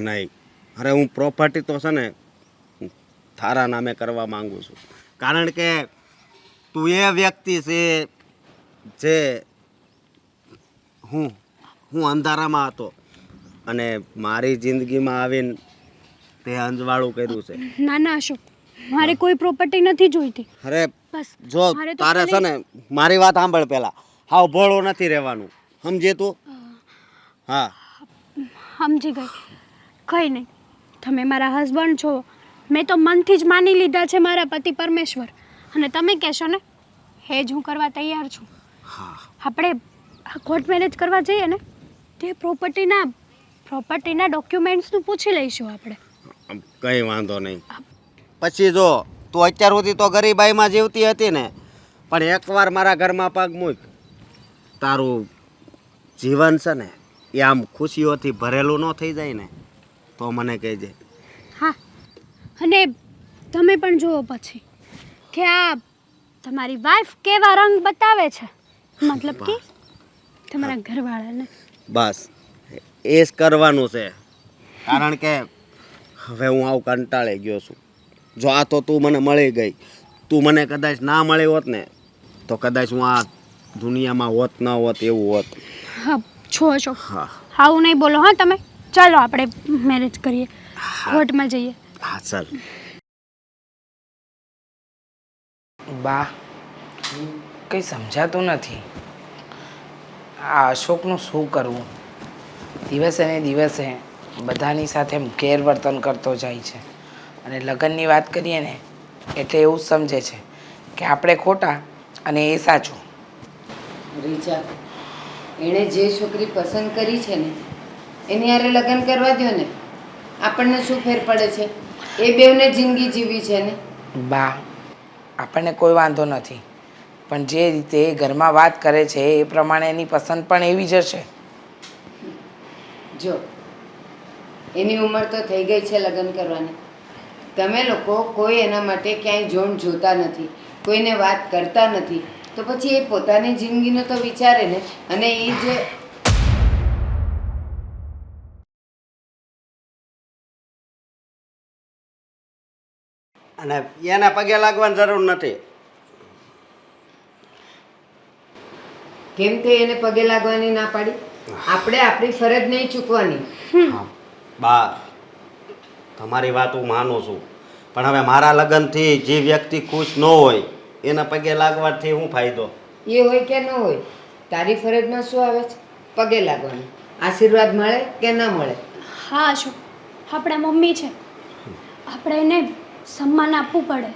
નહીં. અરે હું પ્રોપર્ટી તો છે ને તારા નામે કરવા માંગુ છું, કારણ કે તું એ વ્યક્તિ છે જે હું અંધારામાં હતો અને મારી જિંદગીમાં આવીને તે અંજવાળું કર્યું છે. ના ના અશોક, મારે કોઈ પ્રોપર્ટી નથી જોઈતી. અરે બસ જો મારે તો તારે છે ને મારી વાત સાંભળ પહેલા. હાવ ભોળો નથી રહેવાનું, સમજે તું? હા, સમજી ગઈ. કંઈ નહીં, તમે મારા હસબન્ડ છો, મેં તો મનથી જ માની લીધા છે મારા પતિ પરમેશ્વર, અને તમે કહેશો ને એ જ હું કરવા તૈયાર છું. હા. આપણે આ કોર્ટ મેરેજ કરવા જઈએ ને તે પ્રોપર્ટીના ડોક્યુમેન્ટ્સનું પૂછી લઈશું આપણે. કંઈ વાંધો નહીં. પછી જો તું અત્યાર સુધી તો ગરીબાઈમાં જીવતી હતી ને, પણ એકવાર મારા ઘરમાં પગ મૂક, તારું જીવન છે ને એ આમ ખુશીઓથી ભરેલું ન થઈ જાય ને તો મને કહેજે. હા, અને તમે પણ જુઓ પછી કે આ તમારી વાઈફ કેવા રંગ બતાવે છે, મતલબ કે તમારા ઘરવાળાને. બસ એ જ કરવાનું છે, કારણ કે હવે હું આવું કંટાળી ગયો છું. જો આ તો તું મને મળી ગઈ, તું મને કદાચ ના મળી હોત ને તો કદાચ હું આ દુનિયામાં હોત ના હોત એવું હોત. હા છો અશોક, હા. આવું નહીં બોલો. હા તમે ચાલો આપણે મેરેજ કરીએ, કોર્ટમાં જઈએ. હા ચાલ. બા, કંઈ સમજાતું નથી આ અશોકનું શું કરવું. દિવસે ને દિવસે બધાની સાથે એમ ગેરવર્તન કરતો જાય છે અને લગ્નની વાત કરીએ ને એટલે એવું જ સમજે છે કે આપણે ખોટા અને એ સાચું. રીચા, એણે જે છોકરી પસંદ કરી છે ને એની હારે લગ્ન કરવા દો ને. આપણને શું ફેર પડે છે? એ બેવને જિંદગી જીવી છે ને. બા, આપણને કોઈ વાંધો નથી, પણ જે રીતે એ ઘરમાં વાત કરે છે એ પ્રમાણે એની પસંદ પણ એવી જ હશે. જો એની ઉંમર તો થઈ ગઈ છે લગ્ન કરવાની. તમે લોકો કોઈ એના માટે ક્યાંય જોણ જોતા નથી, કોઈને વાત કરતા નથી, તો પછી એ પોતાની જિંદગીનો તો વિચારે ને. અને એ જે અને એને પગે લાગવાની જરૂર નથી. કેમ તે એને પગે લાગવાની ના પાડી? આપણે આપણી ફરજ નહીં ચૂકવાની. હા બા, તમારી વાત હું માનું છું, પણ હવે મારા લગ્નથી જે વ્યક્તિ ખુશ ન હોય એના પગે લાગવાથી શું ફાયદો? એ હોય કે ન હોય, તારી ફરજમાં શું આવે છે? પગે લાગવાનું. આશીર્વાદ મળે કે ન મળે? હા અશોક, આપણા મમ્મી છે, આપણે એને સન્માન આપવું પડે.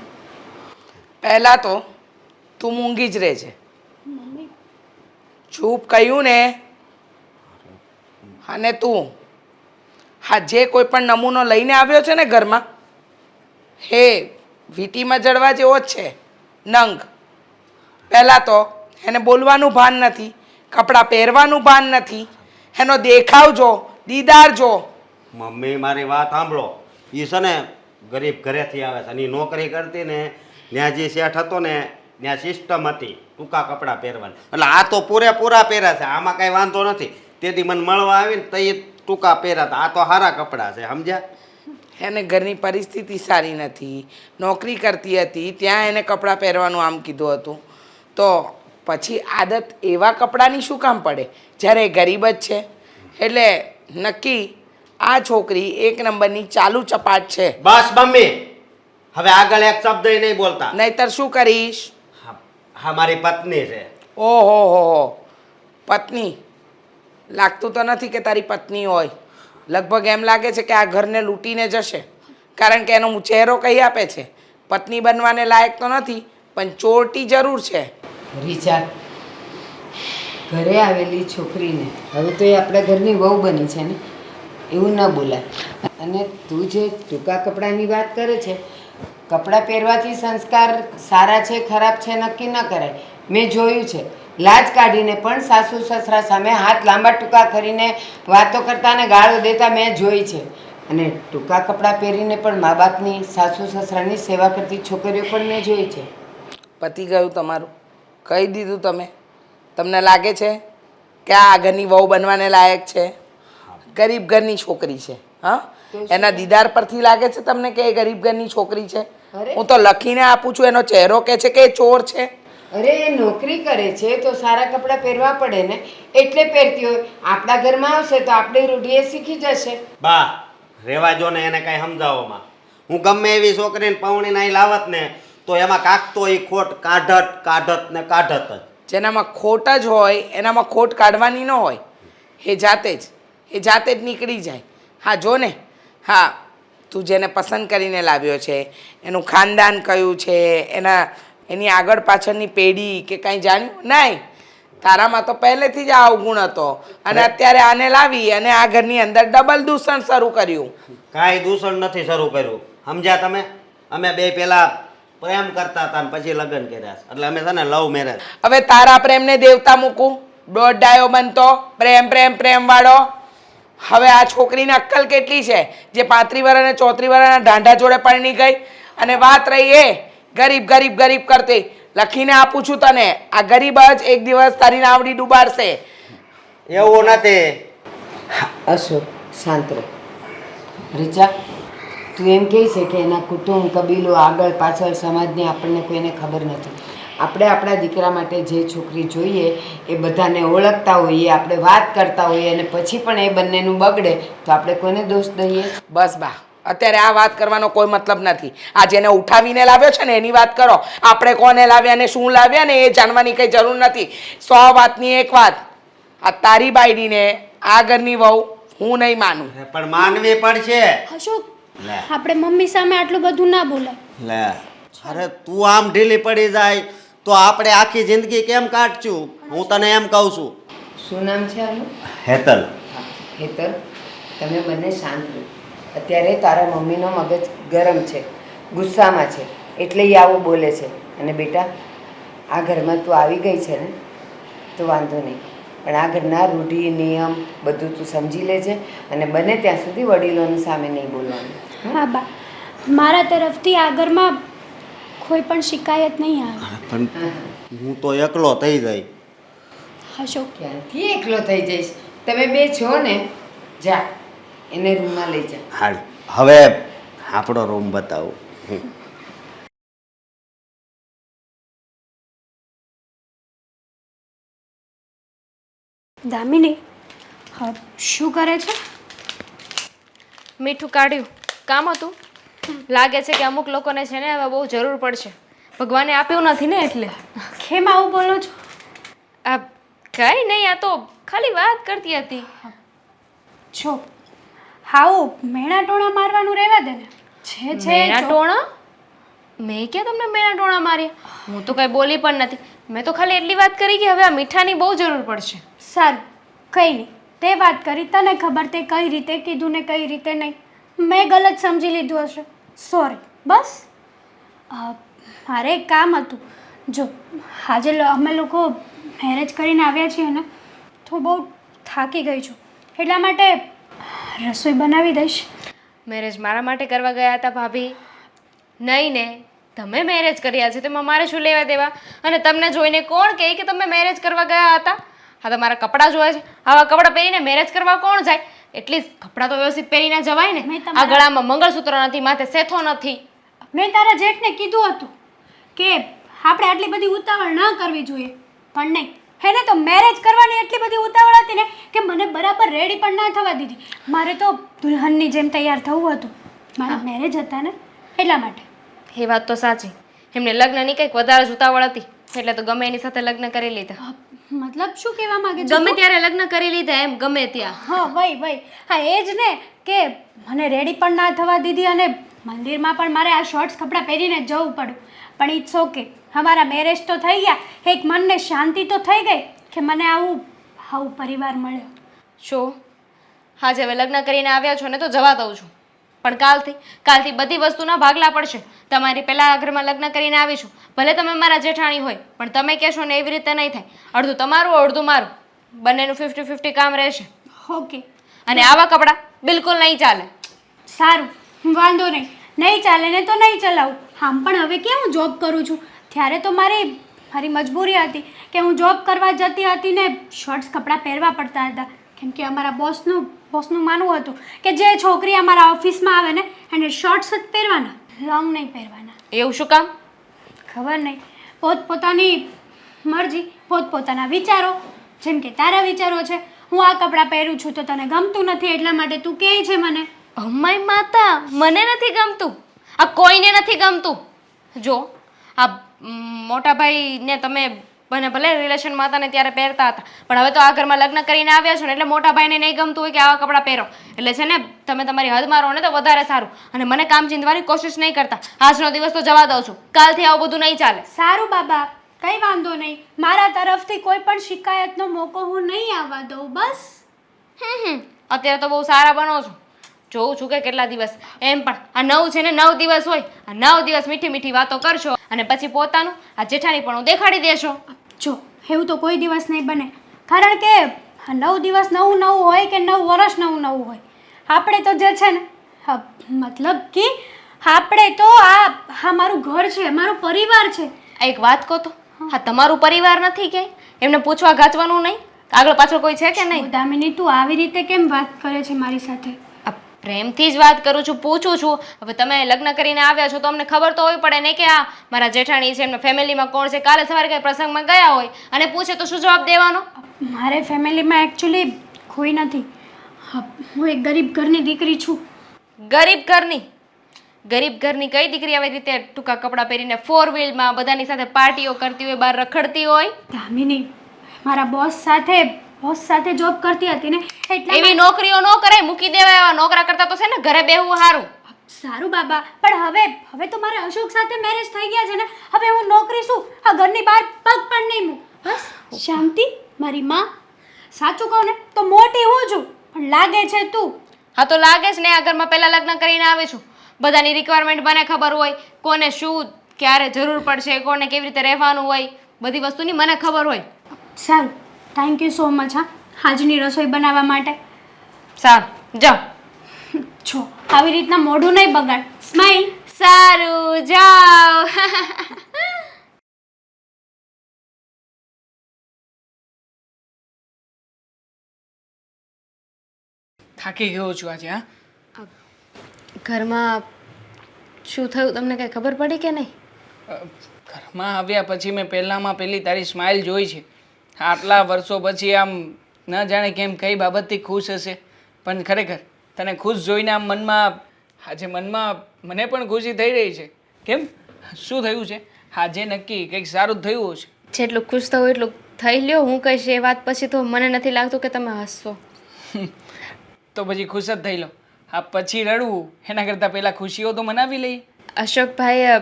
પહેલાં તો તું મૂંગી જ રહેજે. મમ્મી, ચૂપ કહ્યું ને. અને તું હા જે કોઈ પણ નમૂનો લઈને આવ્યો છે ને ઘરમાં, હે વીટીમાં જડવા જેવો જ છે. નંગ. પહેલાં તો એને બોલવાનું ભાન નથી, કપડાં પહેરવાનું ભાન નથી, એનો દેખાવ જો, દીદાર જો. મમ્મી મારી વાત સાંભળો, એ છે ને ગરીબ ઘરેથી આવે છે અને એ નોકરી કરતી ને ત્યાં જે શેઠ હતો ને ત્યાં સિસ્ટમ હતી ટૂંકા કપડાં પહેરવાની, એટલે આ તો પૂરેપૂરા પહેર્યા છે, આમાં કાંઈ વાંધો નથી. તેથી મને મળવા આવીને તો એ ટૂંકા પહેર્યા હતા, આ તો સારા કપડાં છે, સમજ્યા? એને ઘરની પરિસ્થિતિ સારી નથી, નોકરી કરતી હતી, ત્યાં એને કપડાં પહેરવાનું આમ કીધું હતું, તો પછી આદત એવા કપડાની શું કામ પડે જ્યારે એ ગરીબ જ છે? એટલે નક્કી આ છોકરી એક નંબરની ચાલુ ચપાટ છે. બસ મમ્મી, હવે આગળ એક શબ્દ નહીં બોલતા. નહીતર શું કરીશ? હા મારી પત્ની છે. ઓહો હો, પત્ની? લાગતું તો નથી કે તારી પત્ની હોય. લગભગ એમ લાગે છે કે આ ઘરને લૂંટીને જશે, કારણ કે એનો ચહેરો કહી આપે છે પત્ની બનવાને લાયક તો નથી, પણ ચોરટી જરૂર છે. રીચા, ઘરે આવેલી છોકરીને હવે તો એ આપણા ઘરની વહુ બની છે ને, એવું ન બોલાય. અને તું જે ટૂંકા કપડાની વાત કરે છે, કપડાં પહેરવાથી સંસ્કાર સારા છે ખરાબ છે નક્કી ન કરાય. મેં જોયું છે, લાજ કાઢીને પણ સાસુ સસરા સામે હાથ લાંબા ટૂંકા કરીને વાતો કરતા અને ગાળો દેતા મેં જોઈ છે. અને ટૂંકા કપડાં પહેરીને પણ મા બાપની, સાસુ સસરાની સેવા કરતી છોકરીઓ પણ મેં જોઈ છે. પતી ગયું તમારું? કહી દીધું તમે? તમને લાગે છે કે આ ઘરની વહુ બનવાને લાયક છે? ગરીબ ઘરની છોકરી છે. હા, એના દીદાર પરથી લાગે છે તમને કે એ ગરીબ ઘરની છોકરી છે? હું તો લખીને આપું છું, એનો ચહેરો કહે છે કે એ ચોર છે. અરે એ નોકરી કરે છે તો સારા કપડાં પહેરવા પડે ને, એટલે પહેરતી હોય. આપણા ઘરમાં આવશે તો આપણી રૂઢી એ શીખી જશે. બા રેવા જો ને એને કાંઈ સમજાવવામાં. હું ગમે એવી છોકરીને પૌણીને અહીં લાવત ને તો એમાં કાંક તો એ ખોટ કાઢત ને કાઢત જ. જેનામાં ખોટ જ હોય એનામાં ખોટ કાઢવાની ન હોય, એ જાતે જ નીકળી જાય. હા જો ને, હા તું જેને પસંદ કરીને લાવ્યો છે એનું ખાનદાન કયું છે, એની આગળ પાછળની પેઢી કે કાંઈ જાણ્યું નહીં? તારામાં તો પહેલેથી જ આ અવગુણ હતો અને અત્યારે આને લાવી અને આ ઘરની અંદર ડબલ દૂષણ શરૂ કર્યું. કાંઈ દૂષણ નથી શરૂ કર્યું, સમજ્યા તમે? અમે બે પેલા પ્રેમ કરતા હતા ને પછી લગ્ન કર્યા છે, એટલે અમે છે ને લવ મેરેજ. હવે તારા પ્રેમને દેવતા મૂકું? દોઢ ડાયો બનતો પ્રેમ પ્રેમ પ્રેમ વાળો. હવે આ છોકરીને અક્કલ કેટલી છે જે 35 વર્ષ અને 34 વર્ષના ઢાંઢા જોડે પરણી ગઈ? અને વાત રહી એ ગરીબ ગરીબ ગરીબ કરતી, લખીને આપું છું તને, આ ગરીબ જ એક દિવસ તારી નાવડી ડૂબાડશે. એવું નથી. અશોક, શાંત રહો. રીચા, તું એમ કહે છે કે એના કુટુંબ, કબીલો, આગળ પાછળ, સમાજની આપણને કોઈને ખબર નથી. આપણે આપણા દીકરા માટે જે છોકરી જોઈએ એ બધાને ઓળખતા હોઈએ, આપણે વાત કરતા હોઈએ અને પછી પણ એ બંનેનું બગડે તો આપણે કોઈને દોષ દઈએ? બસ બા, અત્યારે આ વાત કરવાનો કોઈ મતલબ નથી. આ જેને ઉઠાવીને લાવ્યો છે ને એની વાત કરો. આપણે કોને લાવ્યા ને શું લાવ્યા ને એ જાણવાની કંઈ જરૂર નથી. 100 વાતની એક વાત, આ તારી બાયડીને આ ઘરની વહુ હું નહીં માનું. પણ માનવી પડશે. અશોક લે આપણે મમ્મી સામે આટલું બધું ના બોલાય. લે અરે તું આમ ઢીલી પડી જાય તો આપણે આખી જિંદગી કેમ કાઢશું? હું તને એમ કહું છું. શું નામ છે આનું? હેતલ. હેતર, તમે બંને શાંત રહો. અત્યારે તારા મમ્મીનો મગજ ગરમ છે, ગુસ્સામાં છે, એટલે એ આવું બોલે છે. અને બેટા, આ ઘરમાં તું આવી ગઈ છે ને તો વાંધો નહીં, પણ આ ઘરના રૂઢિ નિયમ બધું તું સમજી લેજે અને બને ત્યાં સુધી વડીલોની સામે નહીં બોલવાનું. હા બા, મારા તરફથી આ ઘરમાં કોઈ પણ શિકાયત નહીં આવે. પણ હું તો એકલો થઈ જાય. અશોક ક્યાંથી એકલો થઈ જઈશ? તમે બે છો ને, જા એને રૂમમાં લઈ જા. હાલ હવે આપણો રૂમ બતાવો. દામિની હા શું કરે છે? મીઠું કાઢ્યું, કામ હતું. લાગે છે કે અમુક લોકોને છે ને હવે બહુ જરૂર પડશે. ભગવાને આપ્યું નથી ને એટલે. કેમ આવું બોલો છો? આ કંઈ નહીં, આ તો ખાલી વાત કરતી હતી. છો હાઉ મેણા ટોણા મારવાનું રહેવા દે ને. છે મેણા ટોણા? મેં ક્યાં તમને મેણા ટોણા માર્યા? હું તો કઈ બોલી પણ નથી. મેં તો ખાલી એટલી વાત કરી કે હવે આ મીઠાની બહુ જરૂર પડશે. સારું કંઈ નહીં, તે વાત કરી, તને ખબર તે કઈ રીતે કીધું ને કઈ રીતે નહીં. મેં ગલત સમજી લીધું હશે, સોરી. બસ મારે એક કામ હતું. જો આજે અમે લોકો મેરેજ કરીને આવ્યા છીએ ને તો બહુ થાકી ગઈ છું, એટલા માટે રસોઈ બનાવી દઈશ. મેરેજ મારા માટે કરવા ગયા હતા ભાભી? નહીં ને, તમે મેરેજ કર્યા છે તેમાં મારે શું લેવા દેવા? અને તમને જોઈને કોણ કહે કે તમે મેરેજ કરવા ગયા હતા? હા, તમારા કપડાં જોયા છે. આવા કપડાં પહેરીને મેરેજ કરવા કોણ જાય? એટલીસ્ટ કપડાં તો વ્યવસ્થિત પહેરીને જવાય ને. આ ગળામાં મંગળસૂત્ર નથી, માથે સેથો નથી. મેં તારા જેઠને કીધું હતું કે આપણે આટલી બધી ઉતાવળ ના કરવી જોઈએ, પણ નહીં, એને તો મેરેજ કરવાની એટલી બધી ઉતાવળ હતી ને કે મને બરાબર રેડી પણ ના થવા દીધી. મારે તો દુલ્હનની જેમ તૈયાર થવું હતું, મારા મેરેજ હતા ને એટલા માટે. એ વાત તો સાચી, એમને લગ્નની કંઈક વધારે જ ઉતાવળ હતી એટલે તો ગમે એની સાથે લગ્ન કરી લીધા. મતલબ શું કહેવા માંગે છે? ગમે ત્યારે લગ્ન કરી લીધા એમ, ગમે ત્યાં. હા વઈ હા એ જ ને કે મને રેડી પણ ના થવા દીધી અને મંદિરમાં પણ મારે આ શોર્ટ્સ કપડાં પહેરીને જવું પડ્યું. પણ ઇટ્સ ઓકે, અમારા મેરેજ તો થઈ ગયા, એક મનને શાંતિ તો થઈ ગઈ કે મને આવું પરિવાર મળ્યો. શું આજે હવે લગ્ન કરીને આવ્યા છો ને તો જવા દઉં છું, પણ કાલથી બધી વસ્તુના ભાગલા પડશે. તમારી પહેલાં આ ઘરમાં લગ્ન કરીને આવીશું, ભલે તમે મારા જેઠાણી હોય, પણ તમે કહેશો ને એવી રીતે નહીં થાય. અડધું તમારું અડધું મારું, બંનેનું 50-50 કામ રહેશે. ઓકે. અને આવા કપડાં બિલકુલ નહીં ચાલે. સારું, વાંધો નહીં ચાલે ને તો નહીં ચલાવું. આમ પણ હવે કે હું જોબ કરું છું, ત્યારે તો મારી મજબૂરી હતી કે હું જોબ કરવા જતી હતી ને શોર્ટ્સ કપડાં પહેરવા પડતા હતા, કેમ કે અમારા બોસનું માનવું હતું કે જે છોકરી અમારા ઓફિસમાં આવે ને એને શોર્ટ્સ જ પહેરવાના, લોંગ નહીં પહેરવાના. એવું શું કામ? ખબર નહીં, પોતપોતાની મરજી, પોતપોતાના વિચારો. જેમ કે તારા વિચારો છે, હું આ કપડાં પહેરું છું તો તને ગમતું નથી એટલા માટે તું કહે છે મને. અમાય માતા, મને નથી ગમતું, આ કોઈને નથી ગમતું. જો આ મોટા ભાઈને તમે ભલે રિલેશનમાં હતા ને ત્યારે પહેરતા હતા, પણ હવે તો આ ઘરમાં લગ્ન કરીને આવ્યા છો ને એટલે મોટા ભાઈને નહીં ગમતું હોય કે આવા કપડાં પહેરો, એટલે છે ને તમે તમારી હદ મારો ને તો વધારે સારું. અને મને કામ ચીંધવાની કોશિશ નહીં કરતા. આજનો દિવસ તો જવા દઉં છું, કાલથી આવું બધું નહીં ચાલે. સારું બાબા, કંઈ વાંધો નહીં, મારા તરફથી કોઈ પણ શિકાયતનો મોકો હું નહીં આવવા દઉં. બસ અત્યારે તો બહુ સારા બનો છો. જોઉં છું કે કેટલા દિવસ, એમ પણ આ 9 છે ને 9 દિવસ હોય, આ 9 દિવસ મીઠી મીઠી વાતો કરશો અને પછી પોતાનું આ જેઠાણી પણ દેખાડી દેશો. જો એવું તો કોઈ દિવસ નહીં બને, કારણ કે 9 દિવસ નવું હોય કે 9 વર્ષ નવું હોય, આપણે તો જે છે ને મતલબ કે આપણે તો આ મારું ઘર છે, મારો પરિવાર છે. એક વાત કહો તો, હા તમારું પરિવાર નથી કે એમને પૂછવા ગાચવાનું નહીં? આગળ પાછળ કોઈ છે કે નહીં? દામિની તું આવી રીતે કેમ વાત કરે છે મારી સાથે? પ્રેમથી જ વાત કરું છું, પૂછું છું. હવે તમે લગ્ન કરીને આવ્યા છો તો અમને ખબર તો હોય પડે ને કે આ મારા જેઠાણી છે, એમના ફેમિલીમાં કોણ છે. કાલે સવારે કંઈ પ્રસંગમાં ગયા હોય અને પૂછે તો શું જવાબ દેવાનો? મારે ફેમિલીમાં એકચ્યુઅલી કોઈ નથી, હું એક ગરીબ ઘરની દીકરી છું. ગરીબ ઘરની કઈ દીકરી આવી રીતે ટૂંકા કપડાં પહેરીને 4 વ્હીલમાં બધાની સાથે પાર્ટીઓ કરતી હોય, બહાર રખડતી હોય? દામિની, મારા બોસ સાથે બોસ સાથે જોબ કરતી હતી ને એટલા એવી નોકરીઓ ન કરાય, મૂકી દેવાય એવા નોકરા કરતા તો છે ને ઘરે બેહવું સારું. સારું બાબા, પણ હવે તો મારા અશોક સાથે મેરેજ થઈ ગયા છે ને, હવે હું નોકરી શું આ ઘરની બહાર પગ પણ નહીં મૂક. બસ શાંતિ. મારી માં, સાચું કહું ને તો મોટી હું છું, પણ લાગે છે તું. હા તો લાગે છે ને, આ ઘરમાં પહેલા લગ્ન કરીને આવી છું. બધાની રિક્વાયરમેન્ટ મને ખબર હોય, કોને શું ક્યારે જરૂર પડશે, કોને કેવી રીતે રહેવાનું હોય, બધી વસ્તુની મને ખબર હોય. સારું, થેન્ક યુ સો મચ. હા, આજની રસોઈ બનાવવા માટે. સારું, જાઓ. છો આવી રીતના મોઢું નહીં બગાડ. સ્માઈલ. સારું, જાઓ. થાકી ગયો છું આજે. હા, ઘરમાં શું થયું તમને કઈ ખબર પડી કે નહીં? ઘરમાં આવ્યા પછી મેં પહેલામાં પહેલી તારી સ્માઇલ જોઈ છે. આટલા વર્ષો પછી આમ ન જાણે કેમ કઈ બાબતથી ખુશ હશે, પણ ખરેખર તને ખુશ જોઈને આમ મનમાં મને પણ ખુશી થઈ રહી છે. કેમ, શું થયું છે આજે? નક્કી કંઈક સારું જ થયું હશે. જેટલું ખુશ થવું એટલું થઈ લ્યો. હું કહીશ એ વાત પછી તો મને નથી લાગતું કે તમે હસશો. તો પછી ખુશ જ થઈ લો. આ પછી રડવું એના કરતાં પહેલાં ખુશીઓ તો મનાવી લઈએ. અશોકભાઈ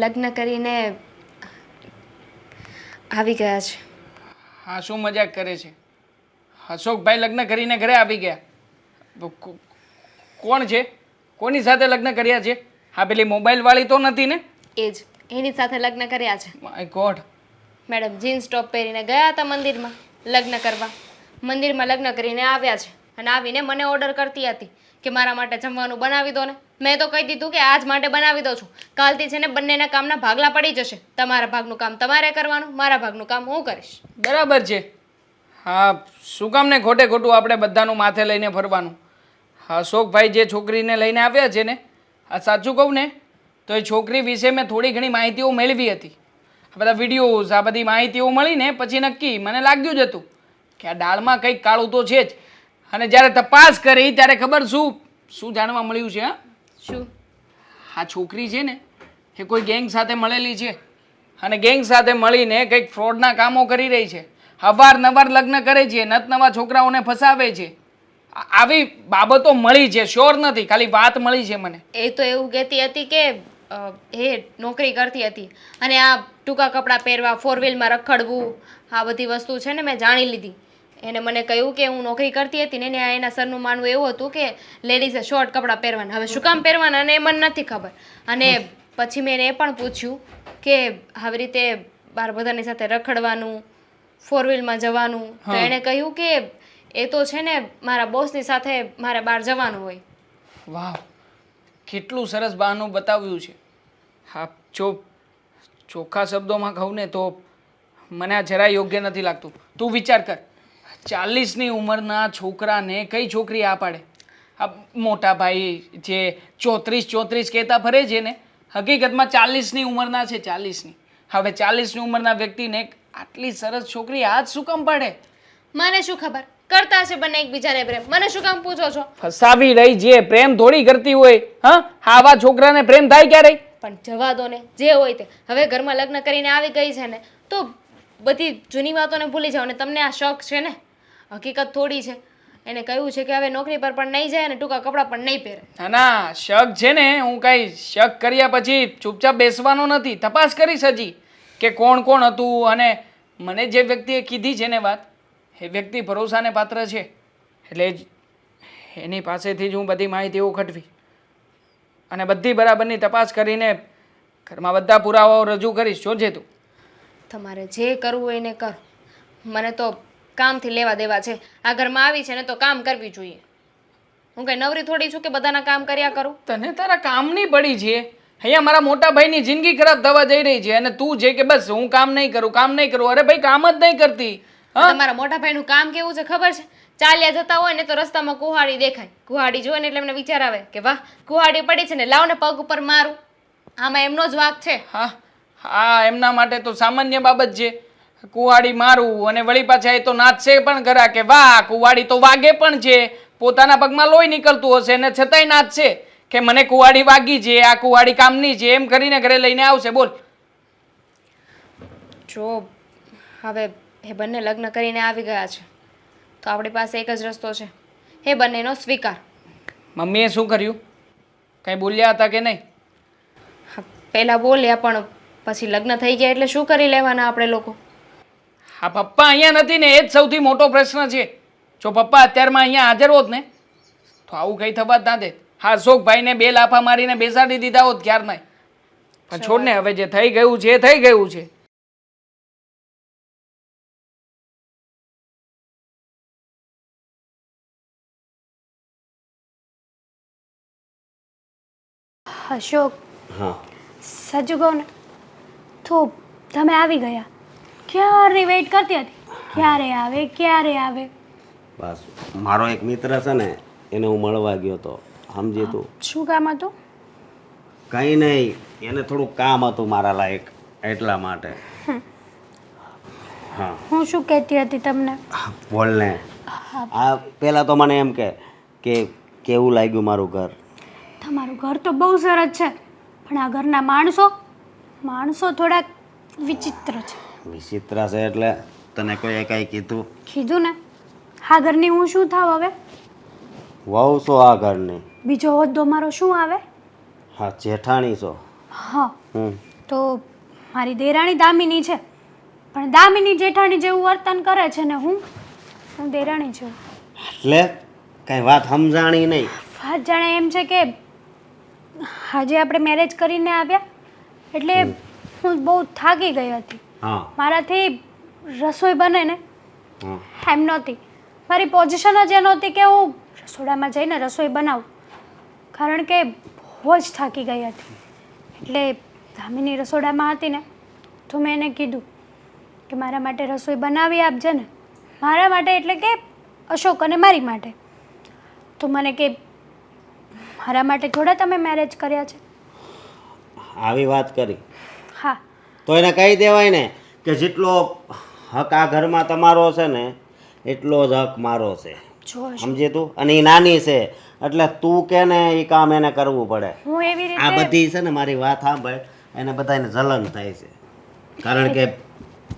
લગ્ન કરીને આવી ગયા છે. હા, શું મજાક કરે છે? અશોકભાઈ લગ્ન કરીને ઘરે આવી ગયા? કોણ છે? કોની સાથે લગ્ન કર્યા છે? હા, પેલી મોબાઈલ વાળી તો નથી ને? એ જ, એની સાથે લગ્ન કર્યા છે. My God. Madam jeans top પહેરીને ગયા હતા મંદિરમાં લગ્ન કરવા. મંદિરમાં લગ્ન કરીને આવ્યા છે અને આવીને મને ઓર્ડર કરતી હતી કે મારા માટે જમવાનું બનાવી દો ને. મેં તો કહી દીધું કે આજ માટે બનાવી દઉં છું, કાલથી છે ને બંનેના કામના ભાગલા પડી જશે. તમારા ભાગનું કામ તમારે કરવાનું, મારા ભાગનું કામ હું કરીશ. બરાબર છે. હા, શું કામ ને ખોટે ખોટું આપણે બધાનું માથે લઈને ફરવાનું. હા, અશોકભાઈ જે છોકરીને લઈને આવ્યા છે ને, આ સાચું કહું ને તો એ છોકરી વિશે મેં થોડી ઘણી માહિતીઓ મેળવી હતી. આ બધા વિડીયોઝ, આ બધી માહિતીઓ મળીને પછી નક્કી મને લાગ્યું જ હતું કે આ દાળમાં કંઈક કાળું તો છે જ. અને જ્યારે તપાસ કરી ત્યારે ખબર શું જાણવા મળ્યું છે? હા, શું? આ છોકરી છે ને એ કોઈ ગેંગ સાથે મળેલી છે અને ગેંગ સાથે મળીને કંઈક ફ્રોડના કામો કરી રહી છે. અવારનવાર લગ્ન કરે છે, નવા છોકરાઓને ફસાવે છે. આવી બાબતો મળી છે, શ્યોર નથી, ખાલી વાત મળી છે મને. એ તો એવું કહેતી હતી કે એ નોકરી કરતી હતી અને આ ટૂંકા કપડાં પહેરવા, ફોર વ્હીલમાં રખડવું, આ બધી વસ્તુ છે ને મેં જાણી લીધી. એને મને કહ્યું કે હું નોકરી કરતી હતી ને એના સરનું માનવું એવું હતું કે લેડીઝે શોર્ટ કપડાં પહેરવાના. હવે શું કામ પહેરવાના અને એ મને નથી ખબર. અને પછી મેં એને એ પણ પૂછ્યું કે આવી રીતે બહાર બધાની સાથે રખડવાનું, ફોર વ્હીલમાં જવાનું, તો એણે કહ્યું કે એ તો છે ને મારા બોસની સાથે મારે બહાર જવાનું હોય. વાહ, કેટલું સરસ બહાનું બતાવ્યું છે. હા, જો ચોખ્ખા શબ્દોમાં કહું ને તો મને આ જરાય યોગ્ય નથી લાગતું. તું વિચાર કર, 40ની ઉંમરના છોકરાને કઈ છોકરી આ પાડે? આ મોટા ભાઈ જે 34 કહેતા ફરે છે ને, હકીકતમાં 40ની ઉંમરના છે, 40ની. હવે 40ની ઉંમરના વ્યક્તિને આટલી સરસ છોકરી હાથ શું કામ પાડે? મને શું ખબર, કરતા હશે બંને એકબીજાને પ્રેમ. મને શું કામ પૂછો છો? ફસાવી રહી છે, પ્રેમ થોડી કરતી હોય. હા, આવા છોકરાને પ્રેમ થાય ક્યારે? પણ જવા દો ને, જે હોય તે. હવે ઘરમાં લગ્ન કરીને આવી ગઈ છે ને તો બધી જૂની વાતોને ભૂલી જાઓ. ને તમને આ શક છે ને, હકીકત થોડી છે. એને કહ્યું છે કે હવે નોકરી પર પણ નહીં જાય અને ટૂંકા કપડાં પણ નહીં પહેરે. ના, શક છે ને, હું કાંઈ શક કર્યા પછી ચૂપચાપ બેસવાનો નથી. તપાસ કરીશ હજી કે કોણ કોણ હતું. અને મને જે વ્યક્તિએ કીધી છે ને વાત, એ વ્યક્તિ ભરોસાને પાત્ર છે. એટલે જ એની પાસેથી જ હું બધી માહિતીઓ ખટવી અને બધી બરાબરની તપાસ કરીને ઘરમાં બધા પુરાવાઓ રજૂ કરીશ. જોજે તું. તમારે જે કરવું હોય એને કરો. મને તો કામથી લેવા દેવા છે. આ ઘરમાં આવી છે ને તો કામ કરવી જોઈએ. હું કઈ નવરી થોડી છું કે બધાના કામ કર્યા કરું. તને તારા કામની પડી છે. અહીંયા મારા મોટા ભાઈની જિંદગી ખરાબ થવા જઈ રહી છે અને તું છે કે બસ હું કામ નહીં કરું. અરે ભાઈ, કામ જ નહીં કરતી. તમારા મોટા ભાઈનું કામ કેવું છે ખબર છે? ચાલ્યા જતા હોય ને તો રસ્તામાં કુહાડી દેખાય. કુહાડી જોવે ને એટલે એમને વિચાર આવે કે વાહ, કુહાડી પડી છે ને, લાવ ને પગ ઉપર મારું. આમાં એમનો જ વાંક છે. હા, એમના માટે તો સામાન્ય બાબત છે કુહાડી મારું. અને વળી પાછા એ તો નાચશે પણ ખરા કે વાહ, કુહાડી તો વાગે પણ છે. પોતાના પગમાં લોહી નીકળતું હશે ને છતાંય નાચશે કે મને કુહાડી વાગી છે, આ કુહાડી કામની છે, એમ કરીને ઘરે લઈને આવશે. બોલ. જો હવે એ બંને લગ્ન કરીને આવી ગયા છે તો આપણી પાસે એક જ રસ્તો છે, એ બંનેનો સ્વીકાર. મમ્મીએ શું કર્યું? કંઈ બોલ્યા હતા કે નહીં? હા, પહેલાં બોલ્યા પણ પછી લગ્ન થઈ ગયા એટલે શું કરી લેવાના આપણે લોકો? હા, પપ્પા અહીંયા નથી ને, એ જ સૌથી મોટો પ્રશ્ન છે. જો પપ્પા અત્યારમાં અહીંયા હાજર હોત ને તો આવું કંઈ થવા જ ના દે. હા, અશોકભાઈને 2 લાફા મારીને બેસાડી દીધા હોત ક્યારના. પણ છોડ ને, હવે જે થઈ ગયું છે એ થઈ ગયું છે. અશોક, હા સાચું કહું ને તો તમે આવી ગયા. ક્યારની વેઇટ કરતી હતી, ક્યારે આવે ક્યારે આવે. બસ મારો એક મિત્ર છે ને, એને હું મળવા ગયો તો, સમજી તું? શું કામ હતું? કંઈ નહીં, એને થોડુંક કામ હતું મારા લાયક, એટલા માટે. હા હું શું કહેતી હતી તમને? બોલ ને. આ પહેલાં તો મને એમ કે કેવું લાગ્યું મારું ઘર? તમારું ઘર તો બહુ સરસ છે, પણ આ ઘરના માણસો થોડાક વિચિત્ર છે. વિચિત્ર છે એટલે તને કોઈએ કાંઈ કીધું? કીધું ને, આ ઘરની હું શું થાવ હવે? વહુ છો આ ઘરની? બીજો હોદ્દો મારો શું આવે? હા, જેઠાણી છો. હા, હમ તો મારી દેરાણી દામિની છે, પણ દામિની જેઠાણી જેવું વર્તન કરે છે ને હું દેરાણી છું. એટલે કાંઈ વાત સમજાણી નહીં. વાત જાણે એમ છે કે આજે આપણે મેરેજ કરીને આવ્યા એટલે હું બહુ થાકી ગઈ હતી. હા મારાથી રસોઈ બને ને હા એમ નહોતી. મારી પોઝિશન જ એ નહોતી કે હું રસોડામાં જઈને રસોઈ બનાવું, કારણ કે બહુ જ થાકી ગઈ હતી. એટલે દામિની રસોડામાં હતી ને તો મેં એને કીધું કે મારા માટે રસોઈ બનાવી આપજે ને. મારા માટે એટલે કે અશોક અને મારી માટે. તો મને કે મારા માટે થોડા તમે મેરેજ કર્યા છે. આવી વાત કરી હા, તો એને કહી દેવાય ને કે જેટલો હક આ ઘરમાં તમારો છે ને એટલો જ હક મારો છે, જો અશોક, સમજે તું? અને એ નાની છે એટલે તું કે ને એ કામ એને કરવું પડે. હું એવી આ રીતે બધી છે ને મારી વાત સાંભળ, એને બધાને જલન થાય છે, કારણ કે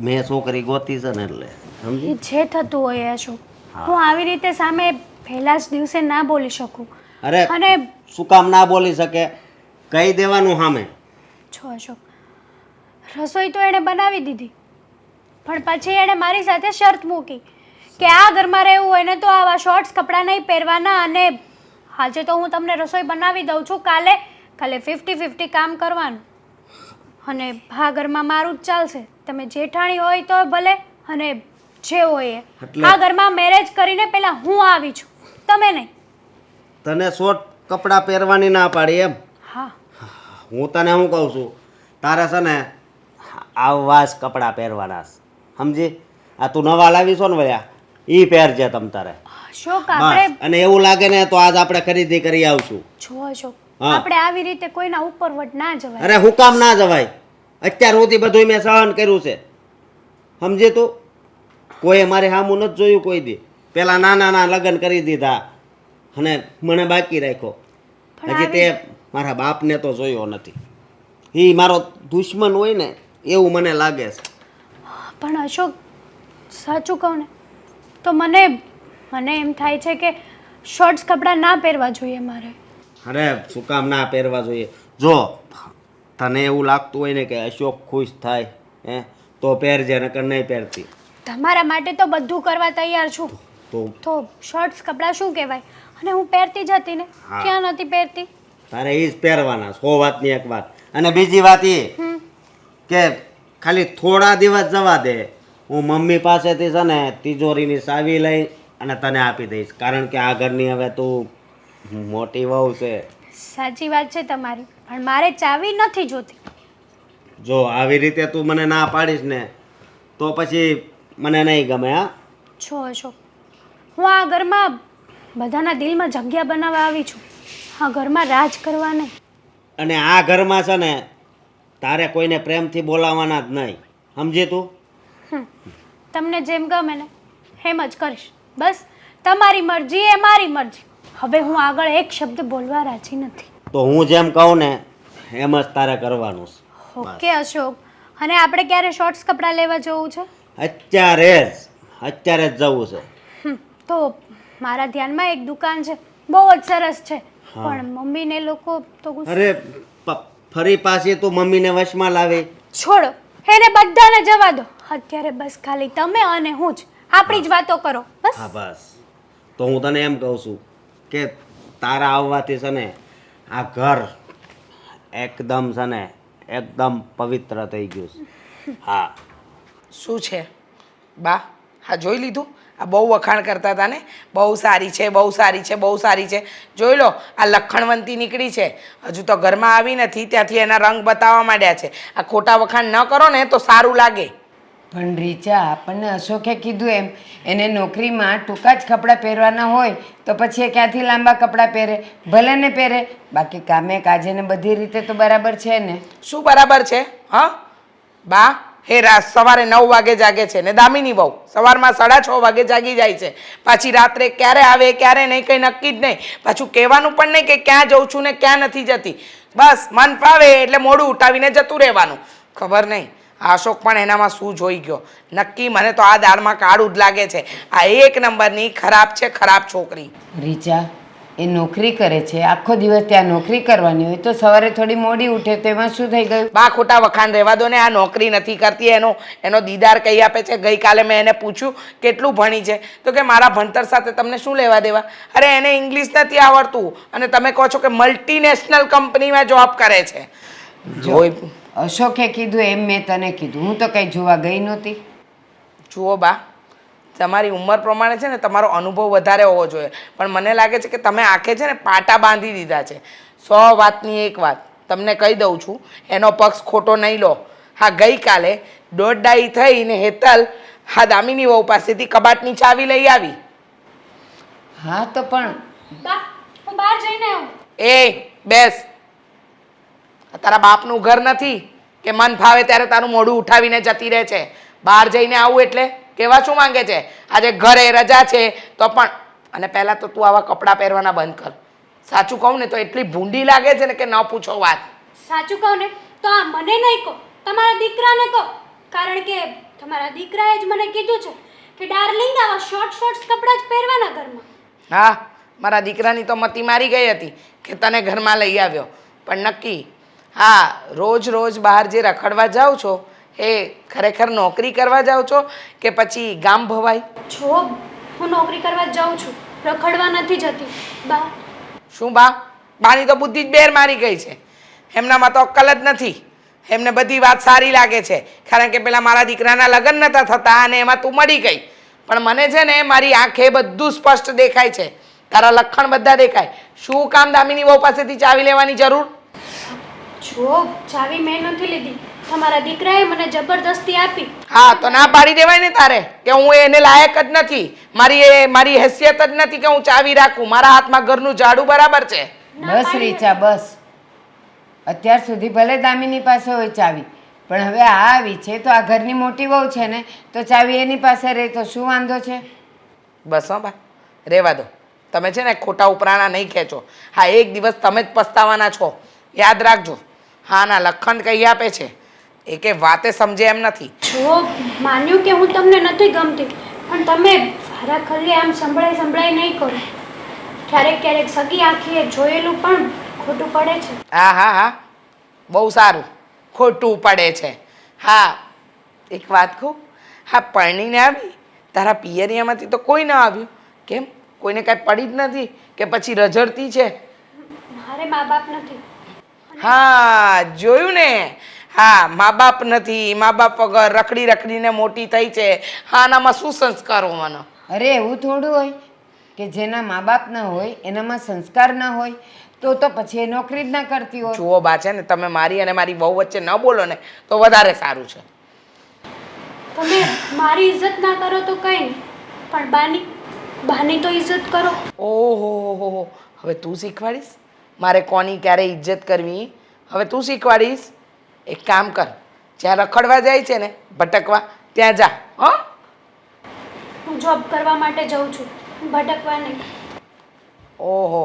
મેં છોકરી ગોતી છે ને એટલે, સમજી? એ જે થતું હોય અશોક, હું આવી રીતે સામે પહેલા જ દિવસે ના બોલી શકું. અરે અને શું કામ ના બોલી શકે? કહી દેવાનું સામે. જો અશોક, રસોઈ તો એણે બનાવી દીધી, પણ પછી એણે મારી સાથે શરત મૂકી કે આ ઘરમાં રહેવું હોય ને તો આવા શોર્ટ્સ કપડાં નહીં પહેરવાના, અને આજે તો હું તમને રસોઈ બનાવી દઉં છું, કાલે 50-50 કામ કરવાનું, અને આ ઘરમાં મારું જ ચાલશે. તમે જેઠાણી હોય તો ભલે, અને જે હોય એ. એટલે- આ ઘરમાં મેરેજ કરીને પહેલા હું આવી છું, તમે નહીં. તને શોર્ટ કપડાં પહેરવાની ના પાડી એમ? હા, હું તને શું કહું છું, તારે છે ને આવાસ કપડાં પહેરવાના છે, સમજી? આ તું નવા લાવી છો ને વળ્યા, એ પહેરજે તમ તારે. અશોક, બસ. આપણે અને એવું લાગે ને તો આજ આપણે ખરીદી કરી આવશું. જો અશોક, હા. આપણે આવી રીતે કોઈના ઉપરવટ ના જવાય. અરે હું કામ ના જવાય? અત્યાર સુધી બધું મેં સહન કર્યું છે, સમજે તું? કોઈએ મારે સામું નથી જોયું કોઈ દી. પેલા નાના લગ્ન કરી દીધા અને મને બાકી રાખ્યો. પણ હજી તે મારા બાપને તો જોયો નથી. એ મારો દુશ્મન હોય ને એવું મને લાગે છે. પણ અશોક, સાચું કહું ને તો મને એમ થાય છે કે શોર્ટ્સ કપડાં ના પહેરવા જોઈએ મારે. અરે શું કામ ના પહેરવા જોઈએ? જો તને એવું લાગતું હોય ને કે અશોક ખુશ થાય તો પહેરજે, નકર નહીં પહેરતી. તમારા માટે તો બધું કરવા તૈયાર છું, તો શોર્ટ્સ કપડાં શું કહેવાય? અને હું પહેરતી જ હતી ને, હા. ક્યાં નથી પહેરતી? તારે એ જ પહેરવાના. 100 વાતની એક વાત. અને બીજી વાત એ કે ખાલી થોડા દિવસ જવા દે, હું મમ્મી પાસેથી છે ને તિજોરીની ચાવી લઈ અને તને આપી દઈશ, કારણ કે આ ઘરની હવે તું મોટી વહુ છે. સાચી વાત છે તમારી, પણ મારે ચાવી નથી જોતી. જો આવી રીતે તું મને ના પાડીશ ને તો પછી મને નહીં ગમે. હા, છો અશોક, હું આ ઘરમાં બધાના દિલમાં જગ્યા બનાવવા આવી છું, આ ઘરમાં રાજ કરવા નહીં. અને આ ઘરમાં છે ને તારે કોઈને પ્રેમથી બોલાવવાના જ નહીં, સમજે તું? તમને જેમ ગમે ને એમ જ કરીશ. બસ તમારી મરજી એ મારી મરજી. હવે હું આગળ એક શબ્દ બોલવા રાજી નથી. તો હું જેમ કહું ને એમ જ તારે કરવાનું છે. ઓકે અશોક, અને આપણે ક્યારે શોર્ટ્સ કપડાં લેવા જવું છે? અત્યારે જ જવું છે. તો મારા ધ્યાનમાં એક દુકાન છે, બહુ જ સરસ છે, પણ મમ્મીને લોકો તો અરે ફરી પાછી તું મમ્મીને વશમાં લાવે. છોડો, એને બધાને જવા દો. અત્યારે બસ ખાલી તમે અને હું જ આપણી જ વાતો કરો બસ. હા બસ, તો હું તને એમ કહું છું કે તારા આવવાથી છે ને આ ઘર એકદમ છે ને એકદમ પવિત્ર થઈ ગયું છે. હા શું છે બા? હા જોઈ લીધું? આ બહુ વખાણ કરતા હતા ને, બહુ સારી છે, બહુ સારી છે, બહુ સારી છે. જોઈ લો, આ લખણવંતી નીકળી છે, હજુ તો ઘરમાં આવી નથી ત્યાંથી એના રંગ બતાવવા માંડ્યા છે. આ ખોટા વખાણ ન કરો ને તો સારું લાગે. પણ રીચા, આપણને અશોકે કીધું એમ એને નોકરીમાં ટૂંકા જ કપડાં પહેરવાના હોય તો પછી એ ક્યાંથી લાંબા કપડાં પહેરે? ભલે ને પહેરે, બાકી કામે કાજે ને બધી રીતે તો બરાબર છે ને. શું બરાબર છે? હા બા, હે સવારે 9 વાગે જાગે છે ને દામિની વહુ સવારમાં 6:30 વાગે જાગી જાય છે. પાછી રાત્રે ક્યારે આવે ક્યારે નહીં કંઈ નક્કી જ નહીં. પાછું કહેવાનું પણ નહીં કે ક્યાં જઉં છું ને ક્યાં નથી જતી. બસ મન ફાવે એટલે મોડું ઉઠાવીને જતું રહેવાનું. ખબર નહીં આ અશોક પણ એનામાં શું જોઈ ગયો. નક્કી મને તો આ દાળમાં કાળું જ લાગે છે. આ 1 નંબરની ખરાબ છે, ખરાબ છોકરી. રીચા, એ નોકરી કરે છે, આખો દિવસ ત્યાં નોકરી કરવાની હોય તો સવારે થોડી મોડી ઉઠે તો એમાં શું થઈ ગયું? બા ખોટા વખાણ રહેવા દો ને. આ નોકરી નથી કરતી, એનો દીદાર કહી આપે છે. ગઈકાલે મેં એને પૂછ્યું કેટલું ભણી છે, તો કે મારા ભણતર સાથે તમને શું લેવા દેવા? અરે એને ઇંગ્લિશ નથી આવડતું અને તમે કહો છો કે મલ્ટીનેશનલ કંપનીમાં જોબ કરે છે. જોઈ અશોકે કીધું એમ મેં તને કીધું, હું તો કંઈ જોવા ગઈ નહોતી. જુઓ બા, તમારી ઉંમર પ્રમાણે છે ને તમારો અનુભવ વધારે હોવો જોઈએ, પણ મને લાગે છે કે તમે આંખે છે ને પાટા બાંધી દીધા છે. 100 વાતની એક વાત તમને કહી દઉં છું, એનો પક્ષ ખોટો નહીં લો. હા ગઈકાલે દોઢ થઈને હેતલ હા દામિની વહુ પાસેથી કબાટની ચાવી લઈ આવી. હા તો પણ બા, હું બહાર જઈને આવું. એ બેસ, આ તારા બાપનું ઘર નથી કે મન ફાવે ત્યારે તારું મોઢું ઉઠાવીને જતી રહે છે. બહાર જઈને આવું એટલે કેવા શું માંગે છે? આજે ઘરે રજા છે તો પણ, અને પહેલાં તો તું આવા કપડાં પહેરવાના બંધ કર. સાચું કહું ને તો એટલી ભૂંડી લાગે છે ને કે ન પૂછો વાત. સાચું કહો ને તો આ મને નહીં કહો, તમારા દીકરાને કહો, કારણ કે તમારા દીકરાએ જ મને કીધું છે કે ડાર્લિંગ આવા શોર્ટ કપડાં જ પહેરવાના ઘરમાં. હા મારા દીકરાની તો મતી મારી ગઈ હતી કે તને ઘરમાં લઈ આવ્યો, પણ નક્કી હા રોજ રોજ બહાર જે રખડવા જાઓ છો એ ખરેખર નોકરી કરવા જાઓ છો કે પછી ગામ ભવાય? જો હું નોકરી કરવા જ જાઉં છું, રખડવા નથી જતી. બા, શું બા? બાની તો બુદ્ધિ જ બેર મારી ગઈ છે. એમનામાં તો અક્કલ જ નથી. એમને બધી વાત સારી લાગે છે કારણ કે પેલા મારા દીકરાના લગ્ન નહોતા થતા અને એમાં તું મળી ગઈ. પણ મને છે ને મારી આંખે બધું સ્પષ્ટ દેખાય છે, તારા લક્ષણ બધા દેખાય. શું કામ દામિની વહુ પાસેથી ચાવી લેવાની જરૂર? જો ચાવી મેં નથી લીધી, તમારા દીકરાએ મને જબરદસ્તી આપી. હા તો ના પાડી દેવાય ને તારે કે હું એને લાયક જ નથી, મારી હેસિયત જ નથી કે હું ચાવી રાખું. મારા હાથમાં ઘરનું ઝાડુ બરાબર છે. બસ રીચા બસ. અત્યાર સુધી ભલે દામિની પાસે હોય ચાવી, પણ હવે આ આવી છે તો આ ઘરની મોટી વહુ છે ને, તો ચાવી એની પાસે રહે તો શું વાંધો છે? બસ હો બા, રહેવા દો. તમે છે ને ખોટા ઉપરાણા નહીં ખેંચો. હા એક દિવસ તમે જ પસ્તાવાના છો, યાદ રાખજો. હા ના લખણ કહી આપે છે એ કે વાતે સમજે એમ નથી. જો માન્યું કે હું તમને નથી ગમતી, પણ તમે વારા ખરી આમ સંભળાઈ નહીં કરો. ક્યારેક સગી આંખીએ જોયેલું પણ ખોટું પડે છે. હા હા હા બહુ સારું, ખોટું પડે છે. હા એક વાત કહું, હા પરણીને આવી તારા પિયરિયામાંથી તો કોઈ ના આવ્યું. કેમ? કોઈને કાંઈ પડી જ નથી કે પછી રઝળતી છે? મારે મા બાપ નથી. હા જોયું ને, હા મા બાપ નથી, મા બાપ વગર રખડીને મોટી થઈ છે. હા આનામાં શું સંસ્કાર હોવાનો? અરે એવું થોડું હોય કે જેના મા બાપ ના હોય એનામાં સંસ્કાર ના હોય તો પછી એ નોકરી જ ના કરતી હોય. જુઓ બા છે ને તમે મારી અને મારી વહુ વચ્ચે ન બોલો ને તો વધારે સારું છે. તમે મારી ઇજ્જત ના કરો તો કંઈ નહીં, પણ બાની તો ઇજ્જત કરો. ઓહો, હવે તું શીખવાડીશ મારે કોની ક્યારે ઇજ્જત કરવી? હવે તું શીખવાડીશ. એક કામ કર, જ્યાં રખડવા જાય છે ને ભટકવા, ત્યાં જા. હા હું જોબ કરવા માટે જાઉં છું, ભટકવા નહીં. ઓહો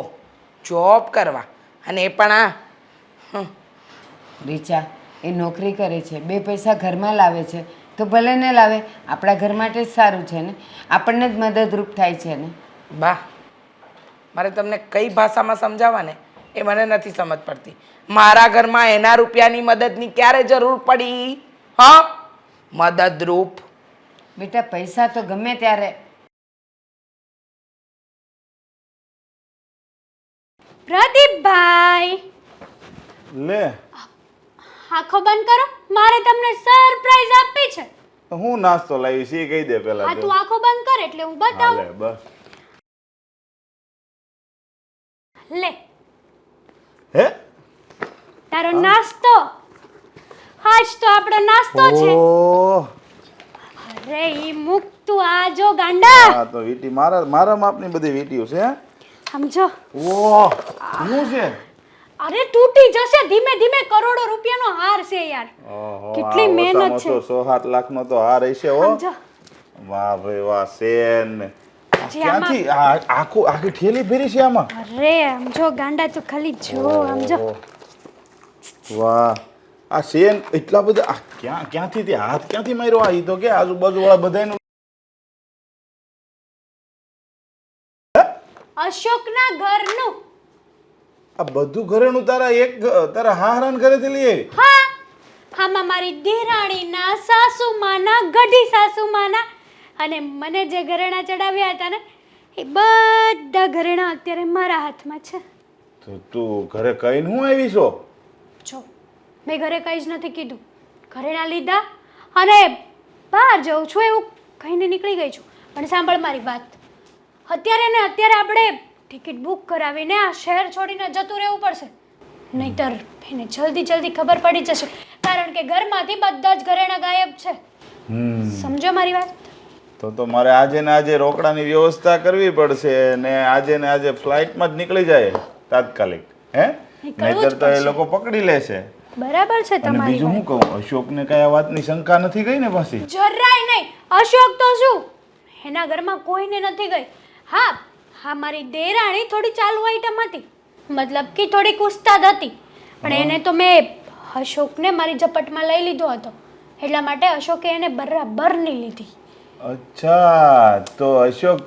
જોબ કરવા, અને એ પણ આ રીચા એ નોકરી કરે છે, 2 પૈસા ઘરમાં લાવે છે, તો ભલે ને લાવે, આપણા ઘર માટે જ સારું છે ને, આપણને જ મદદરૂપ થાય છે ને. બા મારે તમને કઈ ભાષામાં સમજાવવા ને એ મને નથી સમજ પડતી. મારા ઘરમાં એના રૂપિયાની મદદની ક્યારે જરૂર પડી? હા, મદદરૂપ. બેટા પૈસા તો ગમે ત્યારે. પ્રદીપભાઈ, લે આંખો બંધ કરો, મારે તમને સરપ્રાઈઝ આપવી છે. હું નાસ્તો લાવી છે કહી દે પેલા હા, તો. તું આંખો બંધ કર એટલે હું હા, બતાવું. લે બસ. લે હે તારો નાસ્તો. આજ તો આપણો નાસ્તો છે. ઓહ, અરે ઈ મુક તું, આ જો ગાંડા. આ તો વીટી મારા માપની બધી વીટીઓ છે. સમજો. ઓહ, શું છે? અરે તૂટી જશે ધીમે ધીમે, કરોડો રૂપિયાનો હાર છે યાર. ઓહો, કેટલી આ મહેનત ઓછામાં છે. ઓછો 6-7 લાખનો તો હાર હશે હો. સમજો. વાહ ભાઈ વાહ, સેન ને. આ જે આમાં- ક્યાંથી આખી ઠેલી ફેરી છે આમાં? અરે સમજો ગાંડા, તું ખાલી જો સમજો. ઓહો. વાહ, આ સેન એટલા બધા ક્યાંથી તે હાથ ક્યાંથી માર્યો? આ ઈ તો કે આજુબાજુ વાળા બધાયનું. અશોકના ઘરનું. આ બધું ઘરેણું તારા હારાન ઘરેથી લઈ આવી? હા, આમાં મારી દેરાણીના, સાસુમાના, ગઢી સાસુમાના અને મને જે ઘરેણા ચડાવ્યા હતા ને એ બધા ઘરેણા અત્યારે મારા હાથમાં છે. તો તું ઘરે કહીને હું આવી છો? જો મેં ઘરે કંઈ જ નથી કીધું, ઘરેણા લીધા અને બહાર જઉં છું એવું કહીને નીકળી ગઈ છું. પણ સાંભળ મારી વાત, અત્યારે ને અત્યારે આપણે ટિકિટ બુક કરાવીને આ શહેર છોડીને જતું રહેવું પડશે, નહીતર એને જલ્દી ખબર પડી જશે. કારણ કે ઘરમાંથી બધા જ ઘરેણા ગાયબ છે. સમજો મારી વાત? તો મારે આજે ને આજે રોકડાની વ્યવસ્થા કરવી પડશે ને આજે ફ્લાઇટમાં જ નીકળી જાય તાત્કાલિક. હે? નીકળવું જ નહીતર તો એ પડશે. લોકો પકડી લેશે. બરાબર છે અને તમારી બીજું વાત. હું કહું, અશોકને કઈ આ વાતની શંકા નથી ગઈ ને પાછી? જરાય નહીં. અશોક તો શું, એના ઘરમાં કોઈને નથી ગઈ. હા મારી દેરાણી થોડી ચાલુ આઈટમ હતી, મતલબ કે થોડીક ઉસ્તાદ હતી, પણ એને તો મેં અશોકને મારી ઝપટમાં લઈ લીધો હતો, એટલા માટે અશોકે એને બરાબર નહીં લીધી. અચ્છા, તો અશોક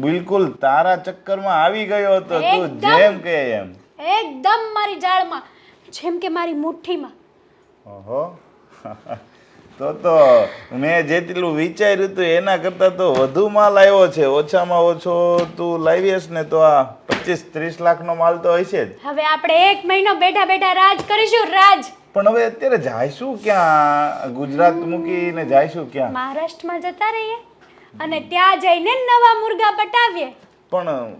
બિલકુલ તારા ચક્કરમાં આવી ગયો હતો, તું એકદમ. જેમ કે એમ. એકદમ મારી જાળમાં, જેમ કે મારી મુઠ્ઠીમાં. ઓહો. તો મેં જેટલું વિચાર્યું હતું એના કરતાં તો વધુ માલ આવ્યો છે. ઓછામાં ઓછો તું લાવી હશ ને તો આ 25-30 લાખનો માલ તો હશે જ. હવે આપણે 1 મહિનો બેઠા બેઠા રાજ કરીશું, રાજ. પણ હવે અત્યારે જાયશું ક્યાં? ગુજરાત મૂકીને જાયશું ક્યાં? મહારાષ્ટ્રમાં જતા રહીએ અને ત્યાં જઈને નવા મુર્ગા પટાવીએ. પણ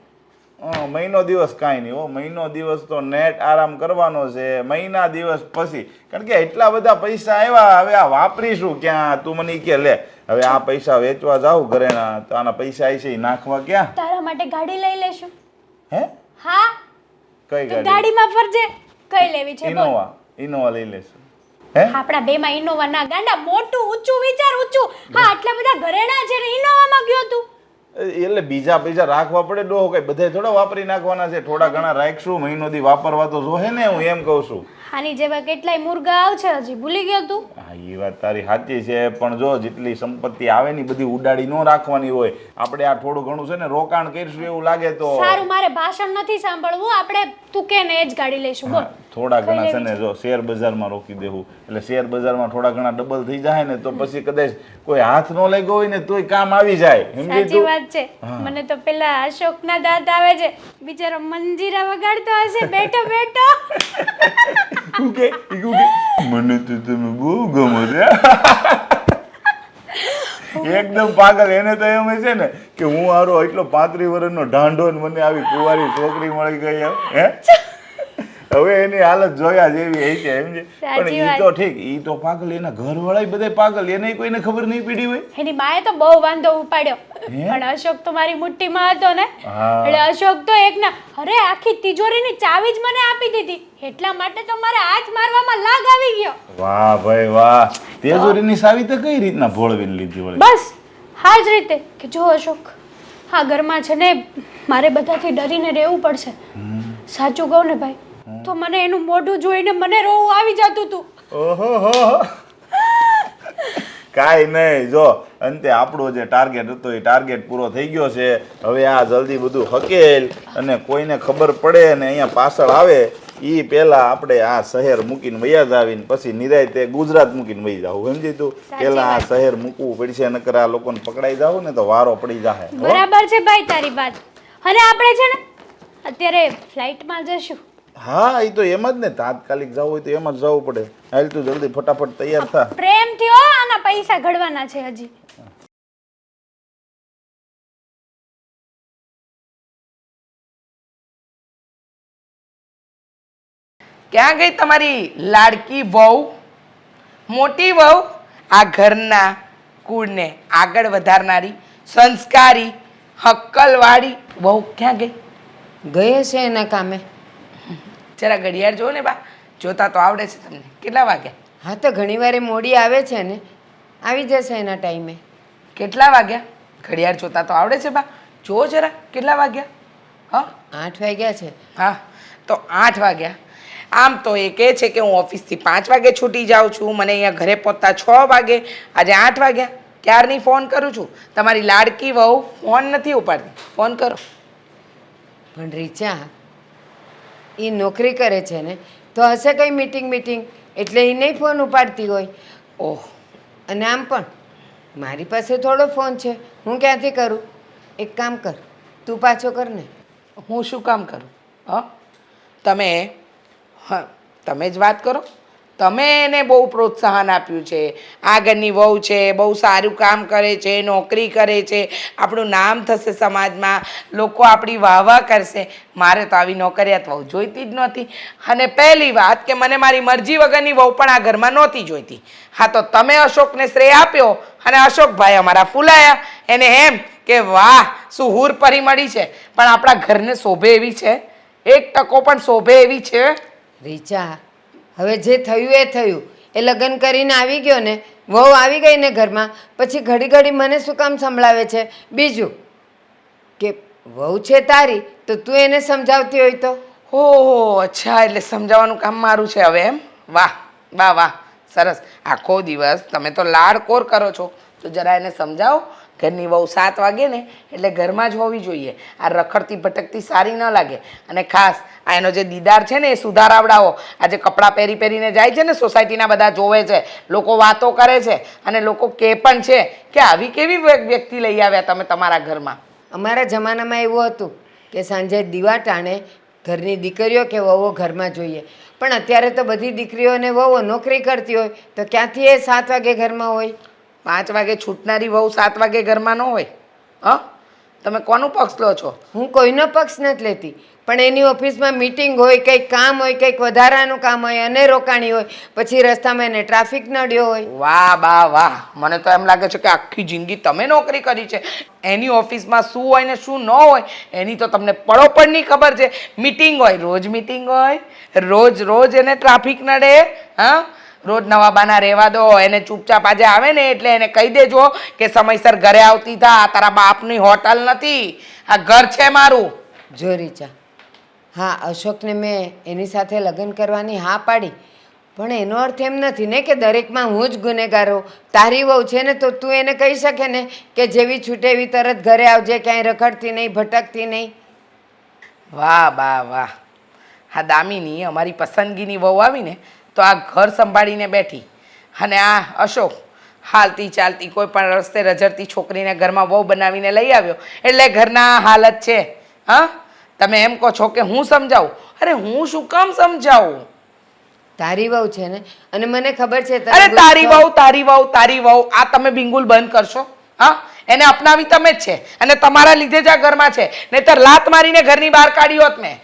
મહિનો દિવસ કાંઈ નહીં હો. મહિનો દિવસ તો નેટ આરામ કરવાનો છે. મહિના દિવસ પછી, કારણ કે એટલા બધા પૈસા આવ્યા, હવે આ વાપરીશું ક્યાં? તું મને કે લે હવે આ પૈસા વેચવા જાવ ઘરેના, તો આના પૈસા આવી છે એ નાખવા ક્યાં? તારા માટે ગાડી લઈ લેશું. હે? હા, કઈ તો ગાડી? ગાડીમાં ફરજે. કઈ લેવી છે બોલ. ઇનોવા લઈ લેશું. હે? આપણા બેમાં ઇનોવા ના ગાંડા, મોટું ઊંચું વિચાર, ઊંચું. હા, આટલા બધા ઘરેણા છે ને ઇનોવામાં ગયો તું. એટલે બીજા પૈસા રાખવા પડે ડોહો, કઈ બધે થોડા વાપરી નાખવાના છે. થોડા ઘણા રાખશું, મહિનો દી વાપરવા તો જોહે ને, હું એમ કહું છું. આની જેવા કેટલાય મુર્ગા આવશે, હજી ભૂલી ગયો તું? હા, એ વાત તારી સાચી છે, પણ જો જેટલી સંપત્તિ આવે ને બધી ઉડાડી ન રાખવાની હોય. આપણે આ થોડું ઘણું છે ને રોકાણ કરીશું એવું લાગે તો. સારું, મારે ભાષણ નથી સાંભળવું, આપણે તું કે ને એ જ ગાડી લઈશું. બોલ. થોડા ઘણા છે ને જો શેર બજારમાં રોકી દેવું, એટલે શેર બજારમાં થોડા ઘણા ડબલ થઈ જાય ને તો પછી કદાચ કોઈ હાથ ન લાગ્યો હોય ને તોય કામ આવી જાય. સમજી સાચી તું? વાત છે. મને તો પેલા અશોકના દાંત આવે છે, બિચારો મંજીરા વગાડતો હશે બેઠો બેઠો. ઈ કે મને તો તમે બહુ ગમો છે. એકદમ પાગલ. એને તો એમ છે ને કે હું હારો એટલો 35 વર્ષનો ઢાંઢો ને મને આવી કુંવારી છોકરી મળી ગઈ એમ. હે? હવે એની હાલત જોયા જેવી હઈ છે એમ છે. પણ સાચી ઈ વાત. તો ઠીક, ઈ તો પાગલ, એના ઘરવાળા બધા પાગલ, એને કોઈને ખબર નહીં પડી હોય. એની માએ તો બહુ વાંધો ઉપાડ્યો, પણ અશોક તો મારી મુઠ્ઠીમાં હતો ને, હા. એટલે અશોક તો એકના અરે આખી તિજોરીની ચાવી જ મને આપી દીધી, એટલા માટે તો મારે હાથ મારવામાં લાગ આવી ગયો. વાહ ભાઈ વાહ. તેજોરીની સાવી તો કઈ રીતના ભોળવીને લીધી વળી? બસ હા જ રીતે કે જો અશોક, હા ઘરમાં છે ને મારે બધાથી ડરીને રહેવું પડશે. સાચું કહું ને ભાઈ, તો મને એનું મોઢું જોઈને મને રોવું આવી જતું હતું. ઓહો હો. કાંઈ નહીં, જો અંતે આપણો જે ટાર્ગેટ હતો એ ટાર્ગેટ પૂરો થઈ ગયો છે. હવે આ જલ્દી બધું હકેલ અને કોઈને ખબર પડે અને અહીંયા પાછળ આવે એ પહેલાં આપણે આ શહેર મૂકીને વયા જ આવીને પછી નિરાયતે ગુજરાત મૂકીને વહી જાવ. સમજી તું? પહેલાં આ શહેર મૂકવું પડશે, નકર આ લોકોને પકડાઈ જાવ ને તો વારો પડી જાય. બરાબર છે ભાઈ તારી વાત. અને આપણે છે ને અત્યારે ફ્લાઇટમાં જશું. હા, એ તો એમ જ ને, તાત્કાલિક જવું હોય તો એમ જ જવું પડે. હાલ તું જલ્દી ફટાફટ તૈયાર થા. પ્રેમથી હો, આના પૈસા ઘડવાના છે હજી. ક્યાં ગઈ તમારી લાડકી વહુ, મોટી વહુ, આ ઘરના કુળને આગળ વધારનારી, સંસ્કારી, હક્કલવાળી વહુ ક્યાં ગઈ? ગયે છે એના કામે. જરા ઘડિયાળ જો ને બા, જોતા તો આવડે છે તમને. કેટલા વાગ્યા? હા તો ઘણી વાર મોડી આવે છે ને, આવી જશે એના ટાઈમે. કેટલા વાગ્યા? ઘડિયાળ જોતા તો આવડે છે બા, જુઓ જરા કેટલા વાગ્યા. હા 8 વાગ્યા છે. હા તો 8 વાગ્યા. આમ તો એ કહે છે કે હું ઓફિસથી 5 વાગે છૂટી જાઉં છું, મને અહીંયા ઘરે પહોંચતા 6 વાગે. આજે 8 વાગ્યા. ક્યારની ફોન કરું છું, તમારી લાડકી વહુ ફોન નથી ઉપાડતી. ફોન કરો. પણ રીચા, એ નોકરી કરે છે ને, તો હશે કંઈ મીટિંગ એટલે એ નહીં ફોન ઉપાડતી હોય. ઓહ, અને આમ પણ મારી પાસે થોડો ફોન છે, હું ક્યાંથી કરું? એક કામ કર, તું પાછો કર ને. હું શું કામ કરું? હા, તમે હા તમે જ વાત કરો. તમે એને બહુ પ્રોત્સાહન આપ્યું છે, આગળની વહુ છે, બહુ સારું કામ કરે છે, નોકરી કરે છે, આપણું નામ થશે સમાજમાં, લોકો આપણી વાહ કરશે. મારે તો આવી નોકરિયાત વહુ જોઈતી જ નહોતી. અને પહેલી વાત કે મને મારી મરજી વગરની વહુ પણ આ ઘરમાં નહોતી જોઈતી. હા તો તમે અશોકને શ્રેય આપ્યો અને અશોકભાઈ અમારા ફૂલાયા. એને એમ કે વાહ શું હૂર પરી મળી છે, પણ આપણા ઘરને શોભે એવી છે? 1% પણ શોભે એવી છે? રીચા, હવે જે થયું એ થયું. એ લગ્ન કરીને આવી ગયો ને, વહુ આવી ગઈ ને ઘરમાં, પછી ઘડી મને શું કામ સંભળાવે છે? બીજું કે વહુ છે તારી, તો તું એને સમજાવતી હોય તો. ઓહો, અચ્છા, એટલે સમજાવવાનું કામ મારું છે હવે એમ? વાહ વાહ વાહ, સરસ. આખો દિવસ તમે તો લાડકોર કરો છો, તો જરા એને સમજાવો. ઘરની વહુ 7 વાગે ને એટલે ઘરમાં જ હોવી જોઈએ. આ રખડતી ભટકતી સારી ન લાગે. અને ખાસ આ એનો જે દીદાર છે ને એ સુધારાવડાવો. આજે કપડાં પહેરીને જાય છે ને, સોસાયટીના બધા જોવે છે, લોકો વાતો કરે છે અને લોકો કહે પણ છે કે આવી કેવી વ્યક્તિ લઈ આવ્યા તમે તમારા ઘરમાં. અમારા જમાનામાં એવું હતું કે સાંજે દીવા ટાણે ઘરની દીકરીઓ કે વહુઓ ઘરમાં જોઈએ. પણ અત્યારે તો બધી દીકરીઓ અને વહુઓ નોકરી કરતી હોય, તો ક્યાંથી એ 7 વાગે ઘરમાં હોય? 5 વાગે છૂટનારી વહુ 7 વાગે ઘરમાં ન હોય. હા, તમે કોનું પક્ષ લો છો? હું કોઈનો પક્ષ નથી લેતી, પણ એની ઓફિસમાં મીટિંગ હોય, કંઈક કામ હોય, કંઈક વધારાનું કામ હોય અને રોકાણી હોય, પછી રસ્તામાં એને ટ્રાફિક નડ્યો હોય. વાહ બા વાહ, મને તો એમ લાગે છે કે આખી જિંદગી તમે નોકરી કરી છે. એની ઓફિસમાં શું હોય ને શું ન હોય એની તો તમને પળોપળની ખબર છે. મીટિંગ હોય, રોજ મીટિંગ હોય, રોજ એને ટ્રાફિક નડે. હા, રોજ નવા બાના રહેવા દો એને. ચૂપચાપ આજે આવે ને એટલે એને કહી દેજો કે સમયસર ઘરે આવતી થા. તારા બાપની હોટલ નથી, આ ઘર છે મારું. જો રીચા, હા અશોકને મેં એની સાથે લગ્ન કરવાની હા પાડી, પણ એનો અર્થ એમ નથી ને કે દરેકમાં હું જ ગુનેગાર હોઉં. તારી વહુ છે ને, તો તું એને કહી શકે ને કે જેવી છૂટે એવી તરત ઘરે આવજે, ક્યાંય રખડતી નહીં, ભટકતી નહીં. વાહ બા વાહ, હા દામિની અમારી પસંદગીની વહુ આવીને તો આ ઘર સંભાળીને બેઠી. અને આ અશોક હાલતી ચાલતી કોઈ પણ રસ્તે રઝળતી છોકરીને ઘરમાં વહુ બનાવીને લઈ આવ્યો એટલે ઘરના હાલત છે. હા, તમે એમ કહો છો કે હું સમજાવું? અરે હું શું કામ સમજાવું? તારી વહુ છે ને, અને મને ખબર છે તને અરે તારી ગુસ્સો- વહુ તારી વહુ તારી વહુ, આ તમે બિંગુલ બંધ કરશો? હા, એને અપનાવી તમે જ છે અને તમારા લીધે જ આ ઘરમાં છે. નહીતર લાત મારીને ઘરની બહાર કાઢી હોત મેં.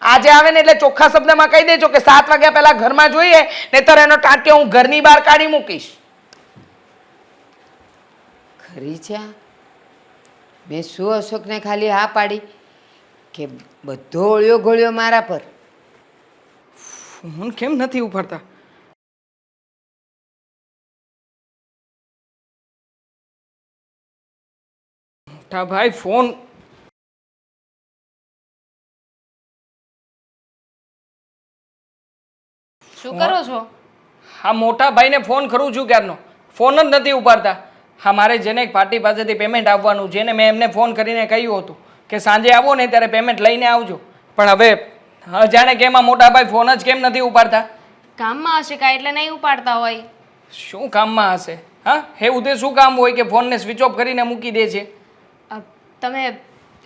આજે આવે ને એટલે ચોખ્ખા શબ્દમાં કહી દેજો કે 7 વાગ્યા પહેલા ઘરમાં જોઈએ, નહીતર એનો ટાંટિયો હું ઘરની બહાર કાઢી મૂકીશ. ખરી છે આ? મેં શું અશોકને ખાલી હા પાડી કે બધો ઓળ્યો ગોળ્યો મારા પર? ફોન કેમ નથી ઉપાડતા? મોટા ભાઈ ફોન શું કરો છો? હા મોટા ભાઈને ફોન કરું છું ક્યારનો. ફોન જ નથી ઉપાડતા. હા, મારે જેને એક પાર્ટી પાસેથી પેમેન્ટ આવવાનું છે ને મેં એમને ફોન કરીને કહ્યું હતું કે સાંજે આવો ને ત્યારે પેમેન્ટ લઈને આવજો. પણ હવે જાણે કે એમાં મોટા ભાઈ ફોન જ કેમ નથી ઉપાડતા? કામમાં હશે કાંઈ એટલે નહીં ઉપાડતા હોય. શું કામમાં હશે? હા, એવું તે શું કામ હોય કે ફોનને સ્વિચ ઓફ કરીને મૂકી દે છે? તમે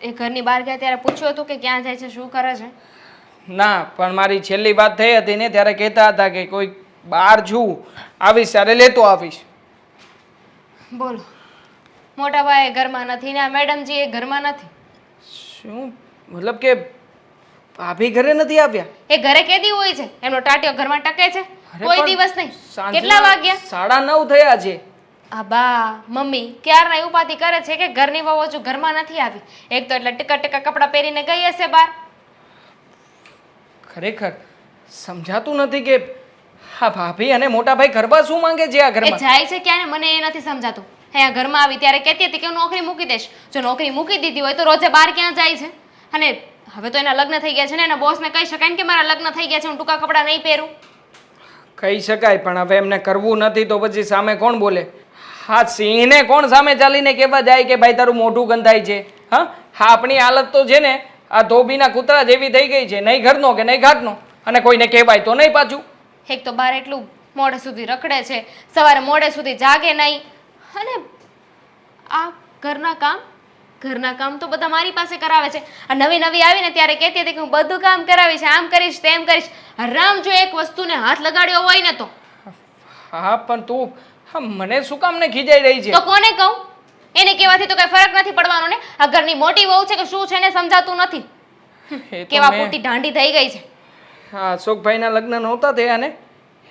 એ ઘરની બહાર ગયા ત્યારે પૂછ્યું હતું કે ક્યાં જાય છે, શું કરે છે? ના, પણ મારી છેલ્લી વાત થઈ હતી ને ત્યારે કહેતા હતા કે કોઈ બહાર છું, આવીશ ત્યારે લેતો આવીશ. બોલો, મોટા ભાઈ ઘરમાં નથી ને આ મેડમજી એ ઘરમાં નથી. શું મતલબ કે ભાભી ઘરે નથી આવ્યા? એ ઘરે કેદી હોય છે? એમનો ટાટિયો ઘરમાં ટકે છે? કોઈ દિવસ નહીં. કેટલા વાગ્યા? 9:30 થયા છે. આ બા મમ્મી ક્યારના ઉપાધિ કરે છે કે ઘરની વહુ હજુ ઘરમાં નથી આવી. એક તો એટલે ટીકા ટીકા કપડાં પહેરીને ગઈ હશે બહાર. ખરેખર સમજાતું નથી કે હા ભાભી અને મોટા ભાઈ કરવા શું માંગે છે આ એ ઘરમાં? જાય છે ક્યાં ને મને એ નથી સમજાતું. અહીંયા ઘરમાં આવી ત્યારે કહેતી હતી કે હું નોકરી મૂકી દઈશ. જો નોકરી મૂકી દીધી હોય તો રોજે બહાર ક્યાં જાય છે? અને હવે તો એના લગ્ન થઈ ગયા છે ને એના બોસને કહી શકાય ને કે મારા લગ્ન થઈ ગયા છે, હું ટૂંકા કપડાં નહીં પહેરું. કહી શકાય, પણ હવે એમને કરવું નથી તો પછી સામે કોણ બોલે? હા, સિંહને કોણ સામે ચાલીને કહેવા જાય કે ભાઈ તારું મોઢું ગંધાય છે? હા, આપણી હાલત તો છે ને આ ધોબીના કૂતરા જેવી થઈ ગઈ છે, નહીં ઘરનો કે નહીં ઘાટનો, અને કોઈને કહેવાય તો નહીં પાછું. એક તો બહાર એટલું મોડે સુધી રખડે છે, સવારે મોડે સુધી જાગે નહીં, અને આ ઘરના કામ તો બધા મારી પાસે કરાવે છે. આ નવી નવી આવીને ત્યારે કહેતી હતી કે હું બધું કામ કરાવીશ, આમ કરીશ તેમ કરીશ. રામ જો એક વસ્તુને હાથ લગાડ્યો હોય ને તો હા, પણ તું હા મને શું કામ ને ખીજાઈ રહી છે? તો કોને કહું? એને કહેવાથી તો કઈ ફરક નથી પડવાનો ને. આ ઘરની મોટી વહુ છે કે શું છે ને સમજાતું નથી. એ તો કેવા મેં- પૂરતી ઢાંડી થઈ ગઈ છે. હા, અશોકભાઈના લગ્ન નહોતા થયા ને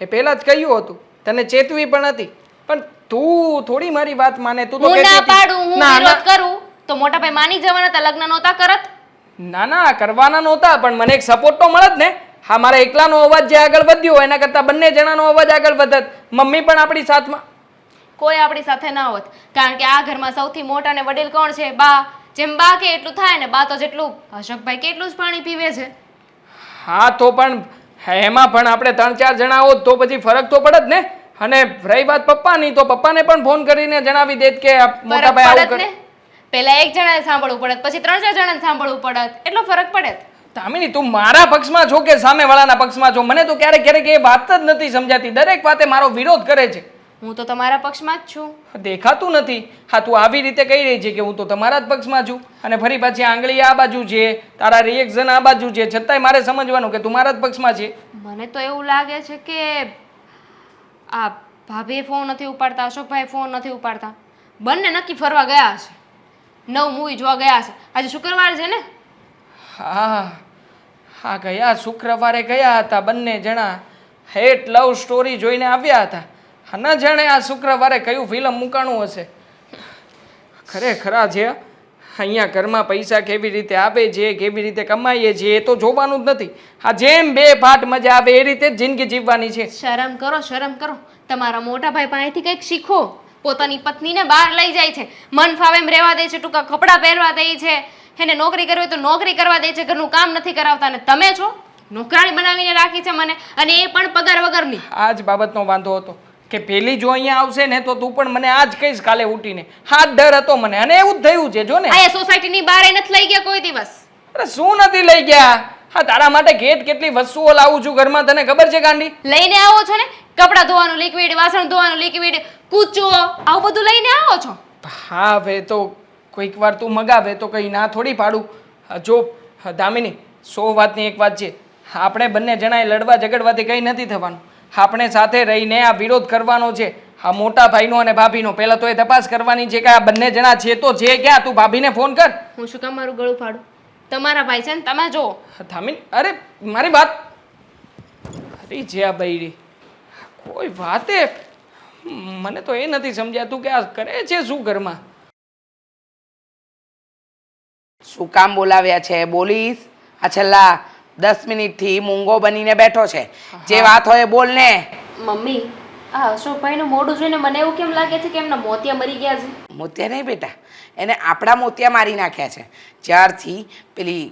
એ પહેલાં જ કહ્યું હતું, તને ચેતવી પણ હતી, પણ તું થોડી મારી વાત માને. તું તો હું કહેતી ના હતી- પાડું, હું ના, વિરોધ ના, કરું તો મોટા ભાઈ માની જવાના હતા, લગ્ન નહોતા કરત. ના ના કરવાના નહોતા, પણ મને એક સપોર્ટ તો મળત ને. હા, મારા એકલાનો અવાજ જે આગળ વધ્યો એના કરતાં બંને જણાનો અવાજ આગળ વધત. મમ્મી પણ આપણી સાથમાં. કોઈ આપણી સાથે ના હોત, કારણ કે આ ઘરમાં સૌથી મોટા ને વડીલ કોણ છે? બા. જેમ બા કે એટલું થાય ને. બા તો જેટલું અશોકભાઈ કે એટલું જ પાણી પીવે છે. હા, તો પણ એમાં પણ આપણે 3-4 જણા હોત તો પછી ફરક તો પડત ને. અને રહી વાત પપ્પાની, તો પપ્પાને પણ ફોન કરીને જણાવી દેત કે આ મોટા ફરક ભાઈ આવું પડત કરે. ને. પહેલા એક જણાને સાંભળવું પડત, પછી 3-4 જણાને સાંભળવું પડત, એટલો ફરક પડે. તામિની, તું મારા પક્ષમાં છો કે સામેવાળાના પક્ષમાં છો? મને તો ક્યારેક ક્યારેક એ વાત જ નથી સમજાતી. દરેક વાતે મારો વિરોધ કરે છે. હું તો તમારા પક્ષમાં જ છું. દેખાતું નથી. હા, તું આવી રીતે કહી રહી છે કે હું તો તમારા જ પક્ષમાં છું, અને ફરી પાછી આંગળી આ બાજુ છે, તારા રિએક્શન આ બાજુ છે, છતાંય મારે સમજવાનું કે તું મારા જ પક્ષમાં છે. મને તો એવું લાગે છે કે આ ભાભીએ ફોન નથી ઉપાડતા, અશોકભાઈ ફોન નથી ઉપાડતા, બંને નક્કી ફરવા ગયા હશે, નવું મૂવી જોવા ગયા હશે. આજે શુક્રવાર છે ને? હા હા, ગયા શુક્રવારે ગયા હતા બંને જણા. હેટ લવ સ્ટોરી જોઈને આવ્યા હતા. હા, ન જાણે આ શુક્રવારે કયું ફિલ્મ મૂકાણું હશે. ખરેખર આ છે અહીંયા ઘરમાં પૈસા કેવી રીતે આવે છે, કેવી રીતે કમાઈએ છીએ એ તો જોવાનું જ નથી. હા, જેમ બે ફાટ મજા આવે એ રીતે જ જિંદગી જીવવાની છે. શરમ કરો, શરમ કરો. તમારા મોટા ભાઈ પાસેથી કંઈક શીખો. પોતાની પત્નીને બહાર લઈ જાય છે, મન ફાવે એમ રહેવા દે છે, ટૂંકા કપડાં પહેરવા દે છે, એને નોકરી કરવી હોય તો નોકરી કરવા દે છે, ઘરનું કામ નથી કરાવતા. અને તમે છો નોકરાણી બનાવીને રાખી છે મને, અને એ પણ પગાર વગરની. આ જ બાબતનો વાંધો હતો કે પેલી જો અહીંયા આવશે ને તો તું પણ મને આજ કહીશ કાલે ઉઠીને. હાથ ડર હતો મને, અને એવું જ થયું છે. જો ને આ સોસાયટીની બહાર નથી લઈ ગયા કોઈ દિવસ. અરે શું નથી લઈ ગયા? હા, તારા માટે કેટલી વસ્તુઓ લાવું છું ઘરમાં, તને ખબર છે ગાંડી? લઈને આવો છો ને, કપડાં ધોવાનું લિક્વિડ, વાસણ ધોવાનું લિક્વિડ, કૂચો, આવું બધું લઈને આવો છો. હા, હવે તો કોઈક વાર તું મગાવે તો કંઈ ના થોડી પાડું. જો દામિની, 100 વાતની એક વાત છે, આપણે બંને જણાએ લડવા ઝઘડવાથી કંઈ નથી થવાનું. આપણે સાથે રહીને આ વિરોધ કરવાનો છે. આ મોટા ભાઈનો અને ભાભીનો પહેલાં તો એ તપાસ કરવાની છે કે આ બંને જણા છે તો છે ક્યાં. તું ભાભીને ફોન કર. હું શું કામ મારું ગળું ફાડું? તમારા ભાઈ છે ને, તમે જુઓ. દામિની, અરે મારી વાત ખરી છે આ બૈરી. કોઈ વાતે મને તો એ નથી સમજાતું કે આ કરે છે શું ઘરમાં. શું કામ બોલાવ્યા છે? બોલીશ. આ છેલ્લા 10 મિનિટથી મૂંગો બનીને બેઠો છે. જે વાત હોય એ બોલ ને. મમ્મી, આ અશોકભાઈનું મોઢું જોઈને મને એવું કેમ લાગે છે કે એમના મોતિયા મરી ગયા છે? મોતિયા નહીં બેટા, એને આપણા મોતિયા મારી નાખ્યા છે. જ્યારથી પેલી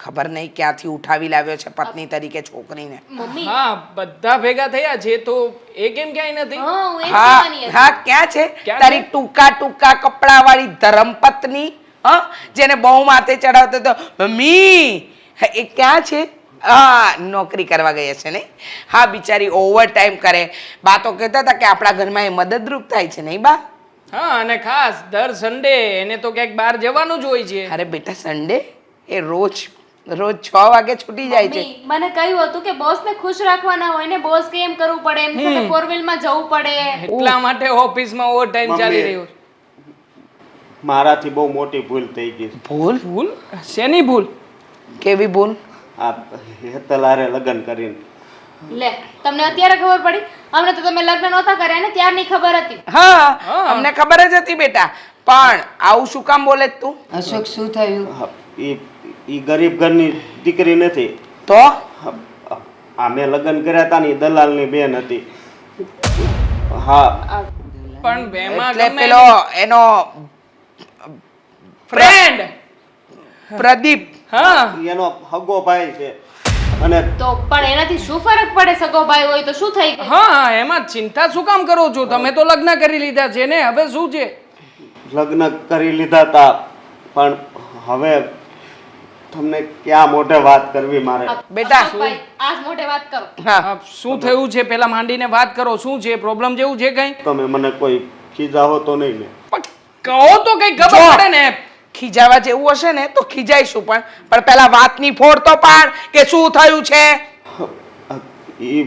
ખબર નહીં ક્યાંથી ઉઠાવી લાવ્યો છે પત્ની તરીકે છોકરીને. મમ્મી હા બધા ભેગા થયા છે તો એ કેમ ક્યાંય નથી હા હું એ જ હા કહેવાની હતી. હા ક્યાં છે ક્યાં તારી ટૂંકા ટૂંકા કપડા વાળી ધર્મપત્ની હા જેને બહુ માથે ચડાવતો તો મમ્મી એ ક્યાં છે? હા નોકરી કરવા ગઈ છે ને. હા બિચારી ઓવર ટાઈમ કરે. બા તો કહેતા હતા કે આપણા ઘરમાં એ મદદરૂપ થાય છે નહીં બા? હા અને ખાસ દર સન્ડે એને તો ક્યાંક બહાર જવાનું જ હોય છે. અરે બેટા સન્ડે એ રોજ 6 વાગે છૂટી જાય છે. મમ્મી મને કહ્યું હતું કે બોસને ખુશ રાખવાના હોય ને બોસ કે એમ કરવું પડે એમની સાથે ફોર વ્હીલમાં જવું પડે. એટલા માટે ઓફિસમાં ઓવર ટાઈમ ચાલી રહ્યો છે. મારાથી બહુ મોટી ભૂલ થઈ ગઈ છે. ભૂલ? ભૂલ શેની ભૂલ? કેવી ભૂલ? આ હેતલ હારે લગ્ન કરીને. લે તમને અત્યારે ખબર પડી? અમને તો તમે લગ્ન નહોતા કર્યા ને ત્યારની ખબર હતી. હા અમને ખબર જ હતી બેટા પણ આવું શું કામ બોલે છે તું? અશોક શું થયું? એ ગરીબ ઘરની દીકરી નથી. તો આ મેં લગ્ન કર્યા હતા ને ઈ દલાલની બેન હતી. હા પણ બેમાં એટલે ગમે પેલો એનો ફ્રેન્ડ. પ્રદીપ. હા એનો હગો ભાઈ છે અને તો પણ એનાથી શું ફરક પડે? સગો ભાઈ હોય તો શું થઈ ગયું? હા એમાં ચિંતા શું કામ કરો છો તમે? તો લગ્ન કરી લીધા છે ને હવે શું છે? લગ્ન કરી લીધા હતા પણ હવે તમને ક્યાં મોઢે વાત કરવી મારે. બેટા. અશોકભાઈ, આજ મોઢે વાત કરો. હા આ શું થયું છે પેલા માંડીને વાત કરો. શું છે પ્રોબ્લેમ જેવું છે કઈ? તમે મને કોઈ ખીજાવો તો નહીં ને? પણ કહો તો કઈ ખબર જો. પડે ને. ખીજાવા જેવું હશે ને તો ખીજાઈશું પણ પેલા વાતની ફોડ તો પાડ કે શું થયું છે. ઈ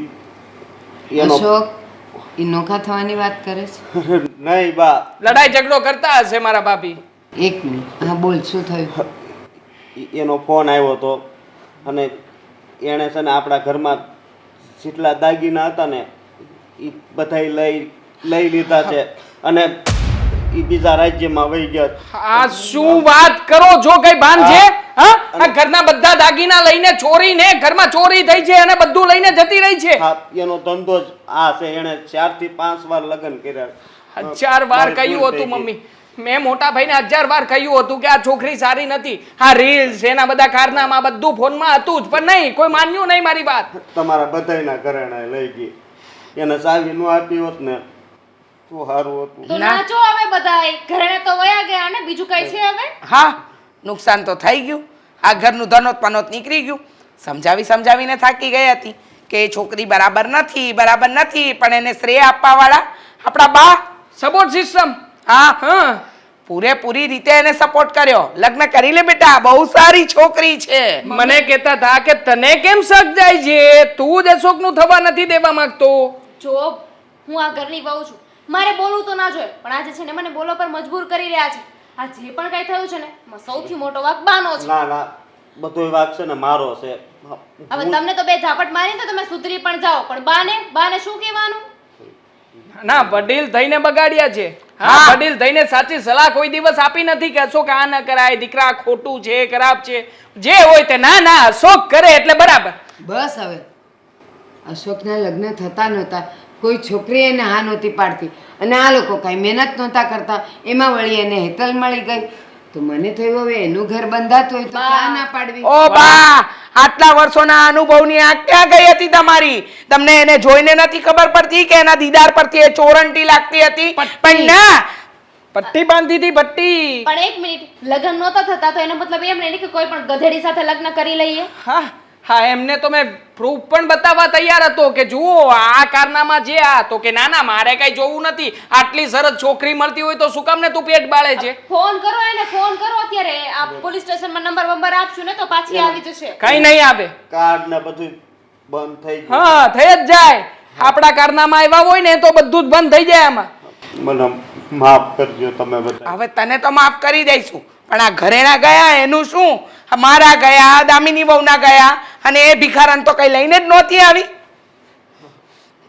એનો અશોક એ નોખા થવાની વાત કરે છે? નહીં બા, લડાઈ ઝઘડો કરતા હશે મારા ભાભી. એક મિનિટ, હા બોલ શું થયું? એનો ફોન આવ્યો હતો અને એણે છે ને આપણા ઘરમાં જેટલા દાગીના હતા ને એ બધાય લઈ લીધા છે અને એ બીજા રાજ્યમાં વહી ગયા. આ શું વાત કરો છો? કઈ ભાન છે? હા આ ઘરના બધા દાગીના લઈને ચોરીને ઘરમાં ચોરી થઈ છે અને બધું લઈને જતી રહી છે. હા, એનો ધંધો જ આ છે. એણે 4 થી 5 વાર લગ્ન કર્યા. 1000 વાર મારી કહ્યું ભૂલ થઈ હતું ગઈ. મમ્મી. મેં મોટા ભાઈને 1000 વાર કહ્યું હતું કે આ છોકરી સારી નથી. હા રીલ્સ એના બધા કારનામાં બધું ફોનમાં હતું જ પણ નહીં કોઈ માન્યું નહીં મારી વાત. તમારા બધાયના ઘરેણાએ લઈ ગઈ. એને ચાવી ન આપી હોત ને તો સારું હતું. તો નાચો હવે બધાય. ઘરે તો વયા ગયા ને બીજું કઈ છે હવે? હા નુકસાન તો થઈ ગયું. આ ઘરનું ધનોત પનોત નીકળી ગયું. સમજાવીને થાકી ગઈ હતી કે એ છોકરી બરાબર નથી પણ એને શ્રેય આપવા વાળા આપણા બા. Support system. હા હા પૂરેપૂરી રીતે એને સપોર્ટ કર્યો. લગ્ન કરી લે બેટા, બહુ સારી છોકરી છે. મને કહેતા હતા કે તને કેમ શક જાય છે? તું જ અશોકનું થવા નથી દેવા માંગતો. જો હું આ ઘરની વહુ છું મારે બોલવું તો ના જોઈએ પણ આજે છે ને મને બોલવા પર મજબૂર કરી રહ્યા છે. આ જે પણ કઈ થયું છે ને એમાં સૌથી મોટો વાંક બાનો છે. ના બધો વાક છે ને મારો છે. હવે તમને તો બે ઝાપટ મારી તો તમે સુધરી પણ જાઓ પણ બાને શું કહેવાનું? ના વડીલ થઈને બગાડ્યા છે. હા હા. વડીલ થઈને સાચી સલાહ કોઈ દિવસ આપી નથી કે અશોક આ ન કરાય, દીકરા ખોટું છે, ખરાબ છે. જે હોય તે ના અશોક કરે એટલે બરાબર. બસ હવે અશોકના લગ્ન થતા નહોતા, કોઈ છોકરી એને હા નહોતી પાડતી અને આ લોકો કાંઈ મહેનત નહોતા કરતા, એમાં વળી એને હેતલ મળી ગઈ તો મને થયું હવે એનું ઘર બંધાતું હોય તો ક્યાં ના પાડવી. ઓ બા, આટલા વર્ષોના અનુભવની આ ક્યાં ગઈ હતી તમારી? તમને એને જોઈને નથી ખબર પડતી કે એના દીદાર પરથી એ ચોરંટી લાગતી હતી? પણ ના, પટ્ટી બાંધી હતી પટ્ટી. પણ એક મિનિટ, લગ્ન નહોતા થતા તો એનો મતલબ એમ નહીં કે કોઈ પણ ગધેડી સાથે લગ્ન કરી લઈએ. હા એમને તો મેં પ્રૂફ પણ બતાવવા તૈયાર હતો કે જુઓ આ કારનામાં જે આ તો કે ના મારે કઈ જોવું નથી. આટલી સરસ છોકરી મળતી હોય તો શું કામ ને તું પેટ બાળે છે? ફોન કરો એને, ફોન કરો અત્યારે. આ પોલીસ સ્ટેશનમાં નંબર આપશું ને તો પાછી આવી જશે. કઈ નહીં આવે. કાર્ડ ને બધું બંધ થઈ ગયું. હા થઈ જ જાય. આપણા કારનામાં આવ્યા હોય ને તો બધું જ બંધ થઈ જાય આમાં. મને માફ કરજો તમે બધા. હવે તને તો માફ કરી દઈશું પણ આ ઘરેણા ગયા એનું શું? મારા ગયા, દામિની વહુના ગયા અને એ ભિખારન તો કઈ લઈને જ નહોતી આવી.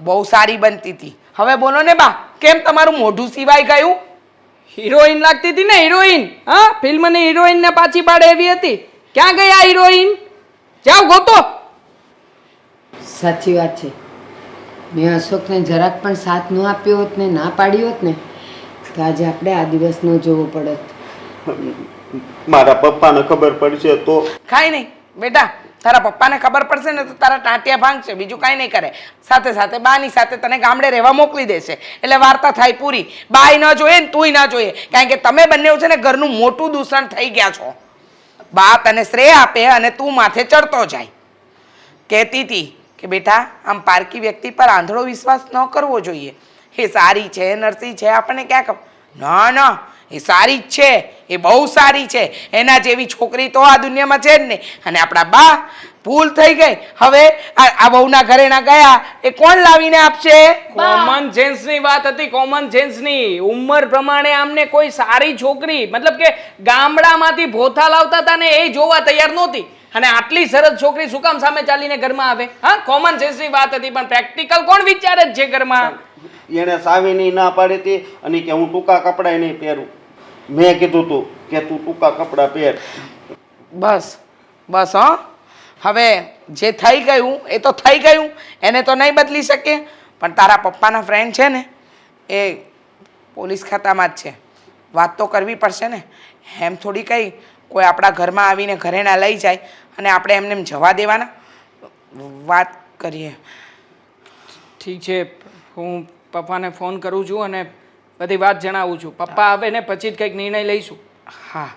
બહુ સારી બનતી હતી. હવે બોલો ને બા, કેમ તમારું મોઢું સિવાય ગયું? હિરોઈન લાગતી હતી ને હિરોઈન. હા ફિલ્મની હિરોઈન ને પાછી પાડે એવી હતી. ક્યાં ગઈ આ હિરોઈન? જાઓ ગોતો. સાચી વાત છે, મેં અશોકને જરાક પણ સાથ ન આપ્યો હોત ને ના પાડી હોત ને તો આજે આપણે આ દિવસ ન જોવો પડત. મારા પપ્પાને ખબર પડશે તો કાંઈ નહીં, બેટા તારા પપ્પાને ખબર પડશે ને તો તારા ટાંટિયા ભાંગશે, બીજું કાંઈ નહીં કરે. સાથે સાથે બાની સાથે તને ગામડે રહેવા મોકલી દેશે, એટલે વાર્તા થાય પૂરી. બાય ન જોઈએ ને તુંય ના જોઈએ, કારણ કે તમે બંને છે ને ઘરનું મોટું દૂષણ થઈ ગયા છો. બા તને શ્રેય આપે અને તું માથે ચડતો જાય. કહેતી હતી કે બેટા આમ પારકી વ્યક્તિ પર આંધળો વિશ્વાસ ન કરવો જોઈએ. એ સારી છે, નરસી છે, આપણને ક્યાં ખબર? ના ના, એ સારી જ છે, એ બહુ સારી છે. એના જેવી છોકરી તો આ દુનિયામાં છે જ નહીં. અને આપણા બા ભૂલ થઈ ગઈ. હવે આ વહુના ઘરે ના ગયા એ કોણ લાવીને આપશે? કોમન સેન્સની વાત હતી, કોમન સેન્સની. ઉંમર પ્રમાણે આમને કોઈ સારી છોકરી, મતલબ કે ગામડામાંથી ભોથા લાવતા હતા ને એ જોવા તૈયાર નહોતી, અને આટલી સરસ છોકરી શું કામ સામે ચાલીને ઘરમાં આવે? હા, કોમન સેન્સની વાત હતી, પણ પ્રેક્ટિકલ કોણ વિચારે જ છે ઘરમાં? એણે સાવીની ના પાડી હતી અને કે હું ટૂંકા કપડાં નહીં પહેરું. મેં કીધું તું કે તું ટૂંકા કપડાં પહેર. બસ બસ હા, હવે જે થઈ ગયું એ તો થઈ ગયું, એને તો નહીં બદલી શકીએ. પણ તારા પપ્પાના ફ્રેન્ડ છે ને એ પોલીસ ખાતામાં જ છે, વાત તો કરવી પડશે ને. એમ થોડી કંઈ કોઈ આપણા ઘરમાં આવીને ઘરે ના લઈ જાય અને આપણે એમને એમ જવા દેવાના? વાત કરીએ. ઠીક છે, હું પપ્પાને ફોન કરું છું અને બધી વાત જણાવું છું. પપ્પા આવે ને પછી જ કંઈક નિર્ણય લઈશું. હા